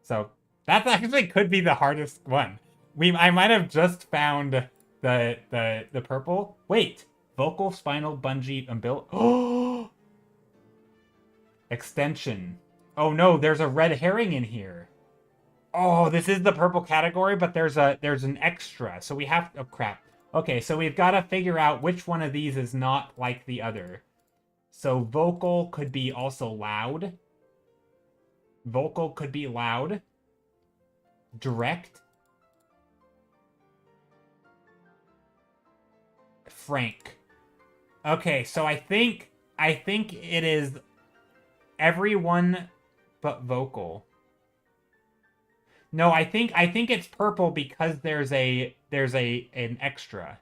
So that actually could be the hardest one. I might have just found the purple. Wait, vocal, spinal, bungee, umbilical. Oh, extension. Oh no, there's a red herring in here. Oh, this is the purple category, but there's an extra. So we have... Oh, crap. Okay, so we've got to figure out which one of these is not like the other. So vocal could be also loud. Vocal could be loud. Direct. Frank. Okay, so I think it is everyone but vocal. No, I think it's purple because there's an extra.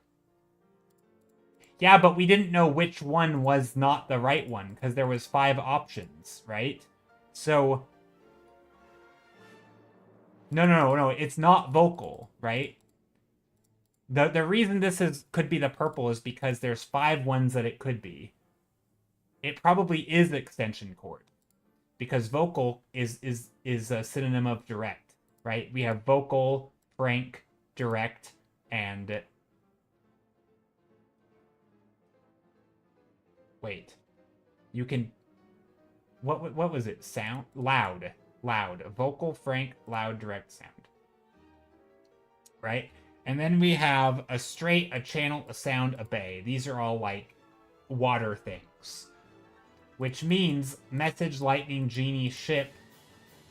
Yeah, but we didn't know which one was not the right one because there was 5 options, right? So no, it's not vocal, right? The reason this could be the purple is because there's 5 ones that it could be. It probably is extension cord because vocal is a synonym of direct, right? We have vocal, frank, direct, and wait. You can what was it? Sound loud, vocal, frank, loud, direct, sound. Right? And then we have a straight, a channel, a sound, a bay. These are all like water things. Which means message, lightning, genie, ship.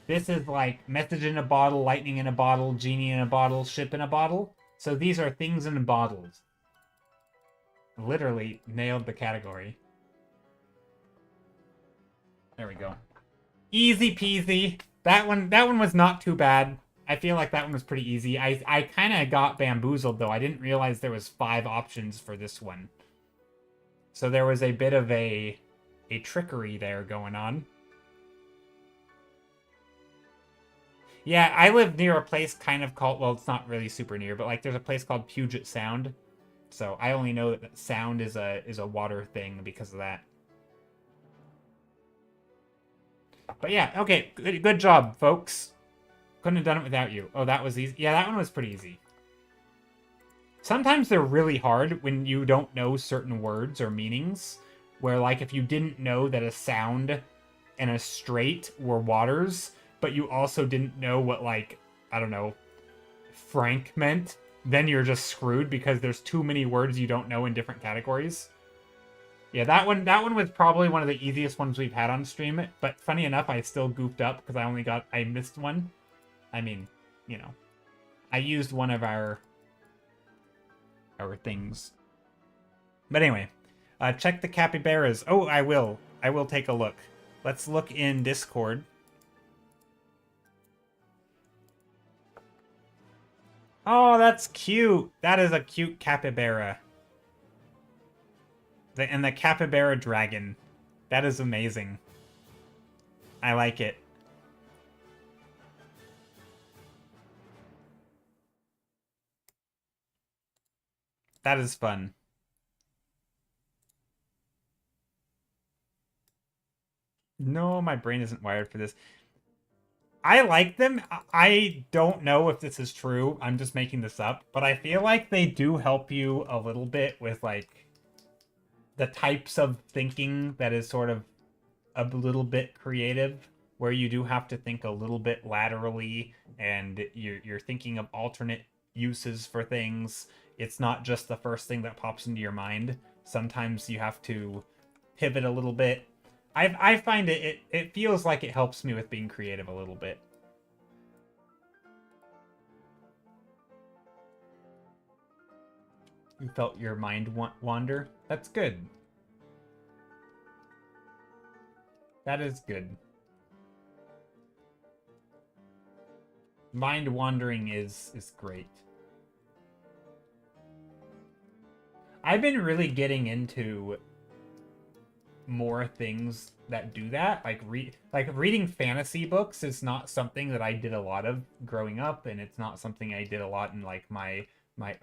This is like message in a bottle, lightning in a bottle, genie in a bottle, ship in a bottle. So these are things in bottles. Literally nailed the category. There we go. Easy peasy. That one was not too bad. I feel like that one was pretty easy. I kind of got bamboozled, though. I didn't realize there was 5 options for this one. So there was a bit of a trickery there going on. Yeah, I live near a place kind of called... Well, it's not really super near, but like there's a place called Puget Sound. So I only know that sound is a water thing because of that. But yeah, okay. Good job, folks. Couldn't have done it without you. Oh, that was easy. Yeah, that one was pretty easy. Sometimes they're really hard when you don't know certain words or meanings. Where, like, if you didn't know that a sound and a straight were waters, but you also didn't know what, like, I don't know, frank meant, then you're just screwed because there's too many words you don't know in different categories. Yeah, that one was probably one of the easiest ones we've had on stream. But funny enough, I still goofed up because I missed one. I mean, you know, I used one of our things. But anyway, check the capybaras. Oh, I will take a look. Let's look in Discord. Oh, that's cute. That is a cute capybara. And the capybara dragon. That is amazing. I like it. That is fun. No, my brain isn't wired for this. I like them. I don't know if this is true. I'm just making this up. But I feel like they do help you a little bit with, like, the types of thinking that is sort of a little bit creative. where you do have to think a little bit laterally, and you're thinking of alternate uses for things. It's not just the first thing that pops into your mind. Sometimes you have to pivot a little bit. I find it feels like it helps me with being creative a little bit. You felt your mind wander? That's good. That is good. Mind wandering is great. I've been really getting into more things that do that. Like reading fantasy books is not something that I did a lot of growing up, and it's not something I did a lot in like my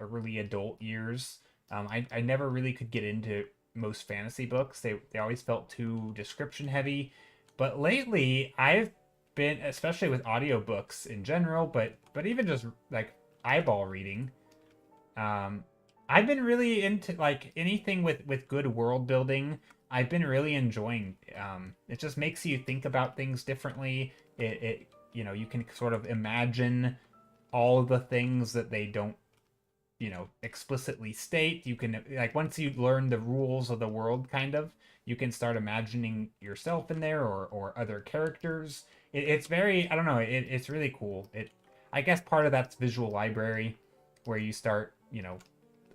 early adult years. I never really could get into most fantasy books. They always felt too description heavy. But lately, I've been, especially with audiobooks in general, but even just like eyeball reading, I've been really into like anything with good world building. I've been really enjoying. It just makes you think about things differently. It you know, you can sort of imagine all the things that they don't, you know, explicitly state. You can, like, once you learn the rules of the world, kind of, you can start imagining yourself in there, or other characters. It's very, I don't know, it's really cool. I guess part of that's visual library, where you start, you know,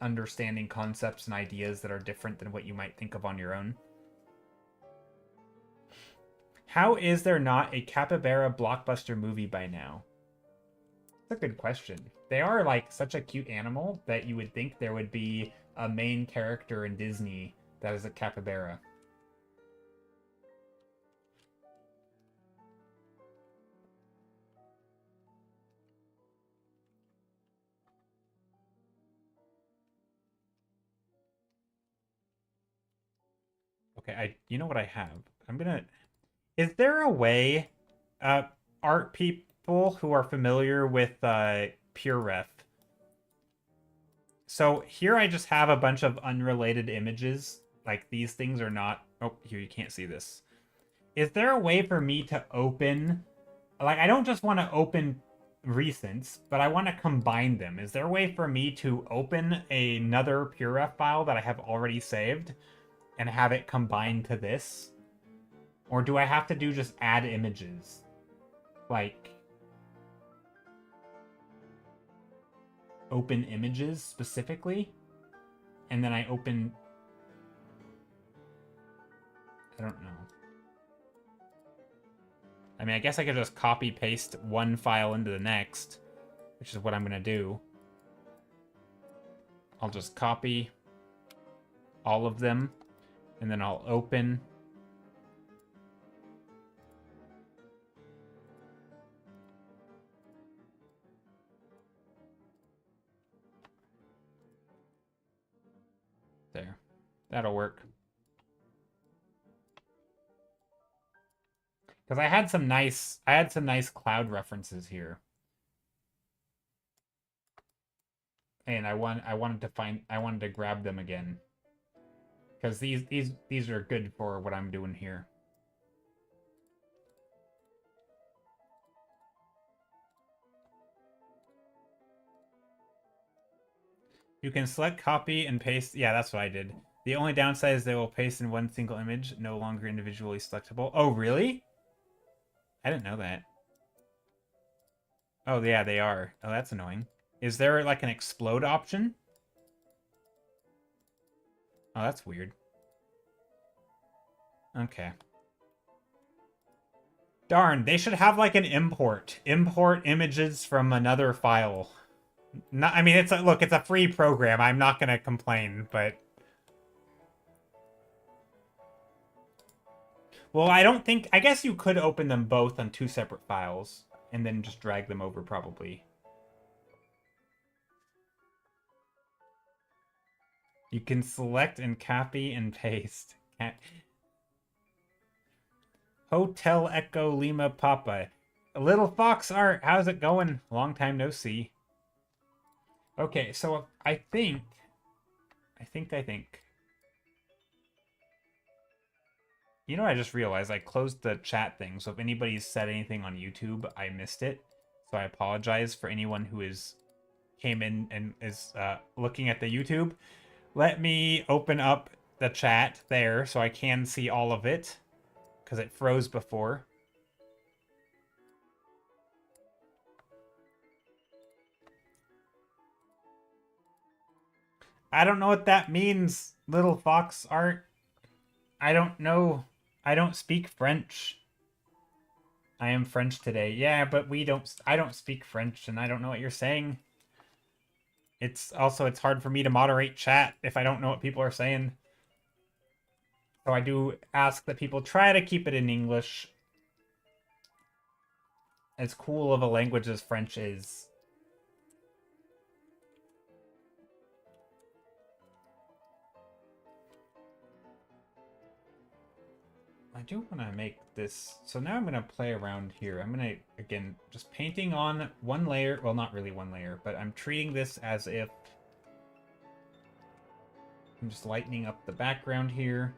understanding concepts and ideas that are different than what you might think of on your own. How is there not a capybara blockbuster movie by now? That's a good question. They are like such a cute animal that you would think there would be a main character in Disney that is a capybara. Okay, you know what I have? I'm gonna. Is there a way, uh, art people who are familiar with PureRef? So here I just have a bunch of unrelated images. Like these things are not. Oh, here you can't see this. Is there a way for me to open, like, I don't just want to open recents, but I want to combine them? Is there a way for me to open another PureRef file that I have already saved and have it combined to this? Or do I have to do just add images? Like, open images specifically? And then I open... I don't know. I mean, I guess I could just copy paste one file into the next, which is what I'm gonna do. I'll just copy all of them, and then I'll open. There. That'll work. Because I had some nice cloud references here. And I wanted to grab them again. Because these are good for what I'm doing here. You can select copy and paste. Yeah, that's what I did. The only downside is they will paste in one single image, no longer individually selectable. Oh, really? I didn't know that. Oh, yeah, they are. Oh, that's annoying. Is there, like, an explode option? Oh, that's weird. Okay. Darn, they should have, like, an import. Import images from another file. Not, I mean, look, it's a free program. I'm not gonna complain, but... Well, I guess you could open them both on two separate files, and then just drag them over, probably. You can select and copy and paste. Hotel Echo Lima Papa. Little Fox Art, how's it going? Long time no see. Okay, so I think... You know what I just realized? I closed the chat thing, so if anybody said anything on YouTube, I missed it. So I apologize for anyone who came in and is looking at the YouTube. Let me open up the chat there so I can see all of it, because it froze before. I don't know what that means, little fox art. I don't know. I don't speak French. I am French today. Yeah, but I don't speak French and I don't know what you're saying. It's hard for me to moderate chat if I don't know what people are saying. So I do ask that people try to keep it in English. As cool of a language as French is. I do want to make this... So now I'm going to play around here. I'm going to, again, just painting on one layer. Well, not really one layer, but I'm treating this as if... I'm just lightening up the background here.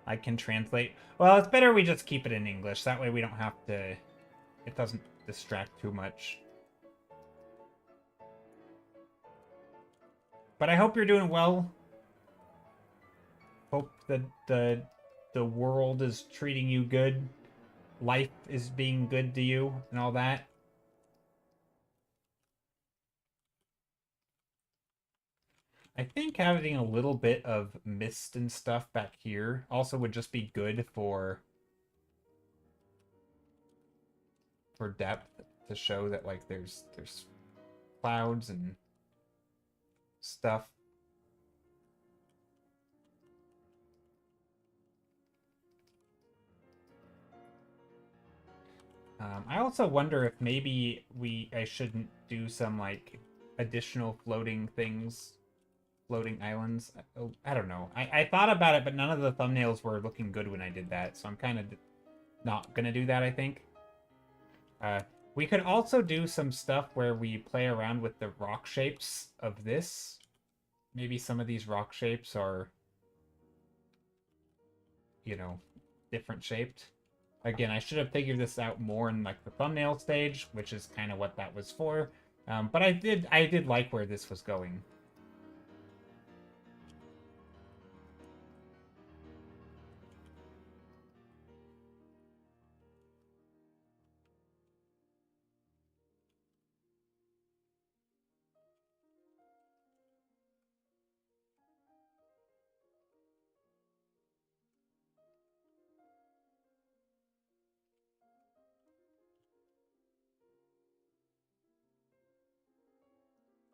I can translate. Well, it's better we just keep it in English. That way we don't have to... It doesn't distract too much. But I hope you're doing well. Hope that the world is treating you good. Life is being good to you and all that. I think having a little bit of mist and stuff back here also would just be good for depth, to show that like there's clouds and stuff. I also wonder if maybe I shouldn't do some like additional floating things, floating islands. I don't know. I thought about it, but none of the thumbnails were looking good when I did that, so I'm kind of not gonna do that, I think. We could also do some stuff where we play around with the rock shapes of this. Maybe some of these rock shapes are, you know, different shaped. Again, I should have figured this out more in like the thumbnail stage, which is kind of what that was for. But I did like where this was going.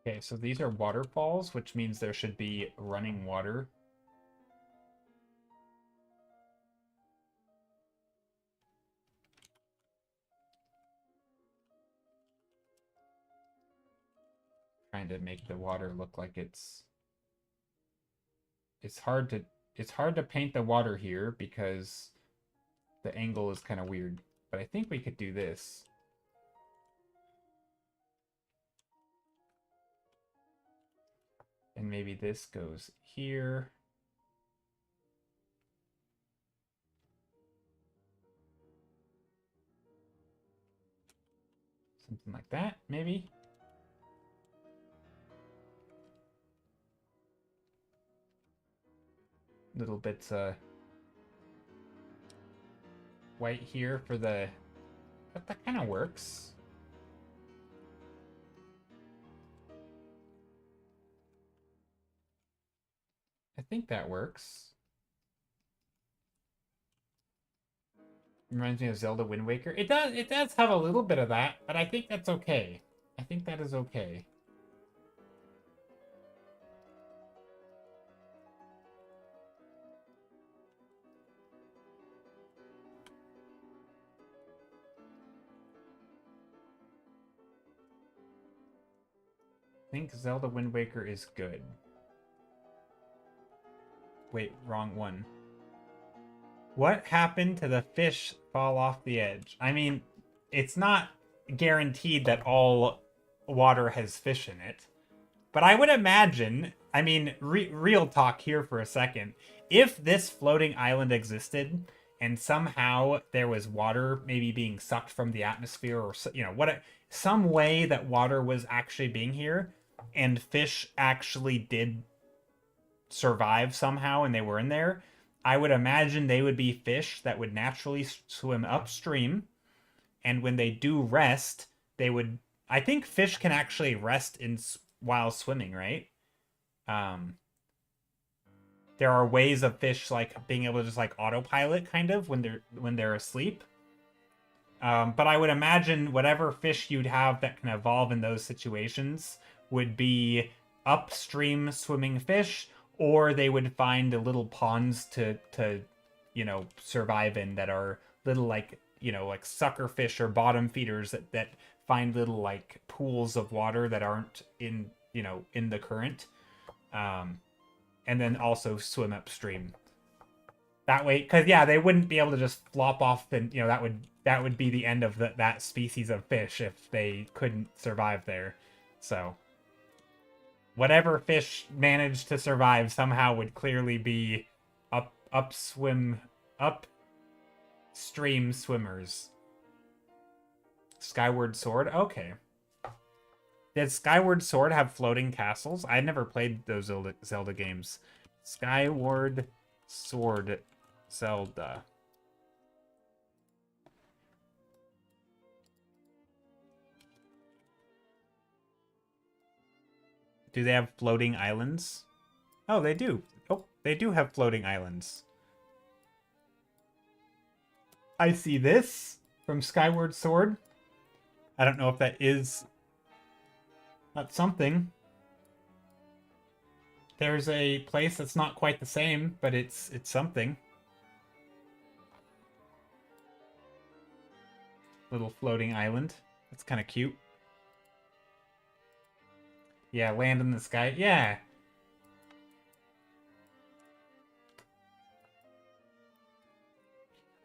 Okay, so these are waterfalls, which means there should be running water. Trying to make the water look like it's hard to paint the water here because the angle is kind of weird. But I think we could do this. And maybe this goes here. Something like that, maybe. Little bits white here for the... But that kind of works. I think that works. Reminds me of Zelda Wind Waker. It does have a little bit of that, but I think that's okay. I think that is okay. I think Zelda Wind Waker is good. Wait, wrong one. What happened to the fish fall off the edge? I mean, it's not guaranteed that all water has fish in it. But I would imagine I mean, real talk here for a second. If this floating island existed and somehow there was water maybe being sucked from the atmosphere or what some way that water was actually being here and fish actually did survive somehow and they were in there, I would imagine they would be fish that would naturally swim upstream, and when they do rest, they would I think fish can actually rest in while swimming, right? Um, there are ways of fish like being able to just like autopilot kind of when they're asleep. But I would imagine whatever fish you'd have that can evolve in those situations would be upstream swimming fish, or they would find little ponds to survive in that are little like like sucker fish or bottom feeders that find little like pools of water that aren't in in the current, and then also swim upstream that way, because yeah, they wouldn't be able to just flop off, and that would be the end of that species of fish if they couldn't survive there. So whatever fish managed to survive somehow would clearly be upstream swimmers. Skyward Sword, okay. Did Skyward Sword have floating castles? I never played those Zelda games. Skyward Sword Zelda. Do they have floating islands? Oh, they do. Oh, they do have floating islands. I see this from Skyward Sword. I don't know if that is... That's something. There's a place that's not quite the same, but it's something. Little floating island. That's kind of cute. Yeah, land in the sky. Yeah.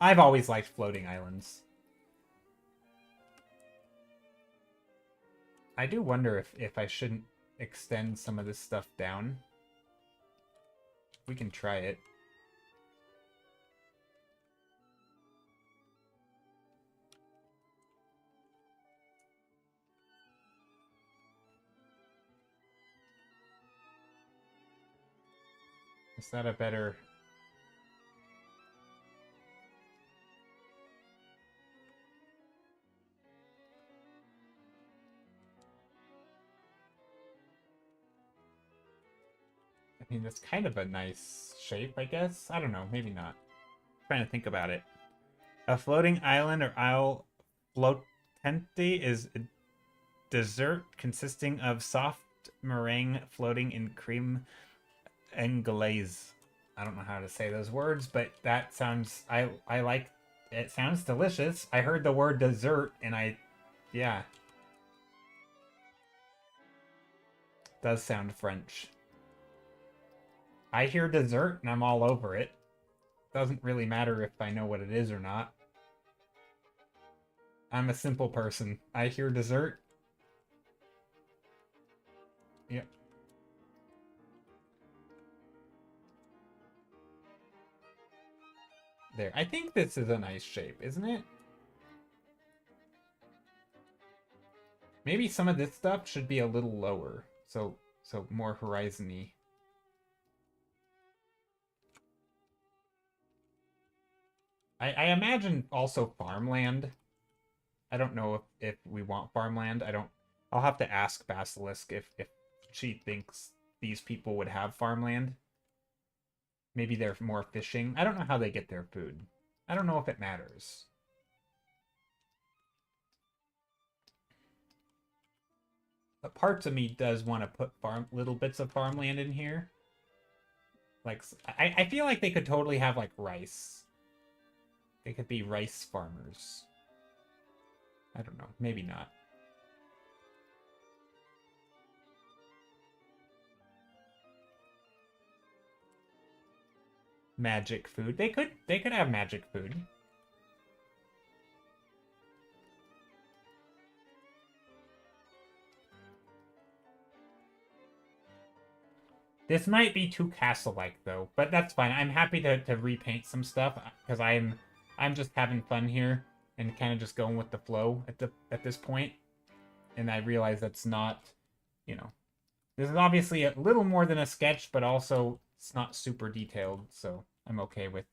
I've always liked floating islands. I do wonder if I shouldn't extend some of this stuff down. We can try it. Is that a better... I mean, that's kind of a nice shape, I guess. I don't know, maybe not. I'm trying to think about it. A floating island or isle floatante is a dessert consisting of soft meringue floating in cream anglaise. I don't know how to say those words, but that sounds... I like... It sounds delicious. I heard the word dessert, and yeah. Does sound French. I hear dessert, and I'm all over it. Doesn't really matter if I know what it is or not. I'm a simple person. I hear dessert. Yep. There. I think this is a nice shape, isn't it? Maybe some of this stuff should be a little lower. So more horizon-y. I imagine also farmland. I don't know if we want farmland. I'll have to ask Basilisk if she thinks these people would have farmland. Maybe they're more fishing. I don't know how they get their food. I don't know if it matters. But parts of me does want to put little bits of farmland in here. Like, I feel like they could totally have, like, rice. They could be rice farmers. I don't know. Maybe not. Magic food. They could have magic food. This might be too castle-like though, but that's fine. I'm happy to repaint some stuff because I'm just having fun here and kind of just going with the flow at this point. And I realize that's not, you know, this is obviously a little more than a sketch, but also it's not super detailed, so I'm okay with.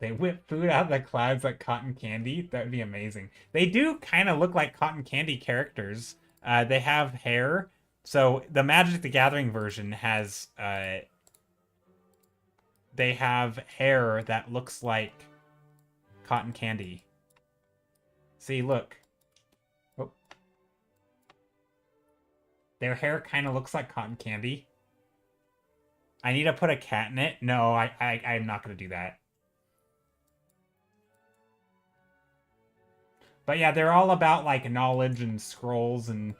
They whip food out of the clouds like cotton candy. That would be amazing. They do kind of look like cotton candy characters. They have hair. So the Magic the Gathering version has they have hair that looks like cotton candy. See, look. Oh. Their hair kind of looks like cotton candy. I need to put a cat in it. No, I'm not going to do that. But yeah, they're all about like knowledge and scrolls, and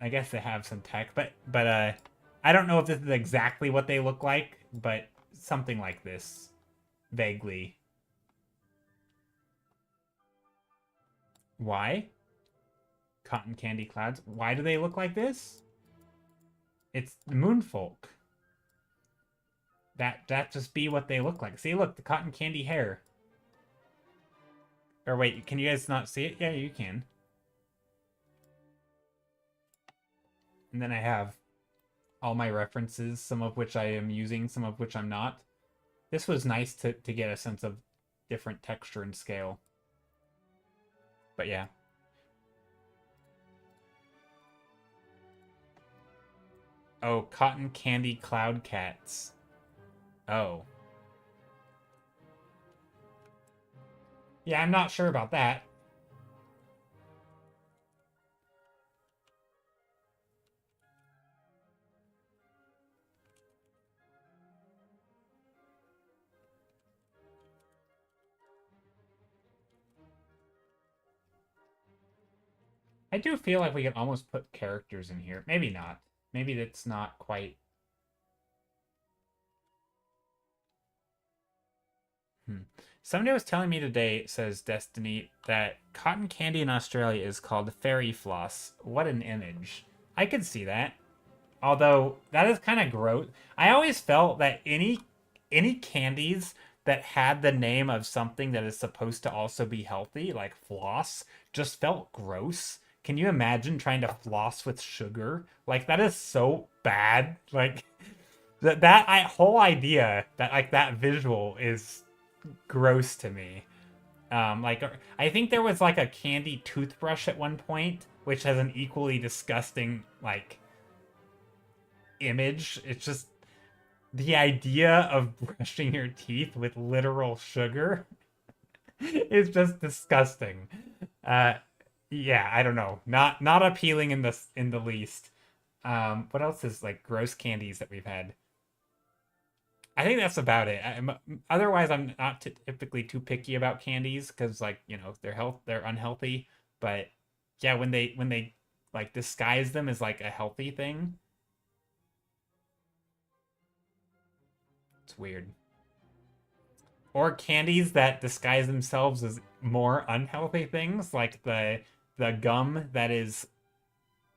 I guess they have some tech, but I don't know if this is exactly what they look like, but something like this, vaguely. Why? Cotton candy clouds. Why do they look like this? It's the moonfolk. That just be what they look like. See, look, the cotton candy hair. Or wait, can you guys not see it? Yeah, you can. And then I have all my references, some of which I am using, some of which I'm not. This was nice to get a sense of different texture and scale. But yeah. Oh, cotton candy cloud cats. Oh. Yeah, I'm not sure about that. I do feel like we could almost put characters in here. Maybe not. Maybe that's not quite. Somebody was telling me today, says Destiny, that cotton candy in Australia is called fairy floss. What an image. I could see that. Although that is kind of gross. I always felt that any candies that had the name of something that is supposed to also be healthy, like floss, just felt gross. Can you imagine trying to floss with sugar? Like that is so bad. Like that whole idea, that like that visual is gross to me. Like I think there was like a candy toothbrush at one point, which has an equally disgusting like image. It's just the idea of brushing your teeth with literal sugar is just disgusting. Uh, yeah, I don't know. Not appealing in the least. What else is like gross candies that we've had? I think that's about it. Otherwise, I'm not typically too picky about candies because, like, you know, they're unhealthy. But yeah, when they like disguise them as like a healthy thing, it's weird. Or candies that disguise themselves as more unhealthy things, like the gum that is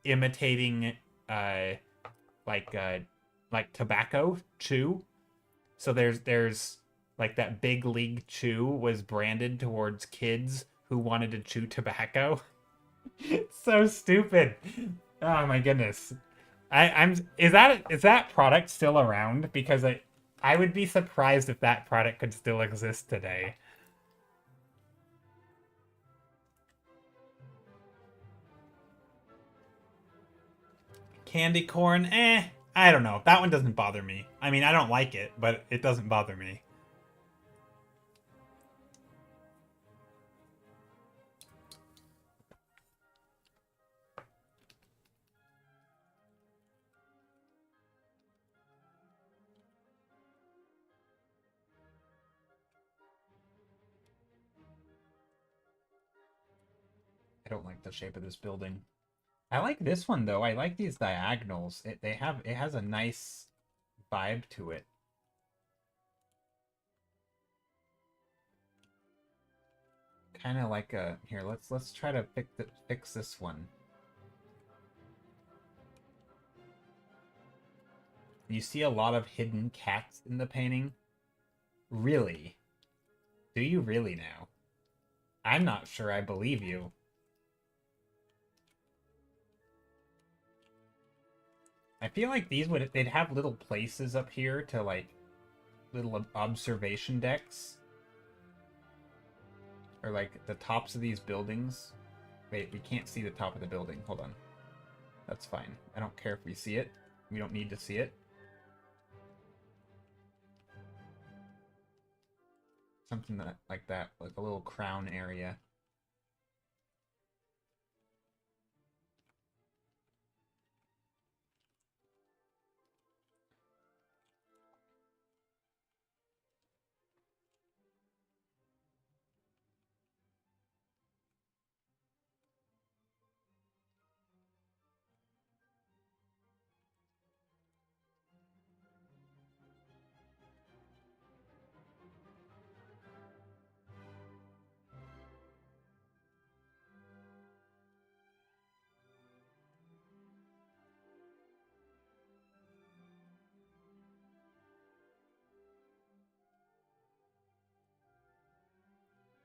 imitating uh like uh like tobacco chew. So there's like that Big League Chew was branded towards kids who wanted to chew tobacco. It's so stupid. Oh my goodness. I'm is that product still around? Because I would be surprised if that product could still exist today. Candy corn, I don't know. That one doesn't bother me. I mean, I don't like it, but it doesn't bother me. I don't like the shape of this building. I like this one though. I like these diagonals. It has a nice vibe to it. kind of like a... Here, let's try to fix this one. You see a lot of hidden cats in the painting? Really? Do you really now? I'm not sure I believe you. I feel like they'd have little places up here to, like, little observation decks. Or, like, the tops of these buildings. Wait, we can't see the top of the building. Hold on. That's fine. I don't care if we see it. We don't need to see it. Something like that, like a little crown area.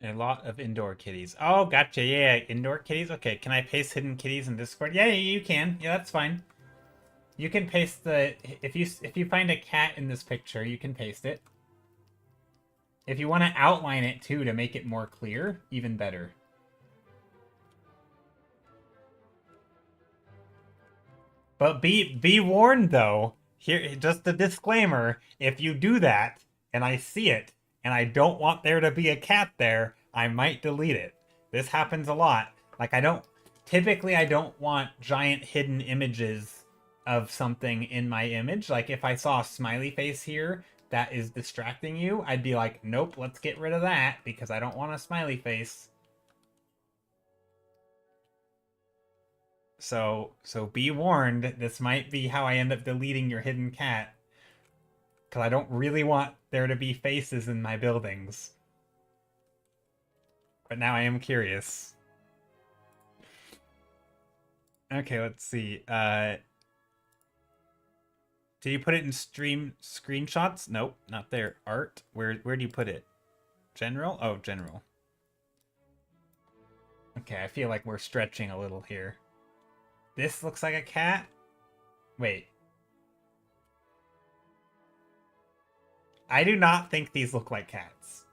A lot of indoor kitties. Oh, gotcha. Yeah, indoor kitties. Okay, can I paste hidden kitties in Discord? Yeah, you can. Yeah, that's fine. You can paste the if you find a cat in this picture, you can paste it. If you want to outline it too to make it more clear, even better. But be warned though. Here, just a disclaimer: if you do that and I see it and I don't want there to be a cat there, I might delete it. This happens a lot. Like I don't want giant hidden images of something in my image. Like if I saw a smiley face here that is distracting you, I'd be like, nope, let's get rid of that because I don't want a smiley face. So be warned, this might be how I end up deleting your hidden cat. Because I don't really want there to be faces in my buildings. But now I am curious. Okay, let's see. Did you put it in stream screenshots? Nope, not there. Art? Where do you put it? General? Oh, general. Okay, I feel like we're stretching a little here. This looks like a cat? Wait. I do not think these look like cats.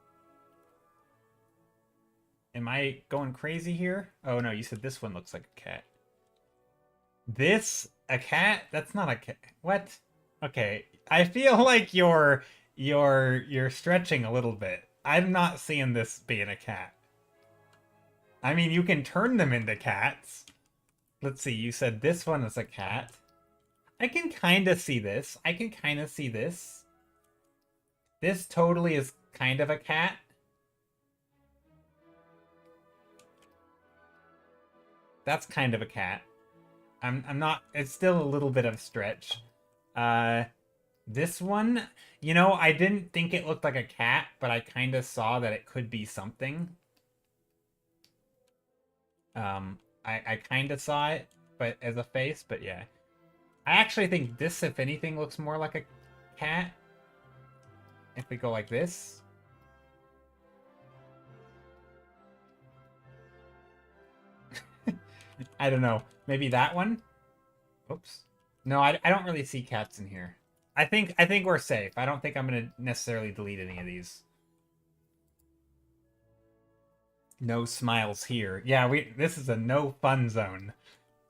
Am I going crazy here? Oh no, you said this one looks like a cat. This? A cat? That's not a cat. What? Okay. I feel like you're stretching a little bit. I'm not seeing this being a cat. I mean, you can turn them into cats. Let's see, you said this one is a cat. I can kind of see this. I can kind of see this. This totally is kind of a cat. That's kind of a cat. I'm not, it's still a little bit of a stretch. This one, you know, I didn't think it looked like a cat, but I kind of saw that it could be something. I kind of saw it, but as a face, but yeah. I actually think this, if anything, looks more like a cat. If we go like this. I don't know. Maybe that one? Oops. No, I don't really see cats in here. I think we're safe. I don't think I'm gonna necessarily delete any of these. No smiles here. Yeah, this is a no fun zone.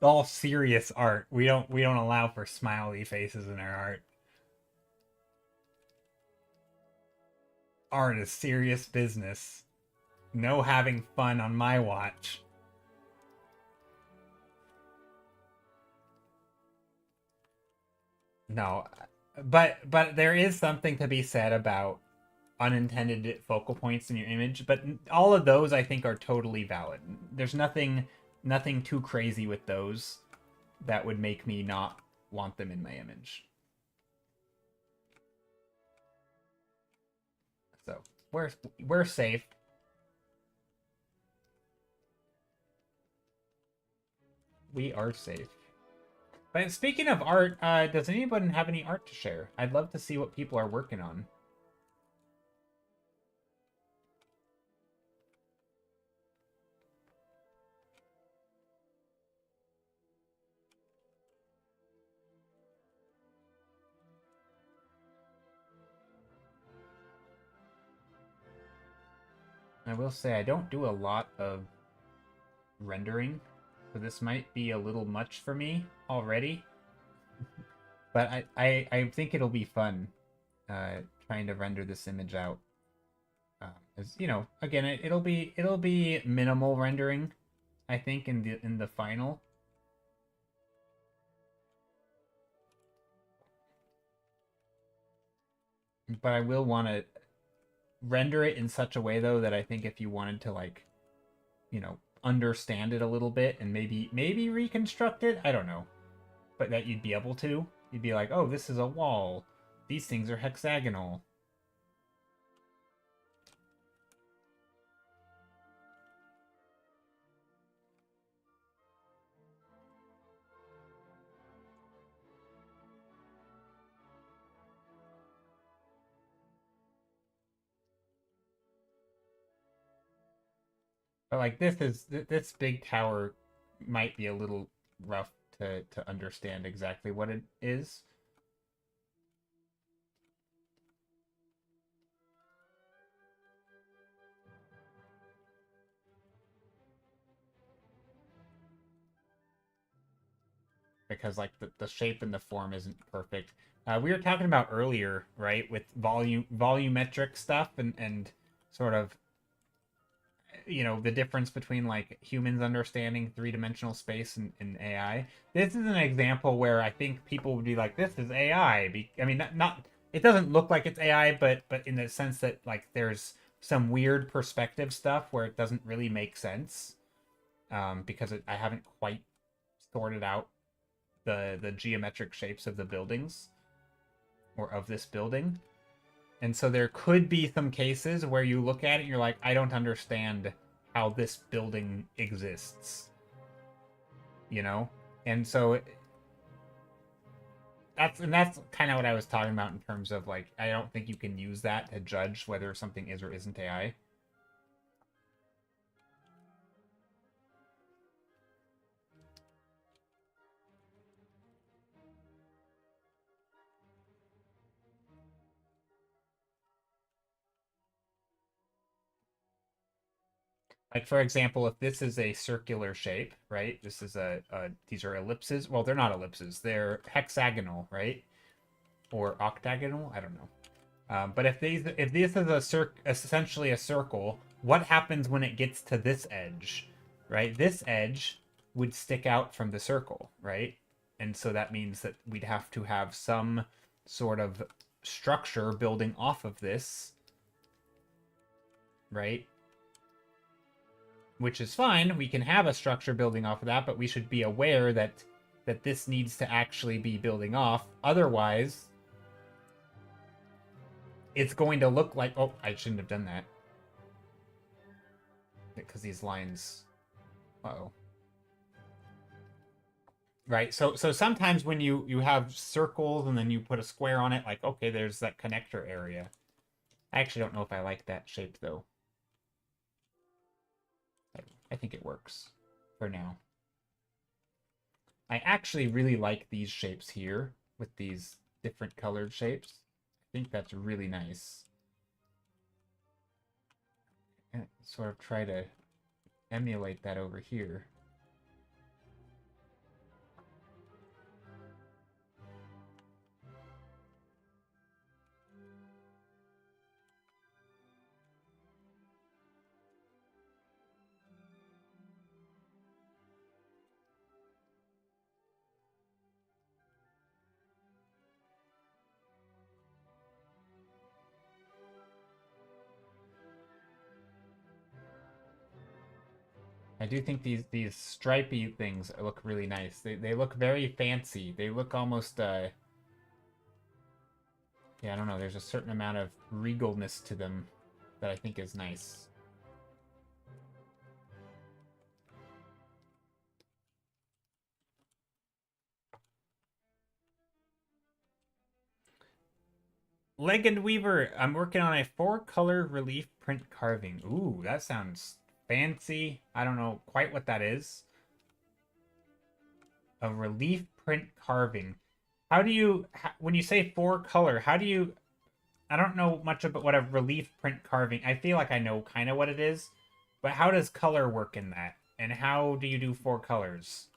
All serious art. We don't allow for smiley faces in our art. Art is serious business. No having fun on my watch. No, but there is something to be said about unintended focal points in your image, but all of those I think are totally valid. There's nothing too crazy with those that would make me not want them in my image. So, we're safe. We are safe. But speaking of art, does anyone have any art to share? I'd love to see what people are working on. I will say I don't do a lot of rendering, so this might be a little much for me already. But I think it'll be fun trying to render this image out. As you know, again, it'll be minimal rendering, I think, in the final. But I will want to render it in such a way though that I think if you wanted to, like, you know, understand it a little bit and maybe reconstruct it, I don't know, but that you'd be able to. You'd be like, oh, this is a wall. These things are hexagonal. But like this big tower might be a little rough to understand exactly what it is. Because like the shape and the form isn't perfect. We were talking about earlier, right, with volumetric stuff and sort of, you know, the difference between like humans understanding three-dimensional space and AI. This is an example where I think people would be like, "This is AI." I mean, not it doesn't look like it's AI, but in the sense that like there's some weird perspective stuff where it doesn't really make sense, because I haven't quite sorted out the geometric shapes of the buildings or of this building. And so there could be some cases where you look at it and you're like, I don't understand how this building exists. You know? And so that's kind of what I was talking about in terms of like I don't think you can use that to judge whether something is or isn't AI. Like for example, if this is a circular shape, right? This is these are ellipses. Well, they're not ellipses. They're hexagonal, right? Or octagonal. I don't know. But if this is essentially a circle, what happens when it gets to this edge, right? This edge would stick out from the circle, right? And so that means that we'd have to have some sort of structure building off of this, right? Which is fine. We can have a structure building off of that, but we should be aware that this needs to actually be building off. Otherwise, it's going to look like, oh, I shouldn't have done that. Because these lines, uh-oh. Right, so sometimes when you have circles and then you put a square on it, like, okay, there's that connector area. I actually don't know if I like that shape, though. I think it works for now. I actually really like these shapes here with these different colored shapes. I think that's really nice. And sort of try to emulate that over here. I do think these stripy things look really nice. They look very fancy. They look almost yeah, I don't know. There's a certain amount of regalness to them that I think is nice. Legend Weaver, I'm working on a 4-color relief print carving. Ooh, that sounds fancy. I don't know quite what that is. A relief print carving. How do you, when you say 4-color, how do you, I don't know much about what a relief print carving, I feel like I know kind of what it is, but how does color work in that? And how do you do 4 colors?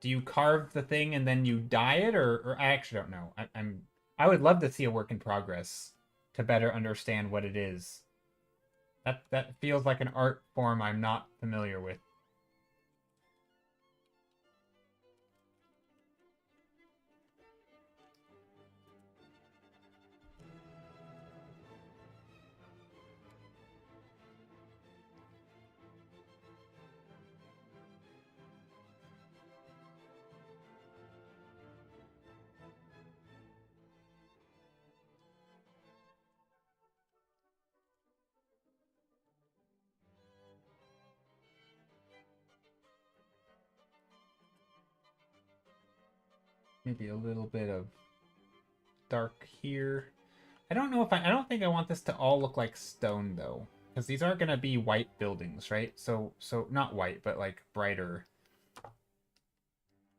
Do you carve the thing and then you dye it, or I actually don't know. I would love to see a work in progress to better understand what it is. That feels like an art form I'm not familiar with. Maybe a little bit of dark here. I don't know if I don't think I want this to all look like stone though, because these are gonna be white buildings, right? So not white, but like brighter.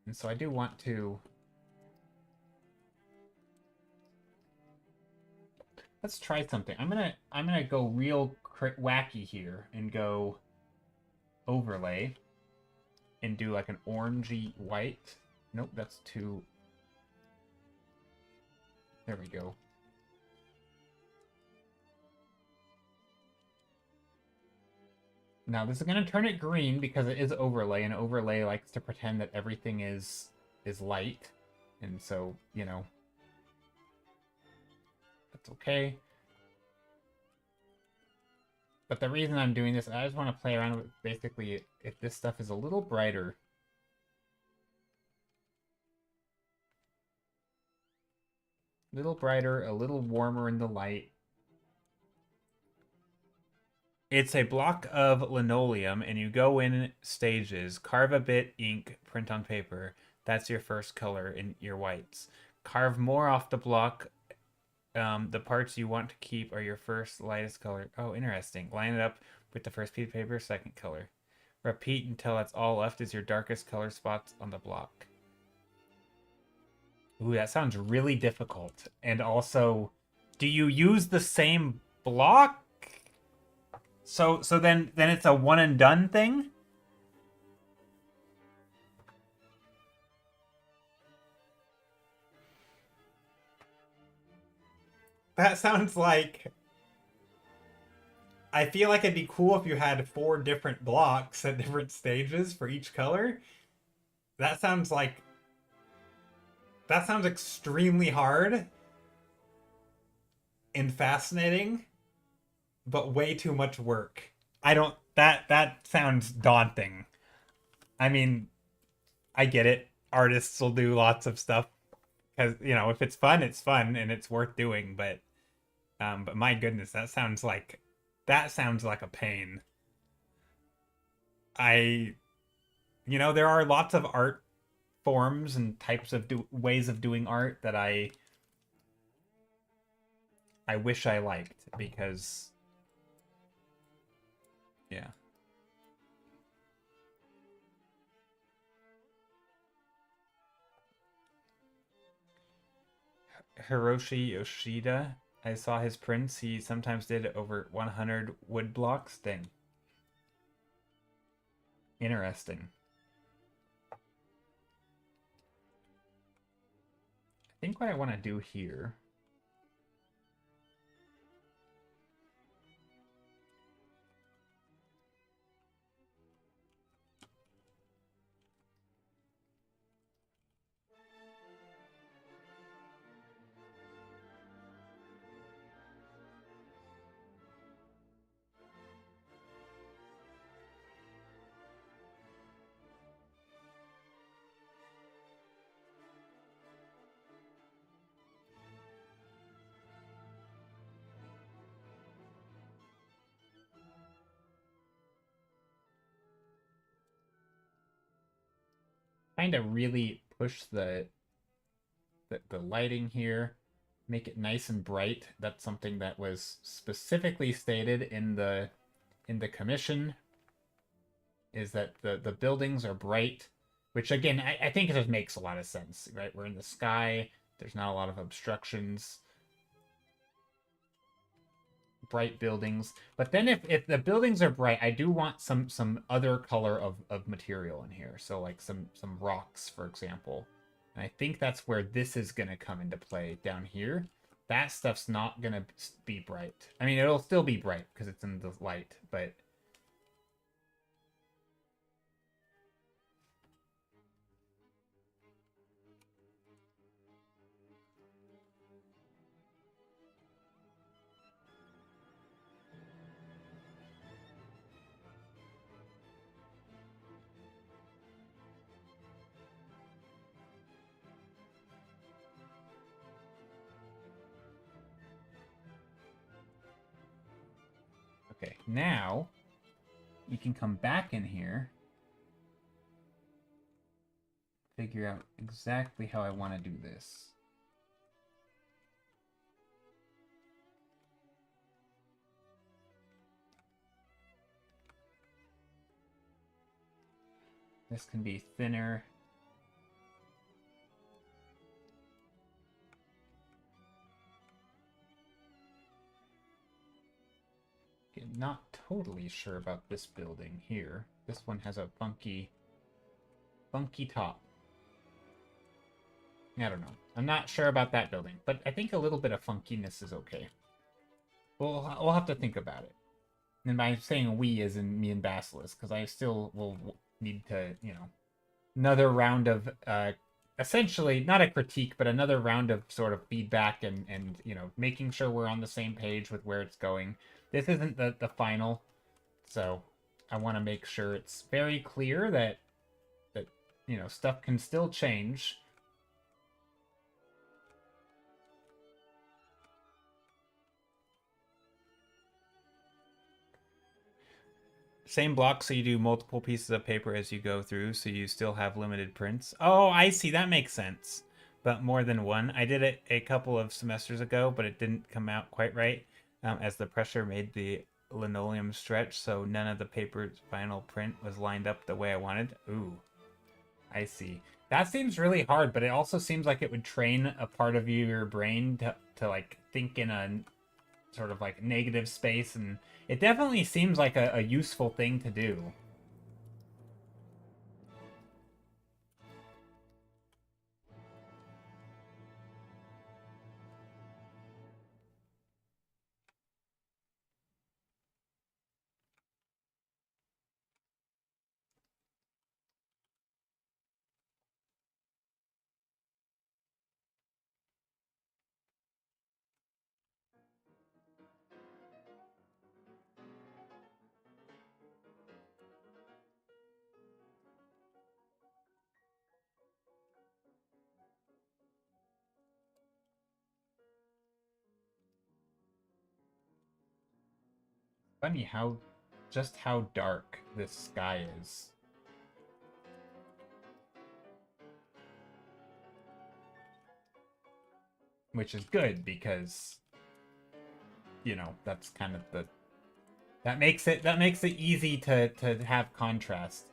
And so I do want to. Let's try something. I'm gonna go real wacky here and go overlay and do like an orangey white. Nope, that's too. There we go. Now this is gonna turn it green because it is overlay, and overlay likes to pretend that everything is light, and so you know that's okay. But the reason I'm doing this, I just want to play around with basically if this stuff is a little brighter. A little brighter, a little warmer in the light. It's a block of linoleum, and you go in stages. Carve a bit, ink, print on paper. That's your first color in your whites. Carve more off the block. The parts you want to keep are your first lightest color. Oh, interesting. Line it up with the first piece of paper, second color. Repeat until that's all left is your darkest color spots on the block. Ooh, that sounds really difficult. And also, do you use the same block? So then it's a one and done thing? That sounds like I feel like it'd be cool if you had 4 different blocks at different stages for each color. That sounds like that sounds extremely hard and fascinating, but way too much work. I don't that sounds daunting. I mean, I get it. Artists will do lots of stuff because if it's fun, it's fun and it's worth doing. But my goodness, that sounds like a pain. I there are lots of art forms and types of ways of doing art that I wish I liked because yeah. Hiroshi Yoshida. I saw his prints. He sometimes did over 100 wood blocks. Dang. Interesting. I think what I want to do here. Kind of really push the the lighting here. Make it nice and bright. That's something that was specifically stated in the commission, is that the buildings are bright, which again I think it just makes a lot of sense, right? We're in the sky, there's not a lot of obstructions, bright buildings. But then if the buildings are bright, I do want some other color of material in here. So like some rocks, for example. And I think that's where this is going to come into play down here. That stuff's not going to be bright. I mean, it'll still be bright because it's in the light, but... Okay, now we can come back in here, figure out exactly how I want to do this. This can be thinner. Okay, not totally sure about this building here. This one has a funky top. I don't know. I'm not sure about that building, but I think a little bit of funkiness is okay. We'll have to think about it. And by saying we as in me and Basilisk, because I still will need to, you know, another round of essentially not a critique, but another round of sort of feedback and you know, making sure we're on the same page with where it's going. This isn't the final, so I want to make sure it's very clear that you know, stuff can still change. Same block, so you do multiple pieces of paper as you go through, so you still have limited prints. Oh, I see. That makes sense. But more than one. I did it a couple of semesters ago, but it didn't come out quite right, as the pressure made the linoleum stretch, so none of the paper's final print was lined up the way I wanted. Ooh, I see. That seems really hard, but it also seems like it would train a part of your brain to like think in a sort of like negative space, and it definitely seems like a useful thing to do. Funny how just how dark this sky is. Which is good because you know, that's kind of the that makes it easy to have contrast.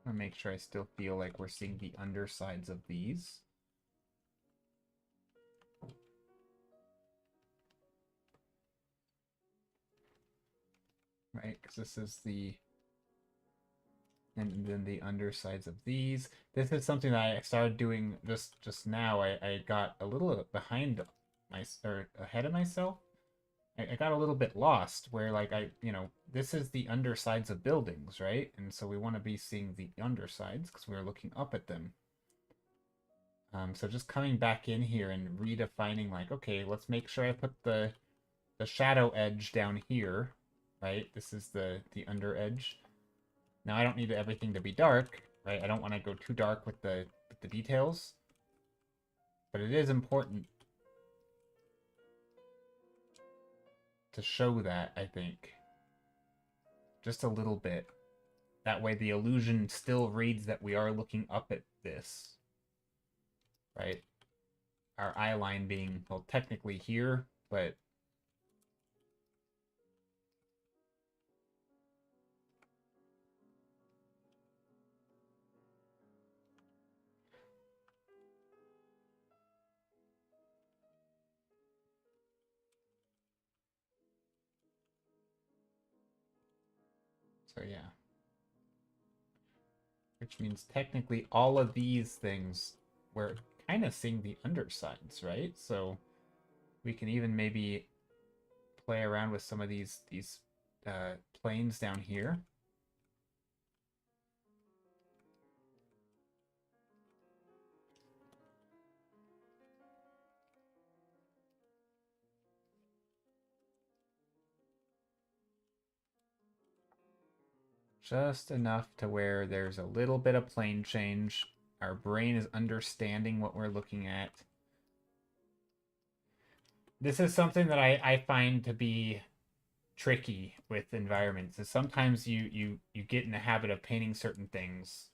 I'm gonna make sure I still feel like we're seeing the undersides of these. Right, because this is the... and then the undersides of these. This is something that I started doing just now. I got a little behind or ahead of myself. I got a little bit lost where like this is the undersides of buildings, right? And so we want to be seeing the undersides because we're looking up at them. So just coming back in here and redefining like, okay, let's make sure I put the shadow edge down here, right? This is the under edge. Now I don't need everything to be dark, right? I don't want to go too dark with the details, but it is important to show that, I think, just a little bit. That way the illusion still reads that we are looking up at this, right? Our eye line being, well, technically here, but so yeah. Which means technically all of these things, we're kind of seeing the undersides, right? So we can even maybe play around with some of these planes down here. Just enough to where there's a little bit of plane change. Our brain is understanding what we're looking at. This is something that I find to be tricky with environments. Is sometimes you get in the habit of painting certain things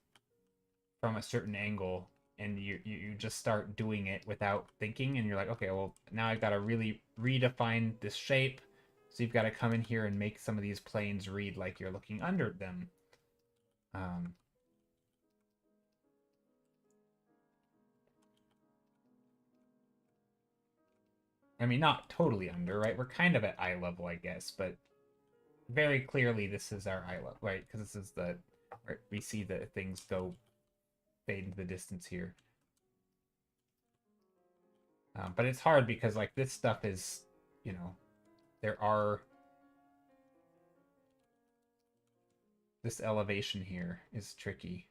from a certain angle, and you just start doing it without thinking, and you're like, okay, well, now I've got to really redefine this shape. So you've got to come in here and make some of these planes read like you're looking under them. I mean, not totally under, right? We're kind of at eye level, I guess, but very clearly this is our eye level, right? Because this is the, right, we see the things go fade into the distance here. But it's hard because like this stuff is, there are, this elevation here is tricky.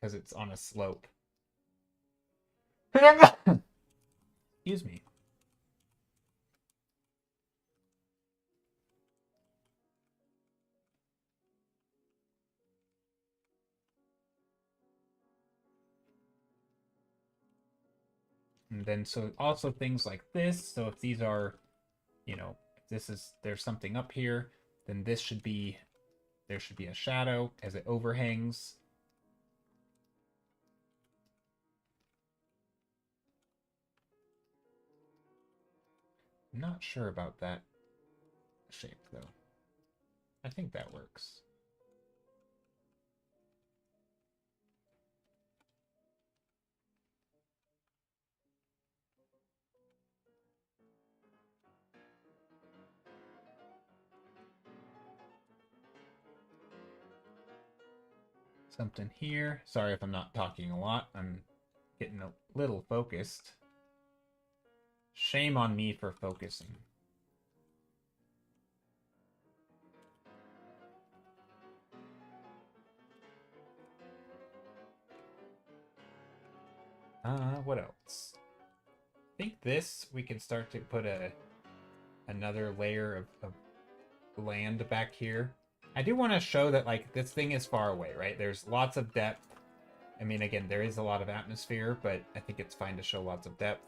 Because it's on a slope. Excuse me. And then so also things like this. So if these are, if this is, there's something up here, then this should be, there should be a shadow as it overhangs. I'm not sure about that shape though. I think that works. Something here. Sorry if I'm not talking a lot. I'm getting a little focused. Shame on me for focusing. What else? I think this, we can start to put another layer of land back here. I do want to show that like this thing is far away, right? There's lots of depth. I mean, again, there is a lot of atmosphere, but I think it's fine to show lots of depth.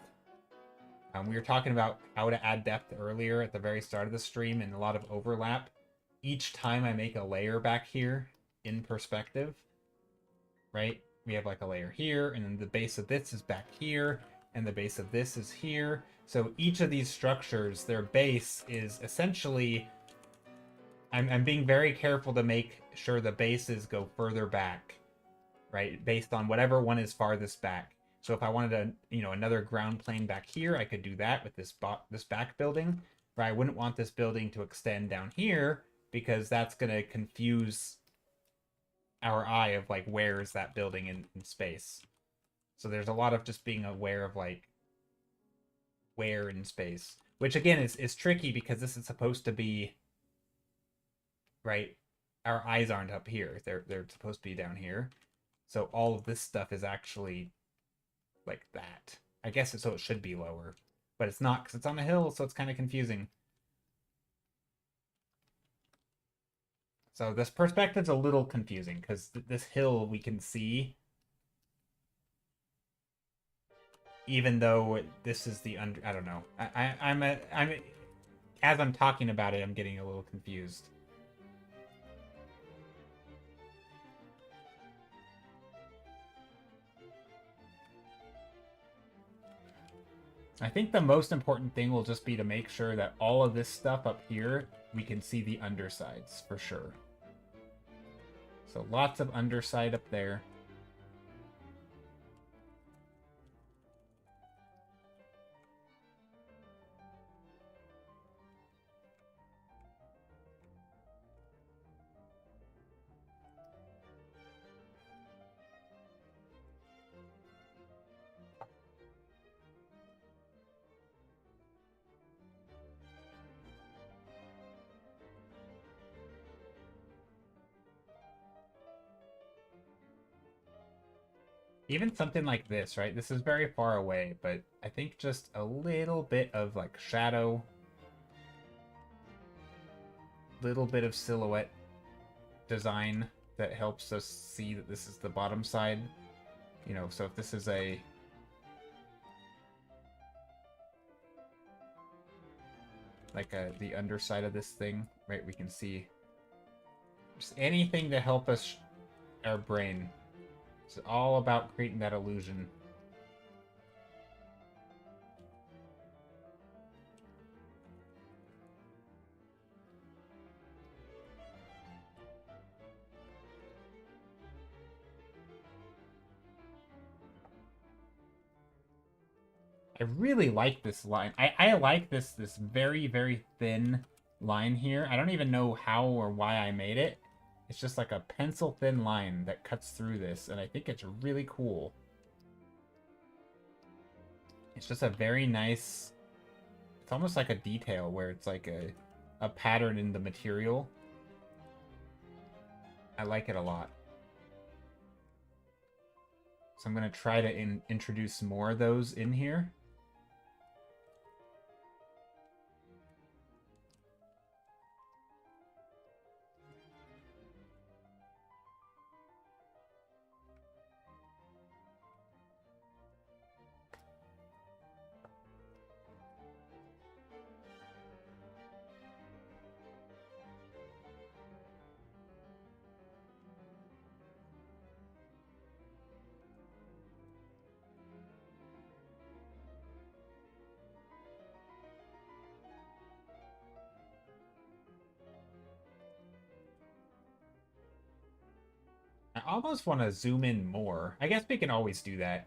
We were talking about how to add depth earlier at the very start of the stream and a lot of overlap. Each time I make a layer back here in perspective, right? We have like a layer here, and then the base of this is back here, and the base of this is here. So each of these structures, their base is essentially, I'm being very careful to make sure the bases go further back, right? Based on whatever one is farthest back. So if I wanted another ground plane back here, I could do that with this back building. But I wouldn't want this building to extend down here because that's going to confuse our eye of like where is that building in space. So there's a lot of just being aware of like where in space, which again is tricky because this is supposed to be right. Our eyes aren't up here; they're supposed to be down here. So all of this stuff is actually like that. I guess so it should be lower, but it's not because it's on a hill, so it's kind of confusing. So this perspective's a little confusing because this hill we can see, even though this is the under. I don't know. I'm as I'm talking about it, I'm getting a little confused. I think the most important thing will just be to make sure that all of this stuff up here, we can see the undersides for sure. So lots of underside up there. Even something like this, right? This is very far away, but I think just a little bit of like shadow, little bit of silhouette design that helps us see that this is the bottom side. You know, so if this is a like the underside of this thing, right? We can see just anything to help us our brain. It's all about creating that illusion. I really like this line. I like this very, very thin line here. I don't even know how or why I made it. It's just like a pencil thin line that cuts through this, and I think it's really cool. It's just a very nice, it's almost like a detail where it's like a pattern in the material. I like it a lot. So I'm going to try to introduce more of those in here. I almost want to zoom in more. I guess we can always do that.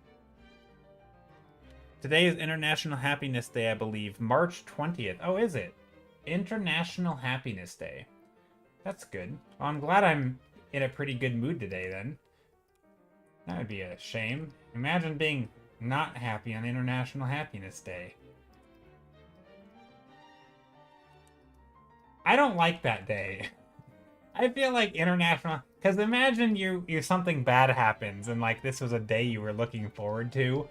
Today is International Happiness Day, I believe. March 20th. Oh, is it? International Happiness Day. That's good. Well, I'm glad I'm in a pretty good mood today, then. That would be a shame. Imagine being not happy on International Happiness Day. I don't like that day. I feel like international... Because imagine you something bad happens and like this was a day you were looking forward to.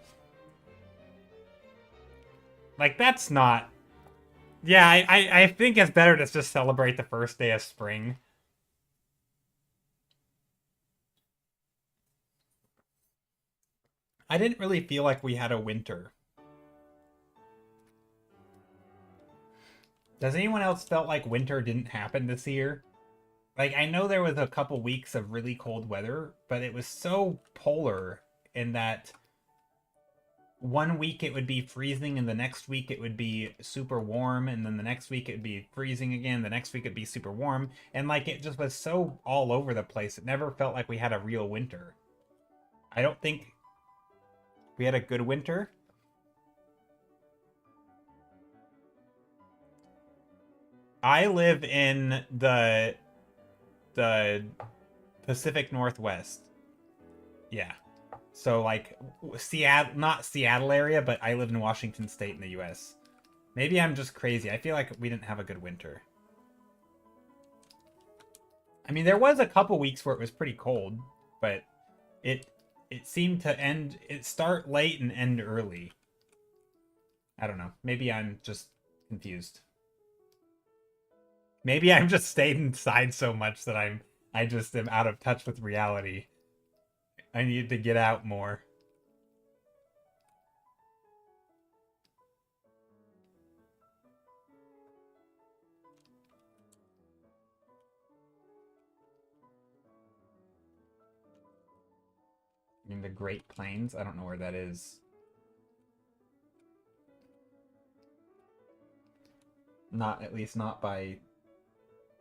Like that's not... Yeah, I think it's better to just celebrate the first day of spring. I didn't really feel like we had a winter. Does anyone else felt like winter didn't happen this year? Like, I know there was a couple weeks of really cold weather, but it was so polar in that one week it would be freezing, and the next week it would be super warm, and then the next week it would be freezing again, the next week it'd be super warm, and like it just was so all over the place. It never felt like we had a real winter. I don't think we had a good winter. I live in the Pacific Northwest. Yeah. So like Seattle, not Seattle area, but I live in Washington State in the U.S. Maybe I'm just crazy. I feel like we didn't have a good winter. I mean, there was a couple weeks where it was pretty cold, but it it seemed to start late and end early. I don't know. Maybe I'm just confused. Maybe I'm just stayed inside so much that I just am out of touch with reality. I need to get out more. I mean, the Great Plains? I don't know where that is. Not, at least not by...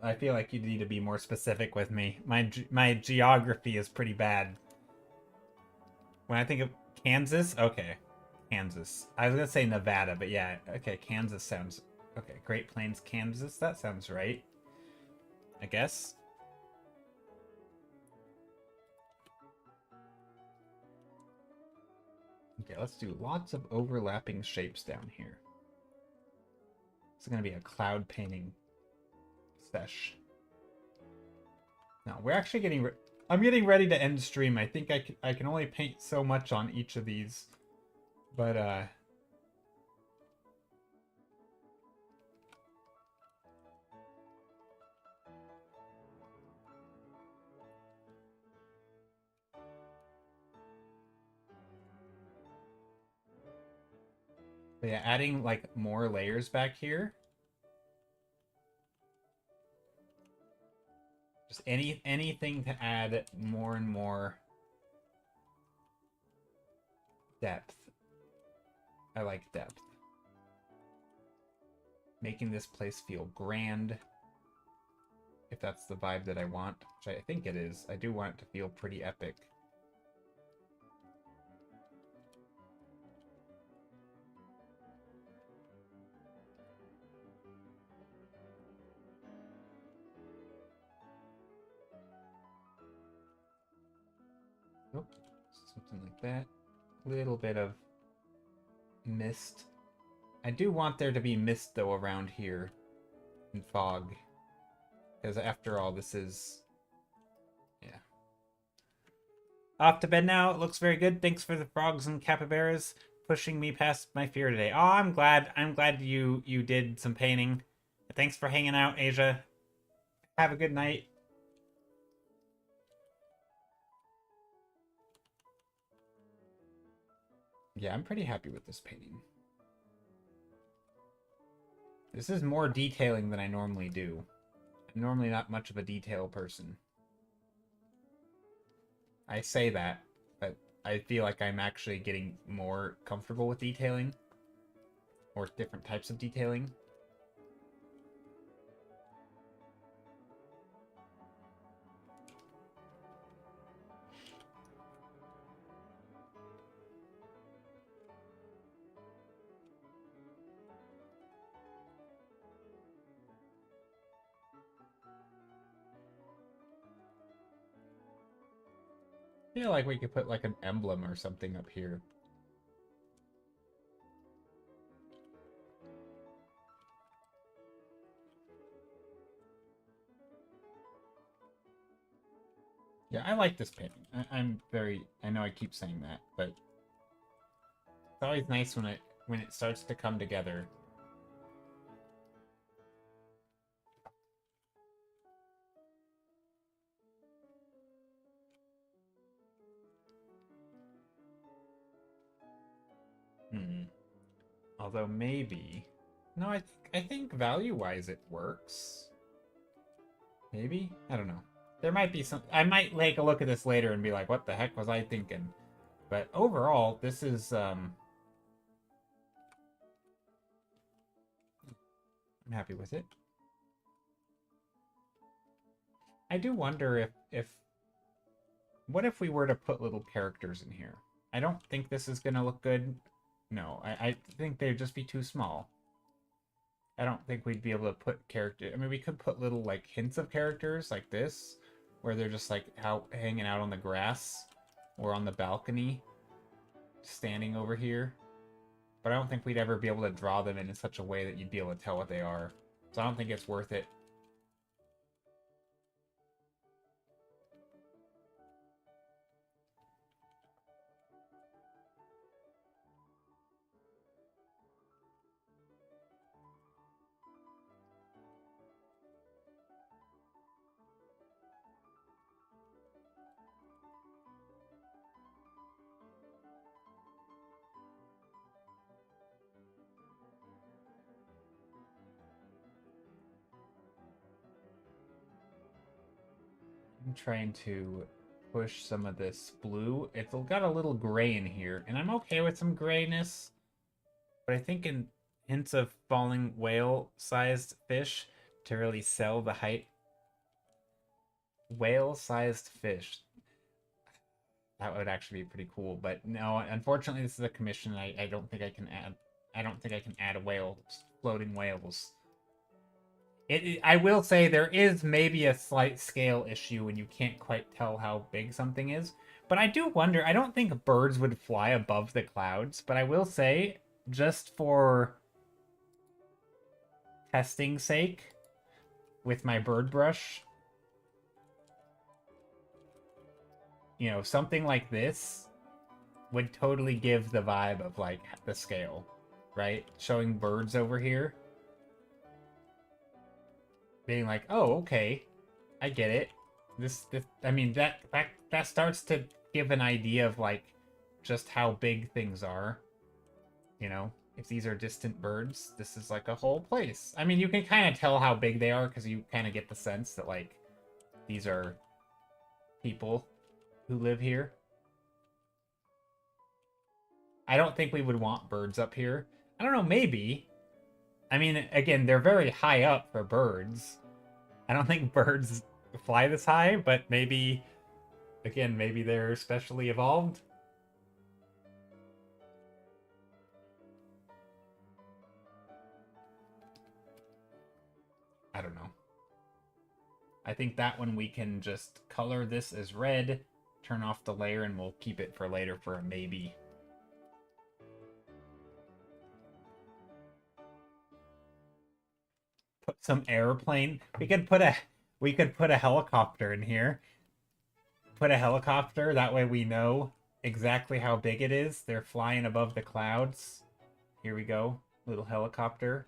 I feel like you need to be more specific with me. My geography is pretty bad. When I think of Kansas, okay. Kansas. I was gonna say Nevada, but yeah, okay, Kansas sounds... Okay, Great Plains, Kansas, that sounds right. I guess. Okay, let's do lots of overlapping shapes down here. It's gonna be a cloud painting sesh. Now, we're actually getting... I'm getting ready to end stream. I think I can only paint so much on each of these. But, yeah, adding, like, more layers back here. Just anything to add more and more depth. I like depth. Making this place feel grand. If that's the vibe that I want, which I think it is. I do want it to feel pretty epic. Nope. Something like that. Little bit of mist. I do want there to be mist, though, around here. And fog. Because after all, this is... Yeah. Off to bed now. It looks very good. Thanks for the frogs and capybaras pushing me past my fear today. Oh, I'm glad. I'm glad you did some painting. Thanks for hanging out, Asia. Have a good night. Yeah, I'm pretty happy with this painting. This is more detailing than I normally do. I'm normally not much of a detail person. I say that, but I feel like I'm actually getting more comfortable with detailing. Or different types of detailing. I feel like we could put like an emblem or something up here. Yeah, I like this painting. I'm very... I know I keep saying that, but it's always nice when it starts to come together. Although maybe... No, I think value-wise it works. Maybe? I don't know. There might be some... I might take a look at this later and be like, what the heck was I thinking? But overall, this is... I'm happy with it. I do wonder if... What if we were to put little characters in here? I don't think this is going to look good. No, I think they'd just be too small. I don't think we'd be able to put character... I mean, we could put little, like, hints of characters, like this. where they're just like out hanging out on the grass or on the balcony, standing over here. But I don't think we'd ever be able to draw them in such a way that you'd be able to tell what they are. So I don't think it's worth it. I'm trying to push some of this blue. It's got a little gray in here, and I'm okay with some grayness. But I think in hints of falling whale-sized fish to really sell the height. Whale-sized fish. That would actually be pretty cool. But no, unfortunately, this is a commission. I don't think I can add. I don't think I can add whales, floating whales. I will say there is maybe a slight scale issue when you can't quite tell how big something is. But I do wonder, I don't think birds would fly above the clouds, but I will say, just for testing sake, with my bird brush, you know, something like this would totally give the vibe of, like, the scale, right? Showing birds over here. Being like, oh, okay, I get it. This I mean, that starts to give an idea of, like, just how big things are. You know, if these are distant birds, this is like a whole place. I mean, you can kind of tell how big they are because you kind of get the sense that, like, these are people who live here. I don't think we would want birds up here. I don't know, maybe. I mean, again, they're very high up for birds. I don't think birds fly this high, but maybe, again, maybe they're specially evolved. I don't know. I think that one we can just color this as red, turn off the layer, and we'll keep it for later for a maybe. Put some airplane. We could put a helicopter in here. Put a helicopter, that way we know exactly how big it is. They're flying above the clouds. Here we go. Little helicopter.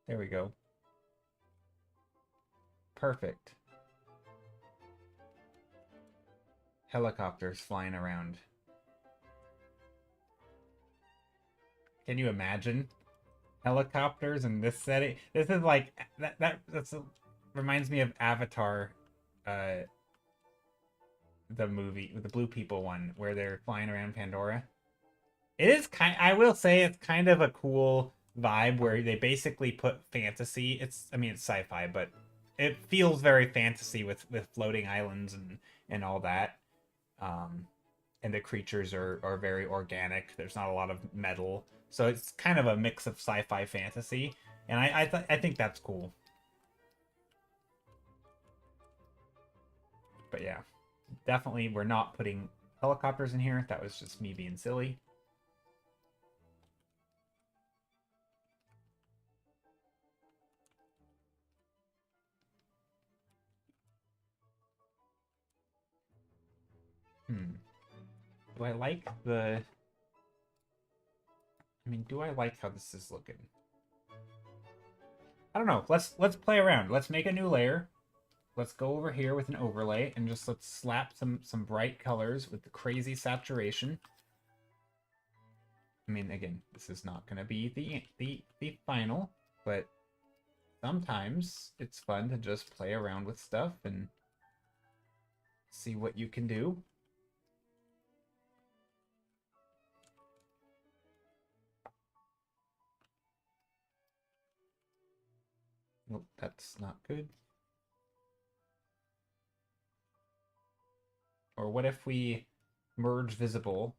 There we go. Perfect. Helicopters flying around. Can you imagine helicopters in this setting? This is like reminds me of Avatar, the movie, the Blue People one, where they're flying around Pandora. It is I will say it's kind of a cool vibe where they basically put fantasy. I mean, it's sci-fi, but it feels very fantasy with floating islands and all that. And the creatures are very organic. There's not a lot of metal, so it's kind of a mix of sci-fi fantasy, and I think that's cool. But yeah, definitely we're not putting helicopters in here. That was just me being silly. Do I like the... I mean, do I like how this is looking? I don't know. Let's play around. Let's make a new layer. Let's go over here with an overlay and just let's slap some bright colors with the crazy saturation. I mean, again, this is not going to be the final, but sometimes it's fun to just play around with stuff and see what you can do. Nope, that's not good. Or what if we merge visible?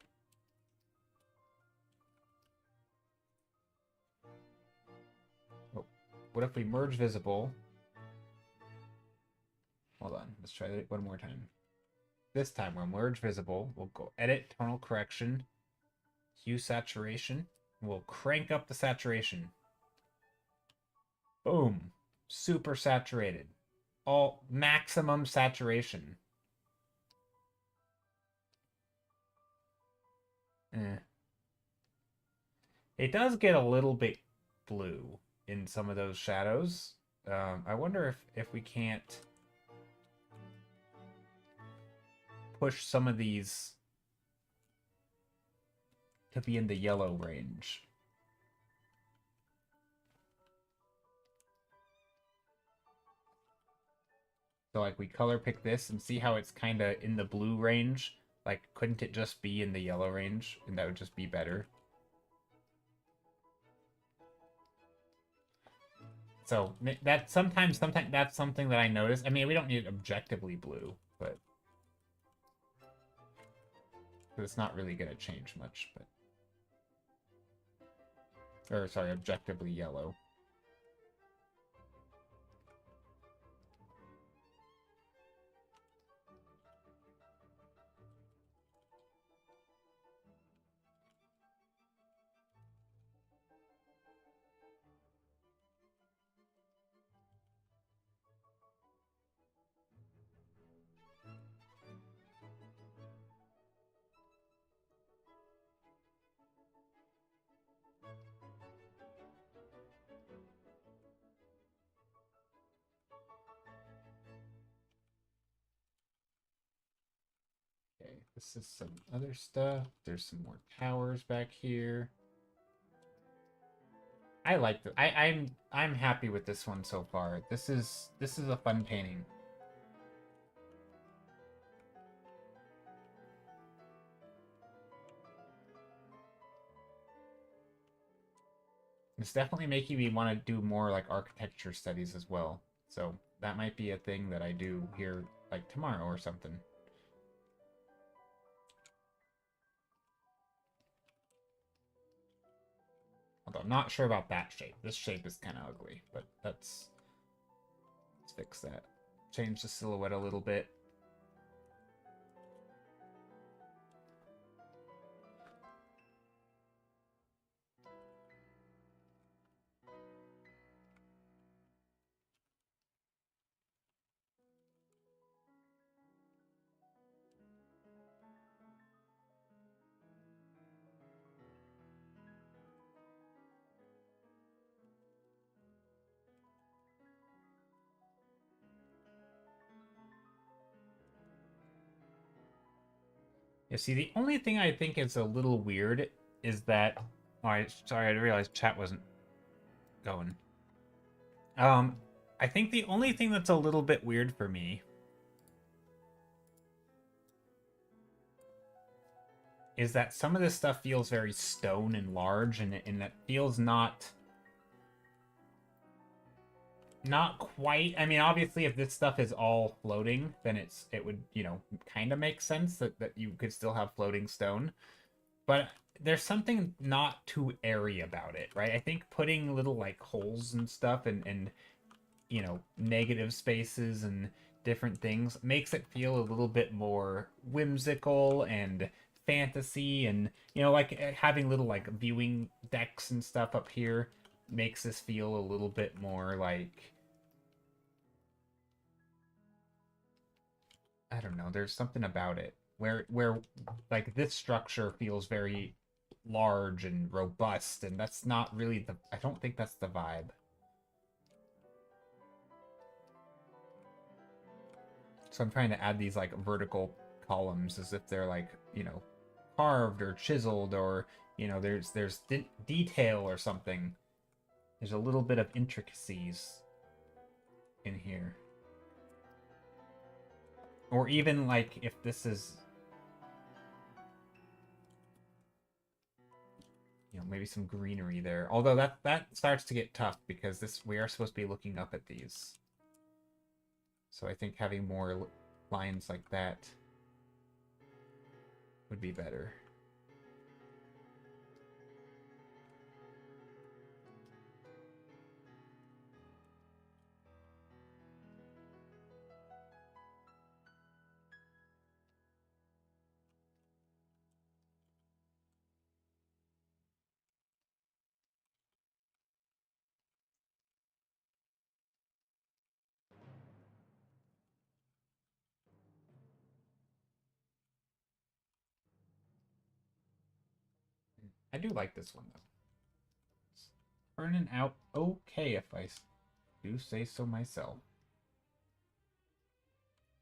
Oh, what if we merge visible? Hold on, let's try it one more time. This time we'll merge visible. We'll go edit tonal correction, hue saturation. We'll crank up the saturation. Boom. Super saturated. All maximum saturation. It does get a little bit blue in some of those shadows. I wonder if we can't push some of these to be in the yellow range. So like we color pick this and see how it's kind of in the blue range. Like, couldn't it just be in the yellow range? And that would just be better. So that sometimes that's something that I notice. I mean, we don't need it objectively blue, but it's not really going to change much. But or sorry, objectively yellow. Okay, this is some other stuff. There's some more towers back here. I like the I'm happy with this one so far. This is a fun painting. It's definitely making me want to do more like architecture studies as well. So that might be a thing that I do here like tomorrow or something. Although I'm not sure about that shape. This shape is kind of ugly, but let's fix that. Change the silhouette a little bit. You see, the only thing I think is a little weird is that... Oh, sorry, I realized chat wasn't going. I think the only thing that's a little bit weird for me is that some of this stuff feels very stone and large, and that feels not quite. I mean, obviously, if this stuff is all floating, then it would, you know, kind of make sense that you could still have floating stone. But there's something not too airy about it, right? I think putting little like holes and stuff and you know, negative spaces and different things makes it feel a little bit more whimsical and fantasy, and you know, like having little like viewing decks and stuff up here makes this feel a little bit more like, I don't know, there's something about it where like this structure feels very large and robust, and that's not really the, I don't think that's the vibe. So I'm trying to add these like vertical columns as if they're like, you know, carved or chiseled, or you know, there's detail or something. There's a little bit of intricacies in here. Or even like if this is, you know, maybe some greenery there. Although that starts to get tough because we are supposed to be looking up at these. So I think having more lines like that would be better. I do like this one, though. It's turning out okay, if I do say so myself.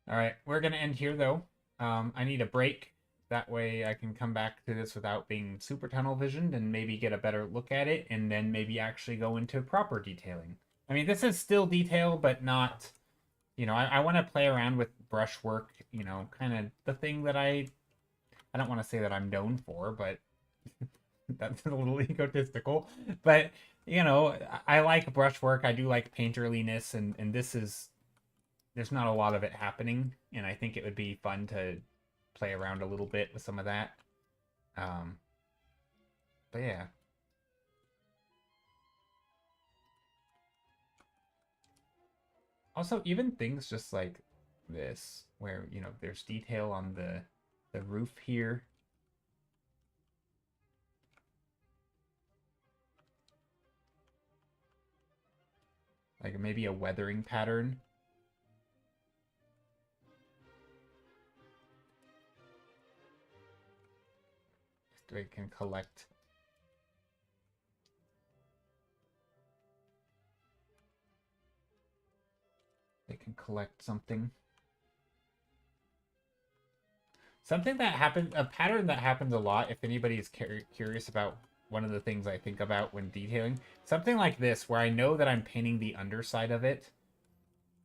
All right, we're going to end here, though. I need a break. That way I can come back to this without being super tunnel visioned and maybe get a better look at it and then maybe actually go into proper detailing. I mean, this is still detail, but not, you know, I want to play around with brushwork, you know, kind of the thing that I don't want to say that I'm known for, but that's a little egotistical. But, you know, I like brushwork. I do like painterliness, and this is, there's not a lot of it happening, and I think it would be fun to play around a little bit with some of that. But yeah. Also, even things just like this, where, you know, there's detail on the roof here. Like maybe a weathering pattern. So it can collect. They can collect something. Something that happens, a pattern that happens a lot, if anybody is curious about one of the things I think about when detailing, something like this, where I know that I'm painting the underside of it,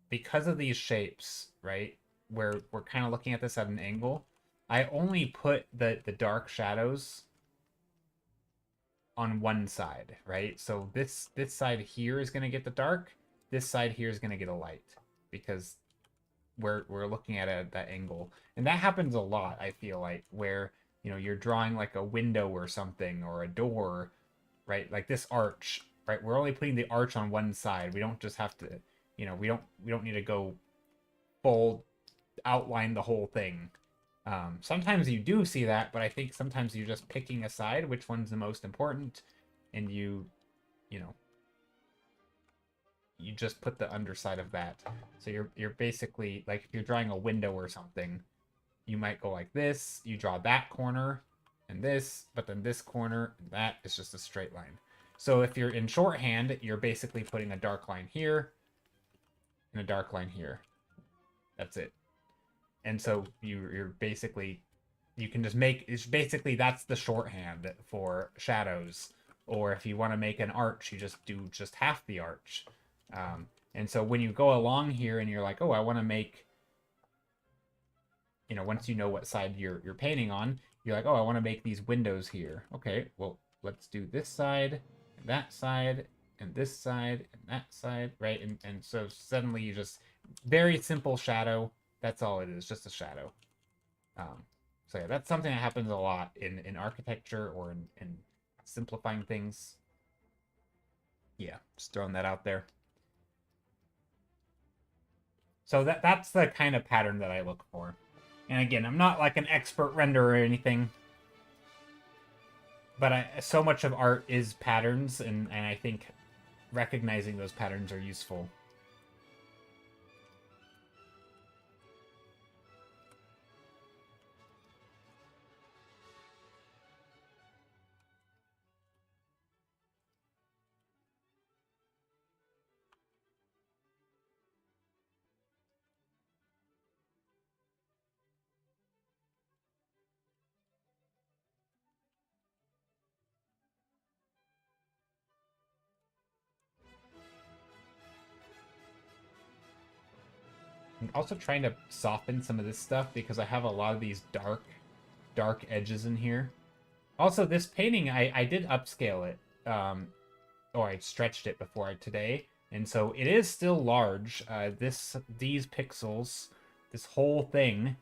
because of these shapes, right, where we're kind of looking at this at an angle, I only put the dark shadows on one side, right? So this side here is going to get the dark, this side here is going to get a light, because we're looking at it at that angle. And that happens a lot, I feel like, where, you know, you're drawing like a window or something or a door, right? Like this arch, right? We're only putting the arch on one side. We don't just have to, you know, we don't need to go full outline the whole thing. Sometimes you do see that, but I think sometimes you're just picking a side, which one's the most important, and you know, you just put the underside of that. So you're basically like, if you're drawing a window or something, you might go like this, you draw that corner and this, but then this corner and that is just a straight line. So if you're in shorthand, you're basically putting a dark line here and a dark line here. That's it. And so you're basically, you can just make, it's basically, that's the shorthand for shadows. Or if you want to make an arch, you just do just half the arch. And so when you go along here and you're like, oh, I want to make, you know, once you know what side you're painting on, you're like, oh, I want to make these windows here. Okay, well, let's do this side, and that side, and this side, and that side, right? And so suddenly you just, very simple shadow. That's all it is, just a shadow. So yeah, that's something that happens a lot in architecture or in simplifying things. Yeah, just throwing that out there. So that's the kind of pattern that I look for. And again, I'm not like an expert renderer or anything, but so much of art is patterns, and I think recognizing those patterns are useful. I'm also trying to soften some of this stuff because I have a lot of these dark edges in here. Also, this painting, I did upscale it, or I stretched it before today, and so it is still large. These pixels, this whole thing,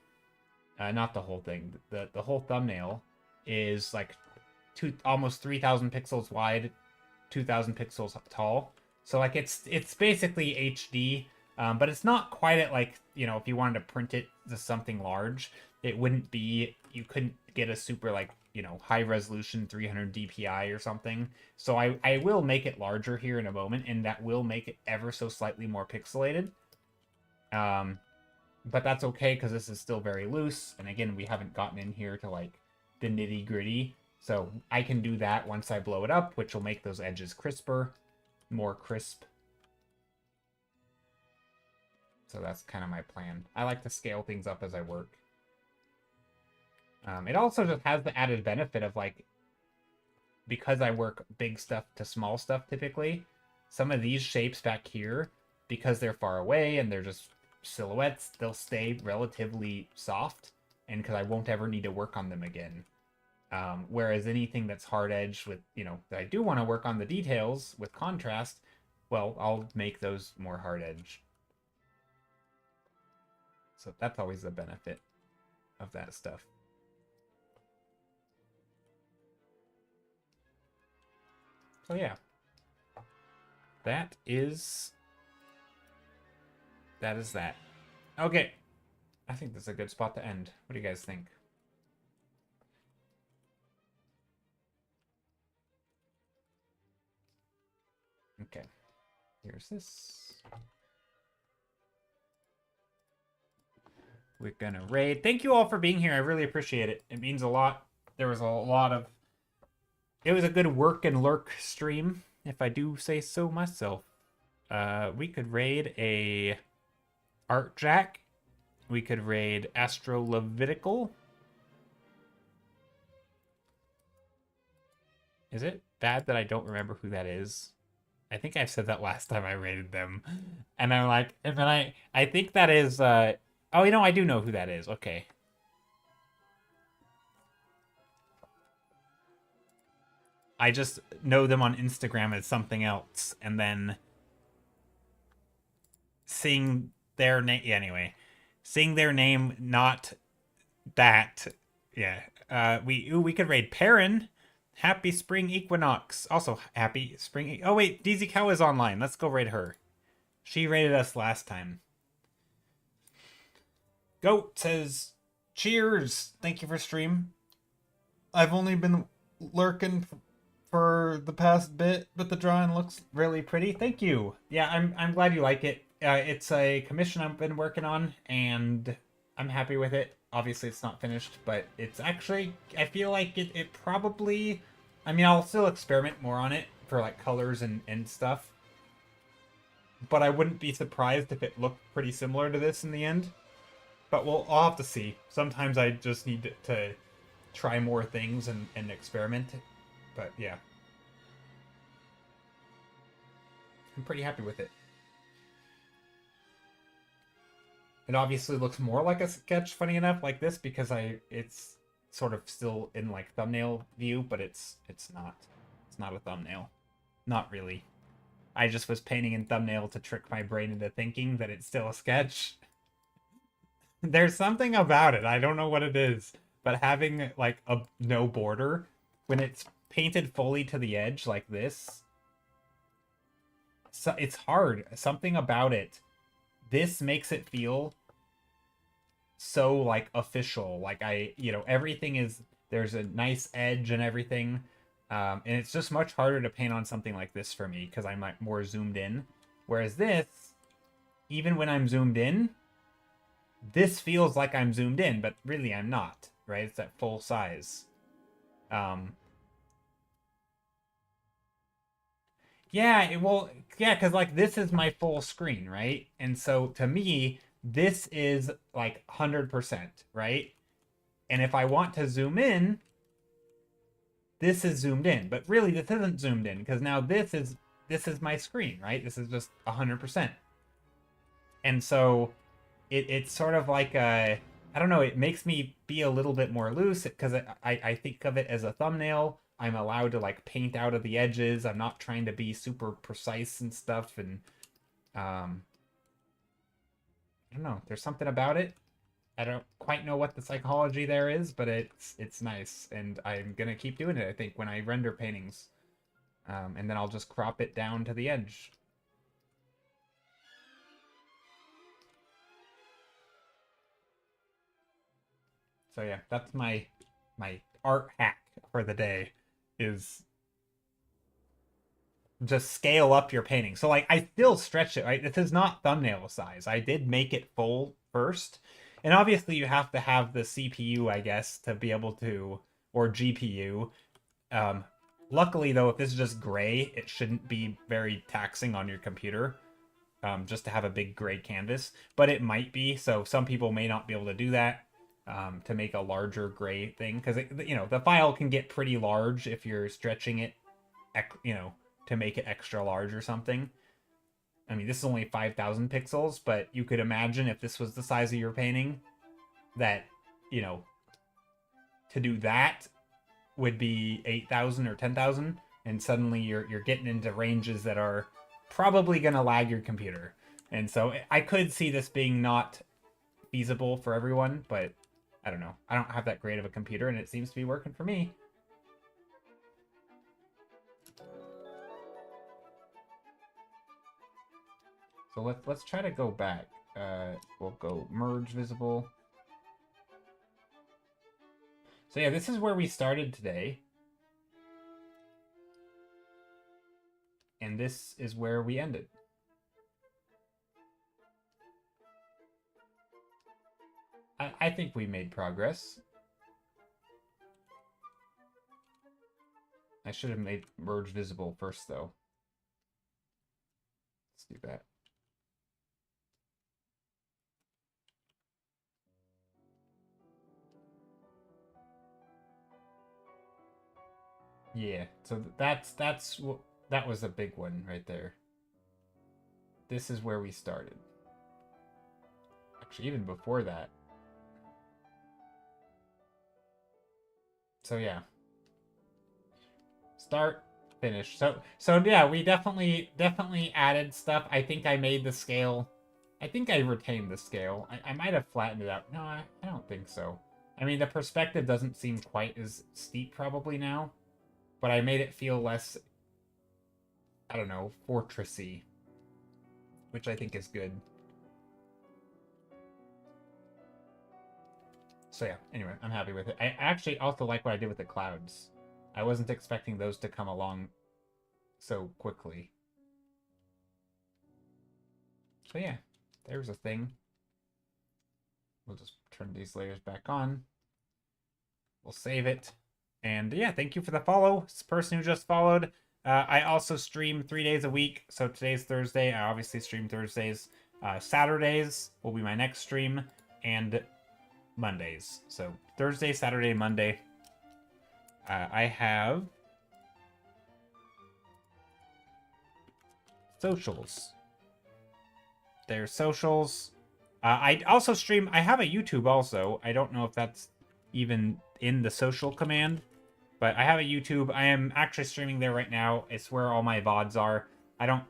not the whole thing, the whole thumbnail is like almost 3,000 pixels wide, 2,000 pixels tall. So like it's basically HD, but it's not quite at, like, you know, if you wanted to print it to something large, it wouldn't be, you couldn't get a super, like, you know, high resolution 300 DPI or something. So I will make it larger here in a moment, and that will make it ever so slightly more pixelated. But that's okay because this is still very loose, and again, we haven't gotten in here to like the nitty gritty. So I can do that once I blow it up, which will make those edges crisper, more crisp. So that's kind of my plan. I like to scale things up as I work. It also just has the added benefit of, like, because I work big stuff to small stuff typically, some of these shapes back here, because they're far away and they're just silhouettes, they'll stay relatively soft, and because I won't ever need to work on them again. Whereas anything that's hard edged with, that I do want to work on the details with contrast, well, I'll make those more hard edged. So that's always the benefit of that stuff. So yeah, that is that. Okay, I think this is a good spot to end. What do you guys think? Okay, here's this. We're gonna raid. Thank you all for being here. I really appreciate it. It means a lot. There was a lot of... It was a good work and lurk stream, if I do say so myself. We could raid a Art Jack. We could raid Astro Levitical. Is it bad that I don't remember who that is? I think I said that last time I rated them. And I'm like, and then I think that is, oh, I do know who that is. Okay. I just know them on Instagram as something else. And then seeing their name, yeah, anyway. Seeing their name, not that, yeah. We could raid Perrin. Happy Spring Equinox. Also, happy Spring... Oh, wait, DZ Cow is online. Let's go raid her. She raided us last time. Goat says, cheers. Thank you for stream. I've only been lurking for the past bit, but the drawing looks really pretty. Thank you. Yeah, I'm glad you like it. It's a commission I've been working on, and I'm happy with it. Obviously, it's not finished, but it's actually... I feel like it probably... I mean, I'll still experiment more on it for, like, colors and stuff. But I wouldn't be surprised if it looked pretty similar to this in the end. But I'll have to see. Sometimes I just need to try more things and experiment. But, yeah. I'm pretty happy with it. It obviously looks more like a sketch, funny enough, like this, because it's sort of still in, like, thumbnail view, but it's not. It's not a thumbnail. Not really. I just was painting in thumbnail to trick my brain into thinking that it's still a sketch. There's something about it. I don't know what it is, but having, like, a no border, when it's painted fully to the edge like this, so it's hard. Something about it. This makes it feel so, like, official. Like, everything is... There's a nice edge and everything. And it's just much harder to paint on something like this for me, because I'm, like, more zoomed in. Whereas this, even when I'm zoomed in, this feels like I'm zoomed in, but really I'm not, right? It's at full size. Yeah, because, like, this is my full screen, right? And so, to me, this is, like, 100%, right? And if I want to zoom in, this is zoomed in. But really, this isn't zoomed in, because now this is my screen, right? This is just 100%. And so, it's sort of like I don't know, it makes me be a little bit more loose, because I think of it as a thumbnail. I'm allowed to, like, paint out of the edges. I'm not trying to be super precise and stuff, and I don't know. There's something about it. I don't quite know what the psychology there is, but it's nice, and I'm gonna keep doing it, I think, when I render paintings. And then I'll just crop it down to the edge. So yeah, that's my art hack for the day, is just scale up your painting. So, like, I still stretch it, right? This is not thumbnail size. I did make it full first. And obviously you have to have the CPU, I guess, to be able to, or GPU, Luckily, though, if this is just gray, it shouldn't be very taxing on your computer, just to have a big gray canvas. But it might be, so some people may not be able to do that, to make a larger gray thing. Because, the file can get pretty large if you're stretching it, to make it extra large or something. I mean, this is only 5,000 pixels, but you could imagine if this was the size of your painting, that, to do that would be 8,000 or 10,000, and suddenly you're getting into ranges that are probably going to lag your computer. And so I could see this being not feasible for everyone, but I don't know. I don't have that great of a computer, and it seems to be working for me. So let's try to go back. We'll go merge visible. So yeah, this is where we started today. And this is where we ended. I think we made progress. I should have made merge visible first, though. Let's do that. Yeah, so that was a big one right there. This is where we started. Actually, even before that. So yeah. Start, finish. So yeah, we definitely added stuff. I think I made the scale. I think I retained the scale. I might have flattened it out. No, I don't think so. I mean, the perspective doesn't seem quite as steep probably now, but I made it feel less, I don't know, fortressy, which I think is good. So yeah, anyway, I'm happy with it. I actually also like what I did with the clouds. I wasn't expecting those to come along so quickly. So yeah, there's a thing. We'll just turn these layers back on. We'll save it. And yeah, thank you for the follow. This person who just followed. I also stream 3 days a week. So today's Thursday. I obviously stream Thursdays. Saturdays will be my next stream. And Mondays. So Thursday, Saturday, Monday. I have socials. There's socials. I also stream. I have a YouTube also. I don't know if that's even in the social command, but I have a YouTube. I am actually streaming there right now. It's where all my VODs are.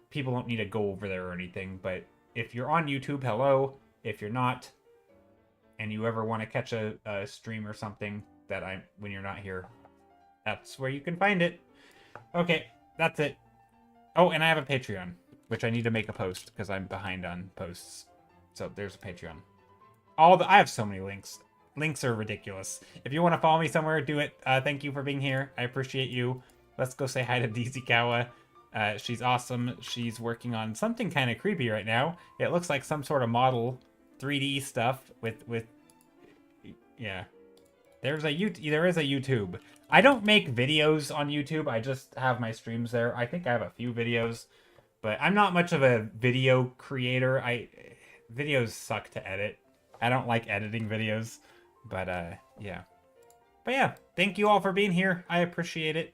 People don't need to go over there or anything, but if you're on YouTube, hello. If you're not, and you ever want to catch a stream or something when you're not here, that's where you can find it. Okay, that's it. Oh, and I have a Patreon, which I need to make a post because I'm behind on posts. So there's a Patreon. I have so many links. Links are ridiculous. If you want to follow me somewhere, do it. Thank you for being here. I appreciate you. Let's go say hi to Dizikawa. She's awesome. She's working on something kind of creepy right now. It looks like some sort of model 3D stuff with yeah. There is a YouTube. I don't make videos on YouTube. I just have my streams there. I think I have a few videos, but I'm not much of a video creator. Videos suck to edit. I don't like editing videos, but yeah. But yeah, thank you all for being here. I appreciate it.